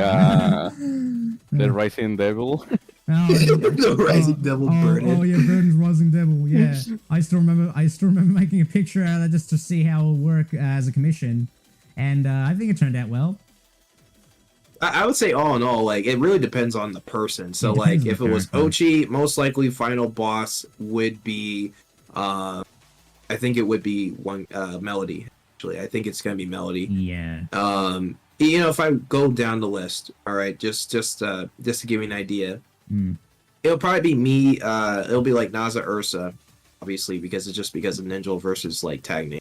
Rising Devil. The Rising Devil Burden. Oh yeah, Burden's Rising Devil. Yeah, I still remember making a picture out of that just to see how it would work as a commission, and I think it turned out well. I would say all in all, like, it really depends on the person. So, like, if it was Ochi, most likely final boss would be, I think it would be Melody. Actually, I think it's gonna be Melody. Yeah. You know, if I go down the list, all right, just to give you an idea, it'll probably be me. It'll be like Naza Ursa, obviously, because of NINJALA versus like tag name.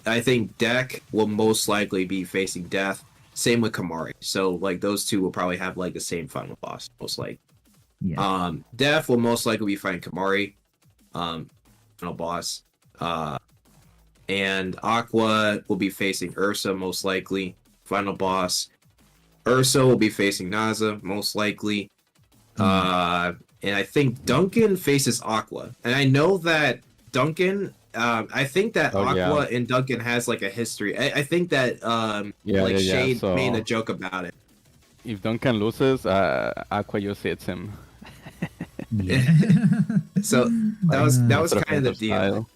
I think Deck will most likely be facing Death. Same with Kamari. So like those two will probably have like the same final boss, most likely. Yeah. Death will most likely be fighting Kamari, final boss. And Aqua will be facing Ursa, most likely, final boss. Ursa will be facing Naza, most likely. And I think Duncan faces Aqua. And I know that Duncan, I think that Aqua and Duncan has like a history. I think that Shade made a joke about it. If Duncan loses, Aqua just hits him. Yeah. So that was kind of the deal.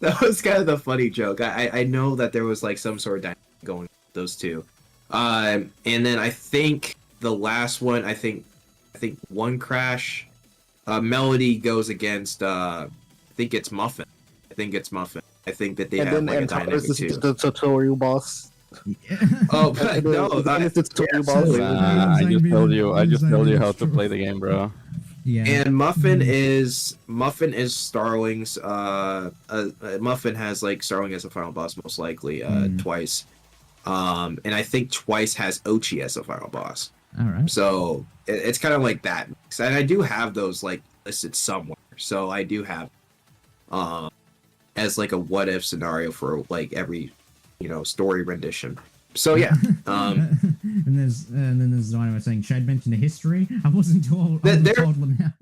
That was kind of the funny joke. I know that there was like some sort of dynamic going with those two. And then I think the last one, I think One Crash, Melody goes against I think it's Muffin. I think that they have like a dynamic too. The tutorial boss. Oh, but no, it's the tutorial boss. I just told you how to play the game, bro. Yeah. And Muffin is Starling's. Muffin has like Starling as a final boss, most likely twice. And I think twice has Ochi as a final boss. All right. So it's kind of like that. And I do have those like listed somewhere. So I do have as like a what if scenario for like every story rendition. So yeah. And then there's Dynamo saying Shade mentioned the history. I wasn't told. Now.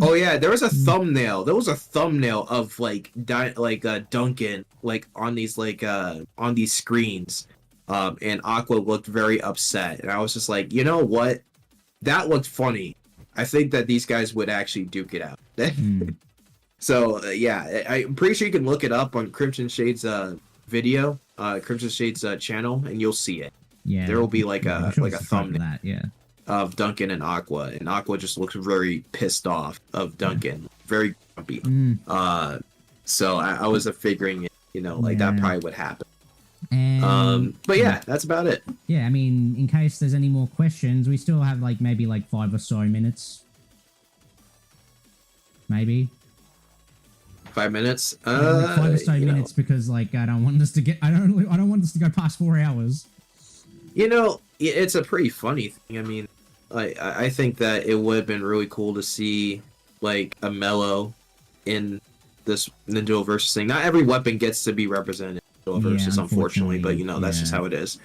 Oh yeah, there was a thumbnail. There was a thumbnail of like Duncan like on these screens. And Aqua looked very upset, and I was just like, you know what? That looked funny. I think that these guys would actually duke it out. So yeah, I'm pretty sure you can look it up on Crimson Shade's video, Crimson Shade's channel, and you'll see it. Yeah, there will be like a thumbnail that, yeah, of Duncan and Aqua just looks very pissed off of Duncan, very grumpy. So I was figuring, that probably would happen. And, but yeah, that's about it. Yeah, I mean, in case there's any more questions, we still have maybe 5 or so minutes. Maybe 5 minutes. 5 or so minutes, because I don't want this to go past 4 hours. It's a pretty funny thing. I mean, I think that it would have been really cool to see a Mellow in this NINJALA versus thing. Not every weapon gets to be represented in NINJALA versus, unfortunately, but that's just how it is.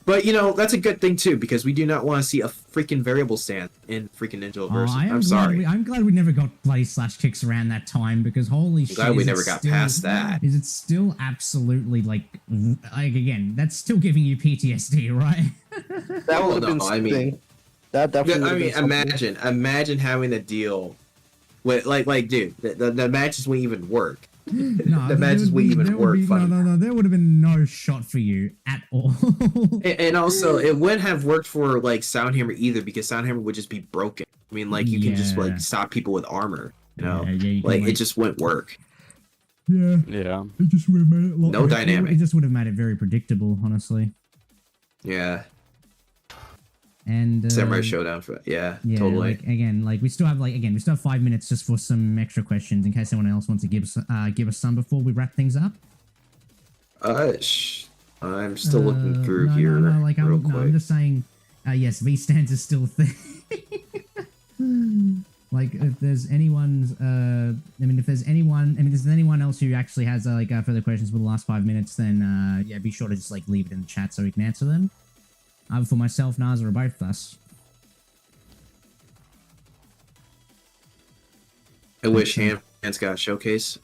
But that's a good thing too, because we do not want to see a freaking variable stand in freaking NINJALA versus. I'm sorry. I'm glad we never got play slash kicks around that time, because holy shit. Glad we never got past that. Is it still absolutely again? That's still giving you PTSD, right? That would have been something. That definitely. I mean, imagine having to deal Wait, like, dude, the matches wouldn't even work. No, the matches wouldn't even work. No, there would have been no shot for you at all. and also, it wouldn't have worked for like Soundhammer either, because Soundhammer would just be broken. I mean, like you can just like stop people with armor. You know, like it just wouldn't work. Yeah. It just would have made it no dynamic. It just would have made it very predictable, honestly. Yeah. And Samurai Showdown for totally. Like we still have 5 minutes just for some extra questions in case anyone else wants to give us some before we wrap things up. I'm still looking through here. I'm just saying. Yes, V stands is still a thing. Like if there's anyone's, if there's anyone else who actually has further questions for the last 5 minutes, then be sure to just like leave it in the chat so we can answer them. Either for myself, Naza, or both of us. I wish Hands got a showcase.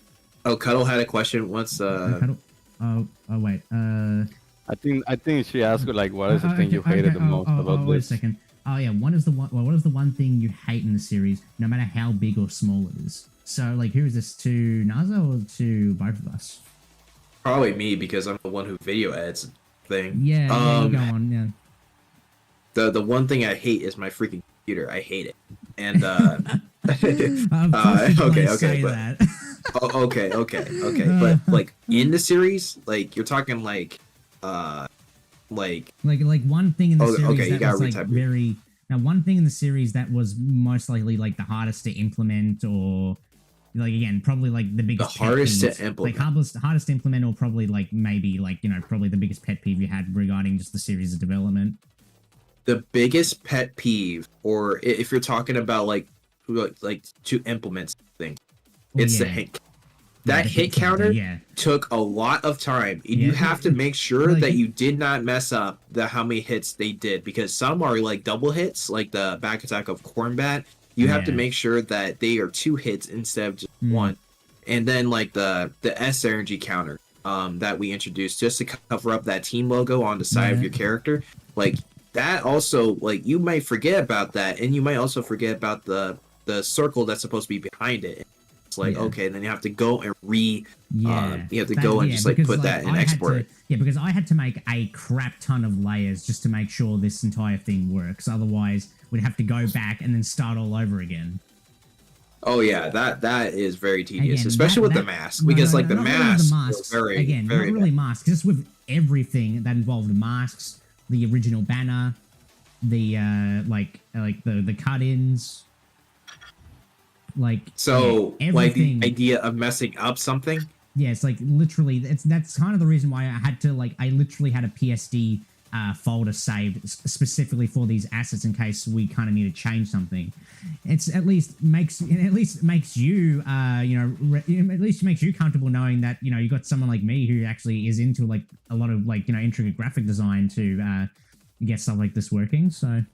Oh, Cuddle had a question. What's Cuddle? Oh wait. I think she asked like, what is the thing you hated the most about this? Wait a second. Oh yeah, what is the one thing you hate in the series, no matter how big or small it is? So like, who is this, to Naza or to both of us? Probably me, because I'm the one who video edits thing. Yeah, go on. Yeah. The one thing I hate is my freaking computer. I hate it. And okay. But like in the series, like you're talking like one thing in the series that was like very one thing in the series that was most likely like the hardest to implement, or like again probably like the biggest hardest to implement, like hardest to implement, or probably like maybe like probably the biggest pet peeve you had regarding just the series of development. The biggest pet peeve, or if you're talking about like to implement something, it's the hit. That hit counter took a lot of time, and you have to make sure that you did not mess up how many hits they did, because some are like double hits, like the back attack of Cornbat. You have to make sure that they are 2 hits instead of just 1. And then like the S energy counter that we introduced just to cover up that team logo on the side of your character, like that also, like you might forget about that, and you might also forget about the circle that's supposed to be behind it. It's like okay, then you have to go and you have to go and just like put that and export it. Yeah, because I had to make a crap ton of layers just to make sure this entire thing works. Otherwise, we'd have to go back and then start all over again. Oh yeah, that is very tedious, especially with the mask, because the masks very not really masks, just with everything that involved masks, the original banner, the the cut-ins. Like the idea of messing up something. Yeah, it's like literally that's kind of the reason why I literally had a PSD folder saved specifically for these assets in case we kind of need to change something. It at least makes you comfortable knowing that you got someone like me who actually is into like a lot of like intricate graphic design to get stuff like this working. So.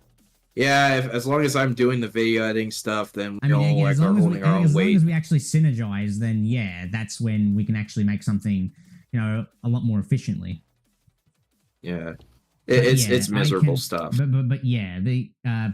Yeah, as long as I'm doing the video editing stuff, then we all are holding our own weight. As long as we actually synergize, then yeah, that's when we can actually make something, a lot more efficiently. Yeah, it's miserable stuff. But yeah,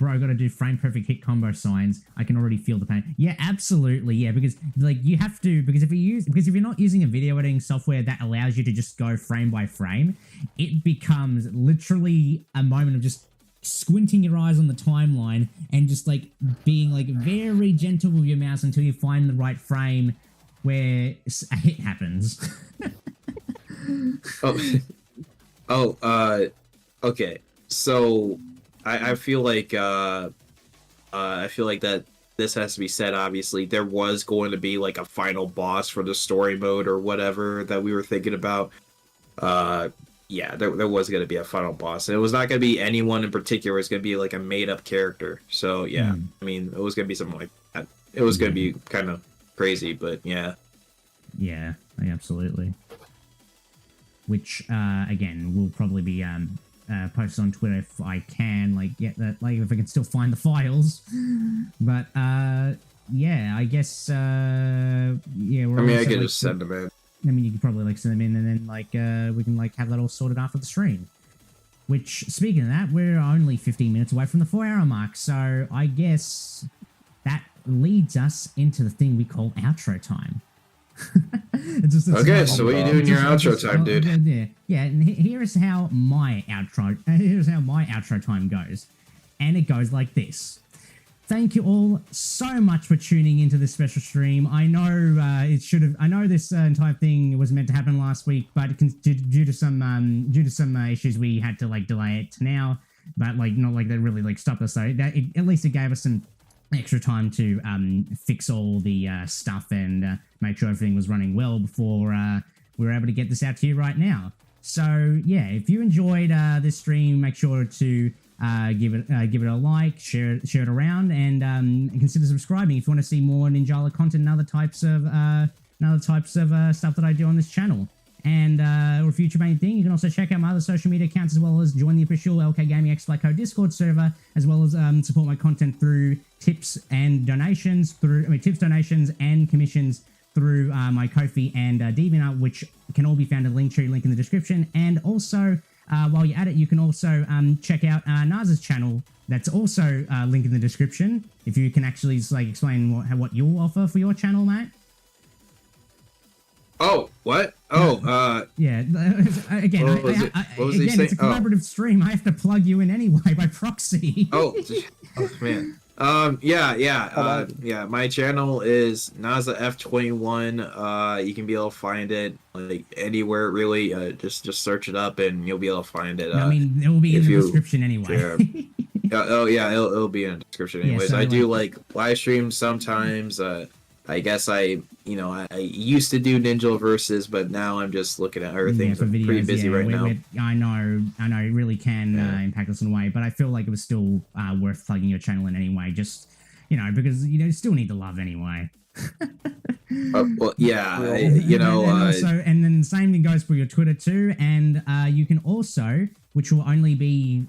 bro, I got to do frame perfect hit combo signs. I can already feel the pain. Yeah, absolutely. Yeah, because like you have to, because if you're not using a video editing software that allows you to just go frame by frame, it becomes literally a moment of just squinting your eyes on the timeline and just like being like very gentle with your mouse until you find the right frame where a hit happens. Okay. So I feel like that this has to be said. Obviously, there was going to be like a final boss for the story mode or whatever that we were thinking about. Yeah, there was going to be a final boss. And it was not going to be anyone in particular. It was going to be like a made-up character. So, yeah. I mean, it was going to be something like that. It was going to be kind of crazy, but yeah. Yeah, absolutely. Which, again, will probably be posted on Twitter if I can, like, get that, like, if I can still find the files. But, yeah, I guess, yeah. I could just send them in. I mean, you could probably like send them in, and then like we can like have that all sorted after the stream. Which, speaking of that, we're only 15 minutes away from the 4-hour mark, so I guess that leads us into the thing we call outro time. Okay, so what are you doing in your outro time, dude? Yeah, and here's how my outro time goes. And it goes like this. Thank you all so much for tuning into this special stream. I know I know this entire thing was meant to happen last week, but due to some issues, we had to like delay it to now. But like not like that really like stopped us. So at least it gave us some extra time to fix all the stuff and make sure everything was running well before we were able to get this out to you right now. So yeah, if you enjoyed this stream, make sure to give it a like, share it around, and consider subscribing if you want to see more Ninjala content and other types of stuff that I do on this channel. And or future main thing, you can also check out my other social media accounts as well as join the official LK Gaming X Black Code Discord server, as well as support my content through tips and donations, donations and commissions through my Ko-fi and DeviantArt, which can all be found in the Linktree link in the description. And also, while you're at it, you can also check out Naza's channel. That's also linked in the description. If you can actually like explain what you'll offer for your channel, mate. Oh, what? Oh, yeah. Again, it's a collaborative stream. I have to plug you in anyway by proxy. Oh man. Yeah. My channel is Naza F21. You can be able to find it like anywhere really. Just search it up and you'll be able to find it. I mean, it will be in the description anyway. It'll be in the description anyways. Yeah, so I do like live streams sometimes. I guess I used to do Ninja Versus, but now I'm just looking at everything. Yeah, I'm pretty busy right now. I know, it really can impact us in a way, but I feel like it was still worth plugging your channel in anyway, just, because you still need the love anyway. Well, yeah, and then the same thing goes for your Twitter too, and you can also, which will only be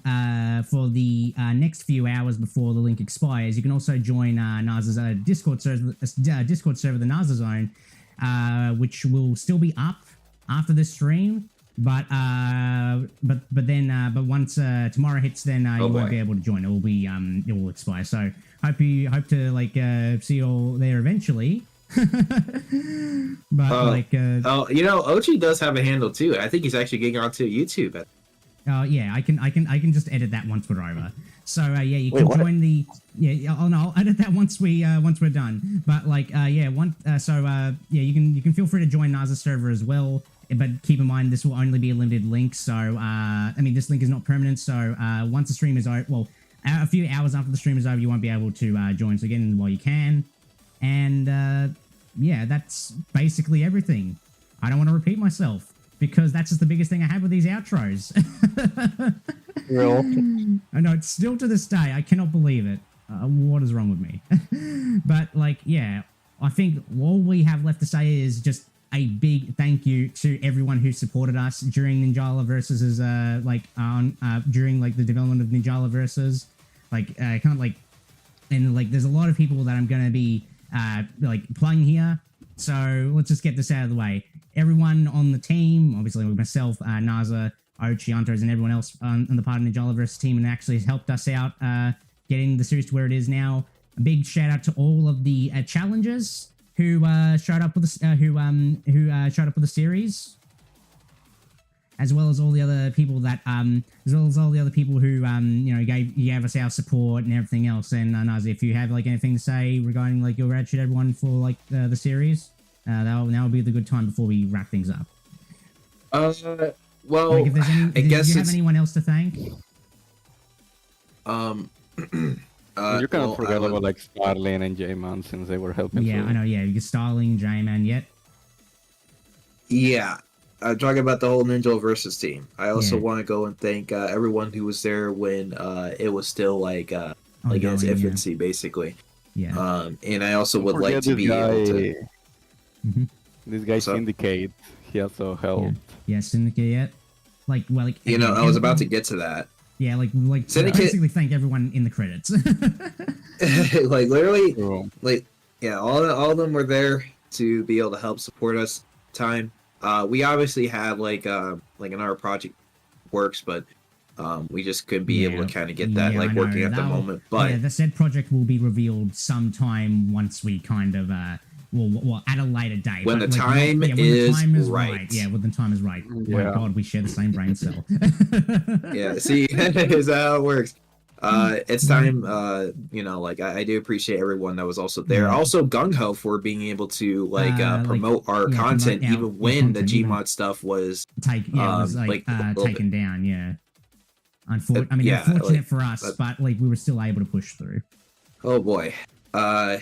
for the next few hours before the link expires, you can also join Naza's Discord server, the Naza Zone, which will still be up after this stream, but once tomorrow hits, then you won't be able to join. It will expire. So hope to like see you all there eventually. But Ochi does have a handle too. I think he's actually getting onto YouTube. Yeah, I can just edit that once we're over. So you can join the I'll edit that once we're done. But you can feel free to join Naza's server as well. But keep in mind this will only be a limited link. So this link is not permanent. So once the stream is over, a few hours after the stream is over, you won't be able to join. So get in while you can. And that's basically everything. I don't want to repeat myself, because that's just the biggest thing I have with these outros. Real. I know, it's still to this day, I cannot believe it. What is wrong with me? But I think all we have left to say is just a big thank you to everyone who supported us during Ninjala Versus, during the development of Ninjala Versus. There's a lot of people that I'm going to be playing here. So let's just get this out of the way. Everyone on the team, obviously with myself, Naza, Ochi, Antares, and everyone else on the part of Ninjala Versus team, and actually has helped us out getting the series to where it is now. A big shout out to all of the challengers who showed up with the series, as well as all the other people that who gave us our support and everything else. And Naza, if you have anything to say regarding your gratitude to everyone for the series, now will be the good time before we wrap things up. Well, if there's I guess do you have anyone else to thank? You cannot forget about Starling and J-Man, since they were helping. Yeah, I know. Yeah, you Starling, J-Man, yet. Yeah, talking about the whole Ninja Versus team. I also want to go and thank everyone who was there when it was still in its infancy, basically. Yeah. And I also would like to be able to. This guy Syndicate, he also helped. Yeah, Syndicate. I was about to get to that. Yeah, Syndicate, basically thank everyone in the credits. Literally, all of them were there to be able to help support us. Time. We obviously have another project works, but We just couldn't be able to kind of get that like working at the moment. But the said project will be revealed sometime once we kind of well at a later date. When the time is right. Yeah, when the time is right. Yeah. My God, we share the same brain cell. Yeah, see, is how it works. It's time, you know, like I do appreciate everyone that was also there. Also gung-ho for being able to promote our content even when the Gmod stuff was taken down. Yeah, unfortunate for us, but like we were still able to push through. Oh boy, even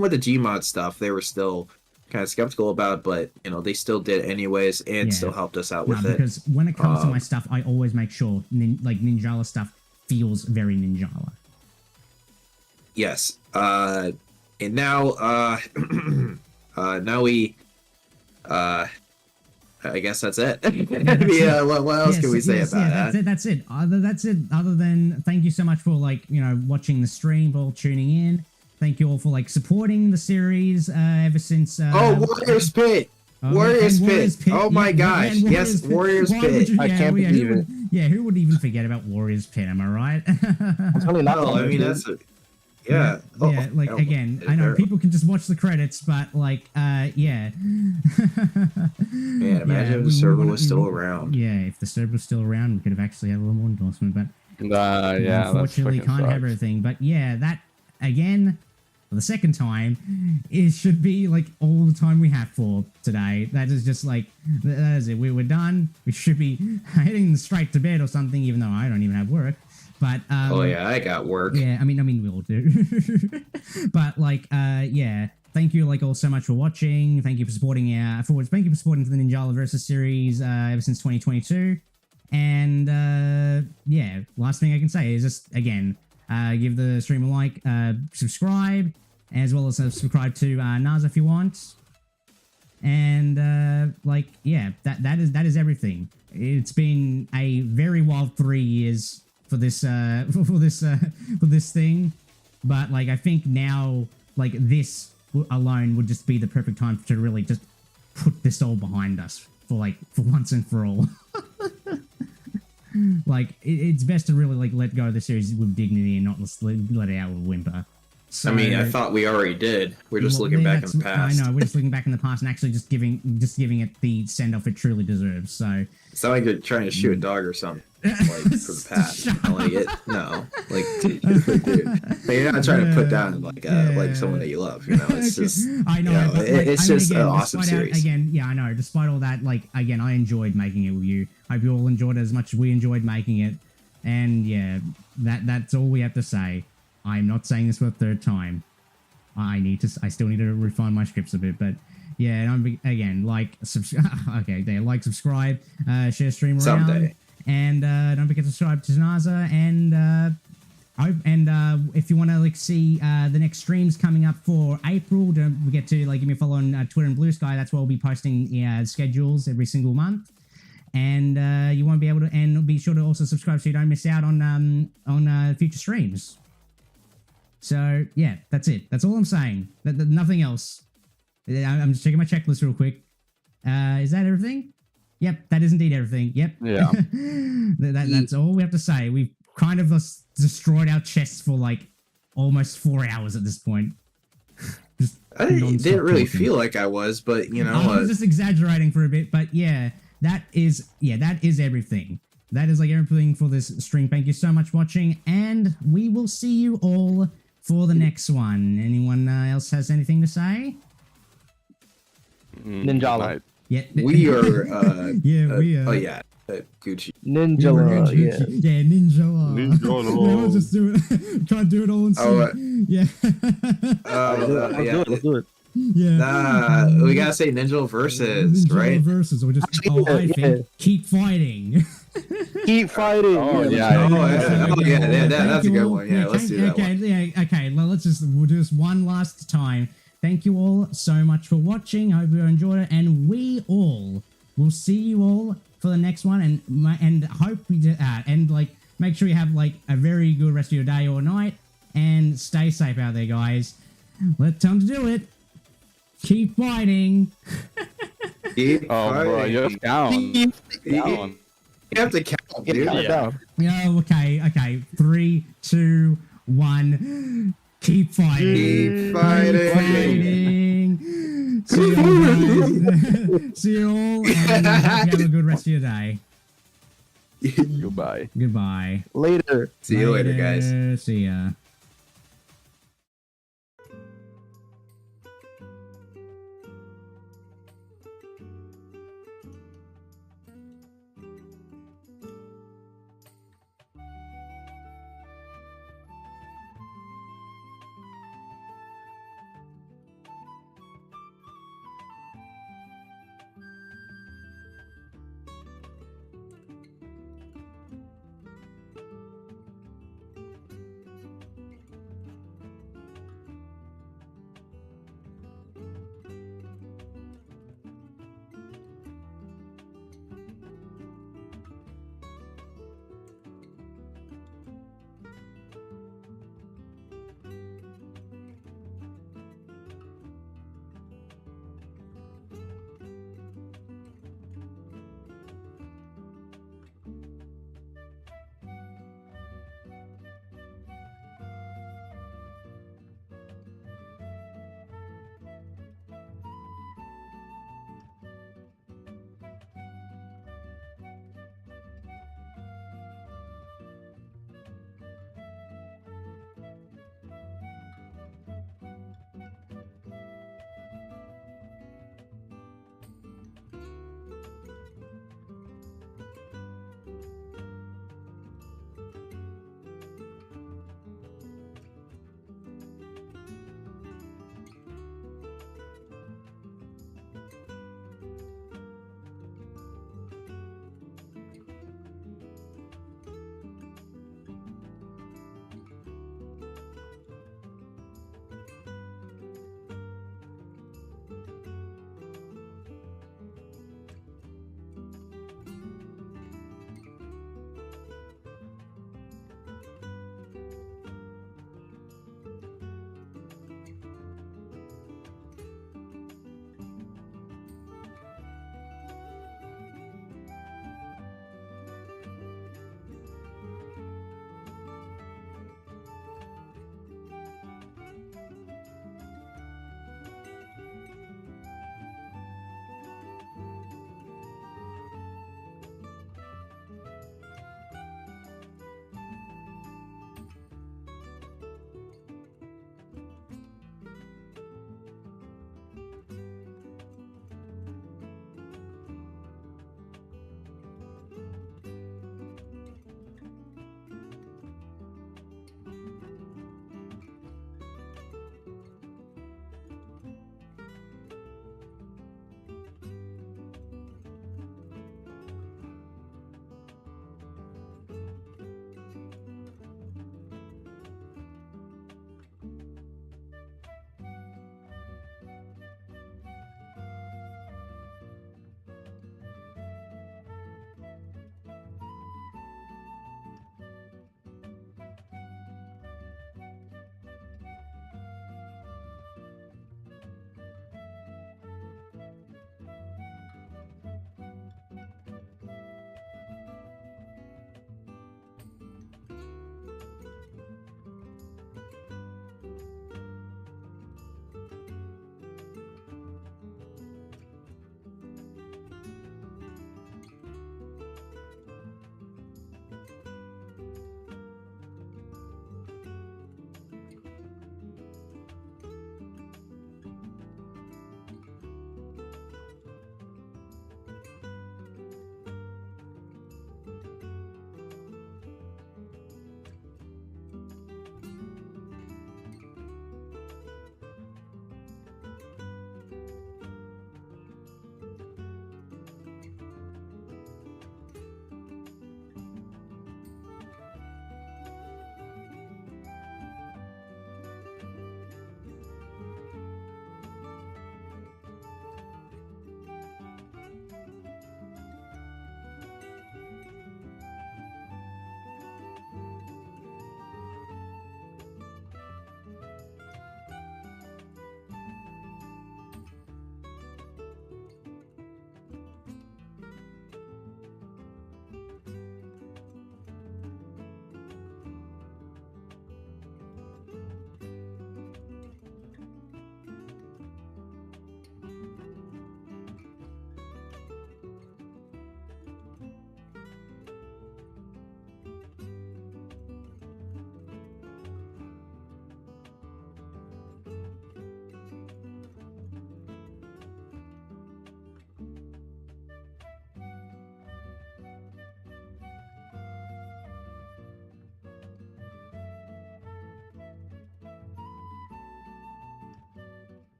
with the Gmod stuff, they were still kind of skeptical about it, but you know they still did anyways and still helped us out with it. Because when it comes to my stuff, I always make sure Ninjala stuff feels very Ninjala. Yes. And now now we I guess that's it. What else can we say about that? That's it. Other than thank you so much for watching the stream, for tuning in. Thank you all for supporting the series ever since. Warriors Pit! Warriors Pit! Oh my gosh! Yes, Warriors Pit! I can't believe it. Yeah, who would even forget about Warriors Pit? Am I right? It's only not. I mean, that's again, I know people can just watch the credits, but yeah. Man, imagine if the server was still around. Yeah, if the server was still around, we could have actually had a little more endorsement, but unfortunately, can't have everything. But yeah, that again. For the second time, it should be all the time we have for today. That is just that is it. We were done. We should be heading straight to bed or something, even though I don't even have work. But I got work. Yeah, I mean we all do. But yeah, thank you all so much for watching. Thank you for supporting thank you for supporting the Ninjala Versus series ever since 2022. And yeah, last thing I can say is just again. Give the stream a like, subscribe, as well as subscribe to Naza if you want. And yeah, that is everything. It's been a very wild 3 years for this for this thing, but I think now this alone would just be the perfect time to really just put this all behind us for once and for all. It's best to really let go of the series with dignity and not let it out with a whimper. So, I mean, I thought we already did. We're just looking back in the past. I know, we're just looking back in the past and actually just giving it the send off it truly deserves. So it's not like you're trying to shoot a dog or something for the past. Dude, you're not trying to put down someone that you love. You know, it's just I know, it's just an awesome series. Again, yeah, I know. Despite all that, again, I enjoyed making it with you. Hope you all enjoyed it as much as we enjoyed making it. And yeah, that's all we have to say. I'm not saying this for a third time. I still need to refine my scripts a bit, but yeah, again, subscribe, share stream around. Someday. And don't forget to subscribe to Naza, and if you want to see the next streams coming up for April, don't forget to give me a follow on Twitter and Blue Sky. That's where we'll be posting schedules every single month. And you won't be able to, and be sure to also subscribe so you don't miss out on future streams. So yeah, that's it. That's all I'm saying. Nothing else. I'm just checking my checklist real quick. Is that everything? Yep, that is indeed everything. Yep. Yeah. That's all we have to say. We've kind of destroyed our chests for almost 4 hours at this point. I didn't really feel like I was, but you know, I was just exaggerating for a bit. But yeah, that is everything. That is everything for this stream. Thank you so much for watching, and we will see you all for the next one. Anyone else has anything to say? Ninjala. Yeah, we are. We are. Oh yeah, Gucci. Ninjala. Yeah, Ninjala. We'll just do it. Try and do it all in sync. Yeah. Let's do it. Yeah. We gotta say Ninjala Versus, right? Versus, or just keep fighting. Keep fighting. That's a good one. Yeah, let's do that one. Yeah, okay. Well, we'll do this one last time. Thank you all so much for watching. I hope you enjoyed it, and we all will see you all for the next one. And hope we do, and make sure you have a very good rest of your day or night, and stay safe out there, guys. Let's time to do it. Keep fighting. Keep fighting. Bro, you're down. Down. You have to count, dude. Yeah, okay. 3, 2, 1. Keep fighting. Keep fighting. See you all, guys. See you all, and have a good rest of your day. Goodbye. Goodbye. Later. See you later, guys. See ya.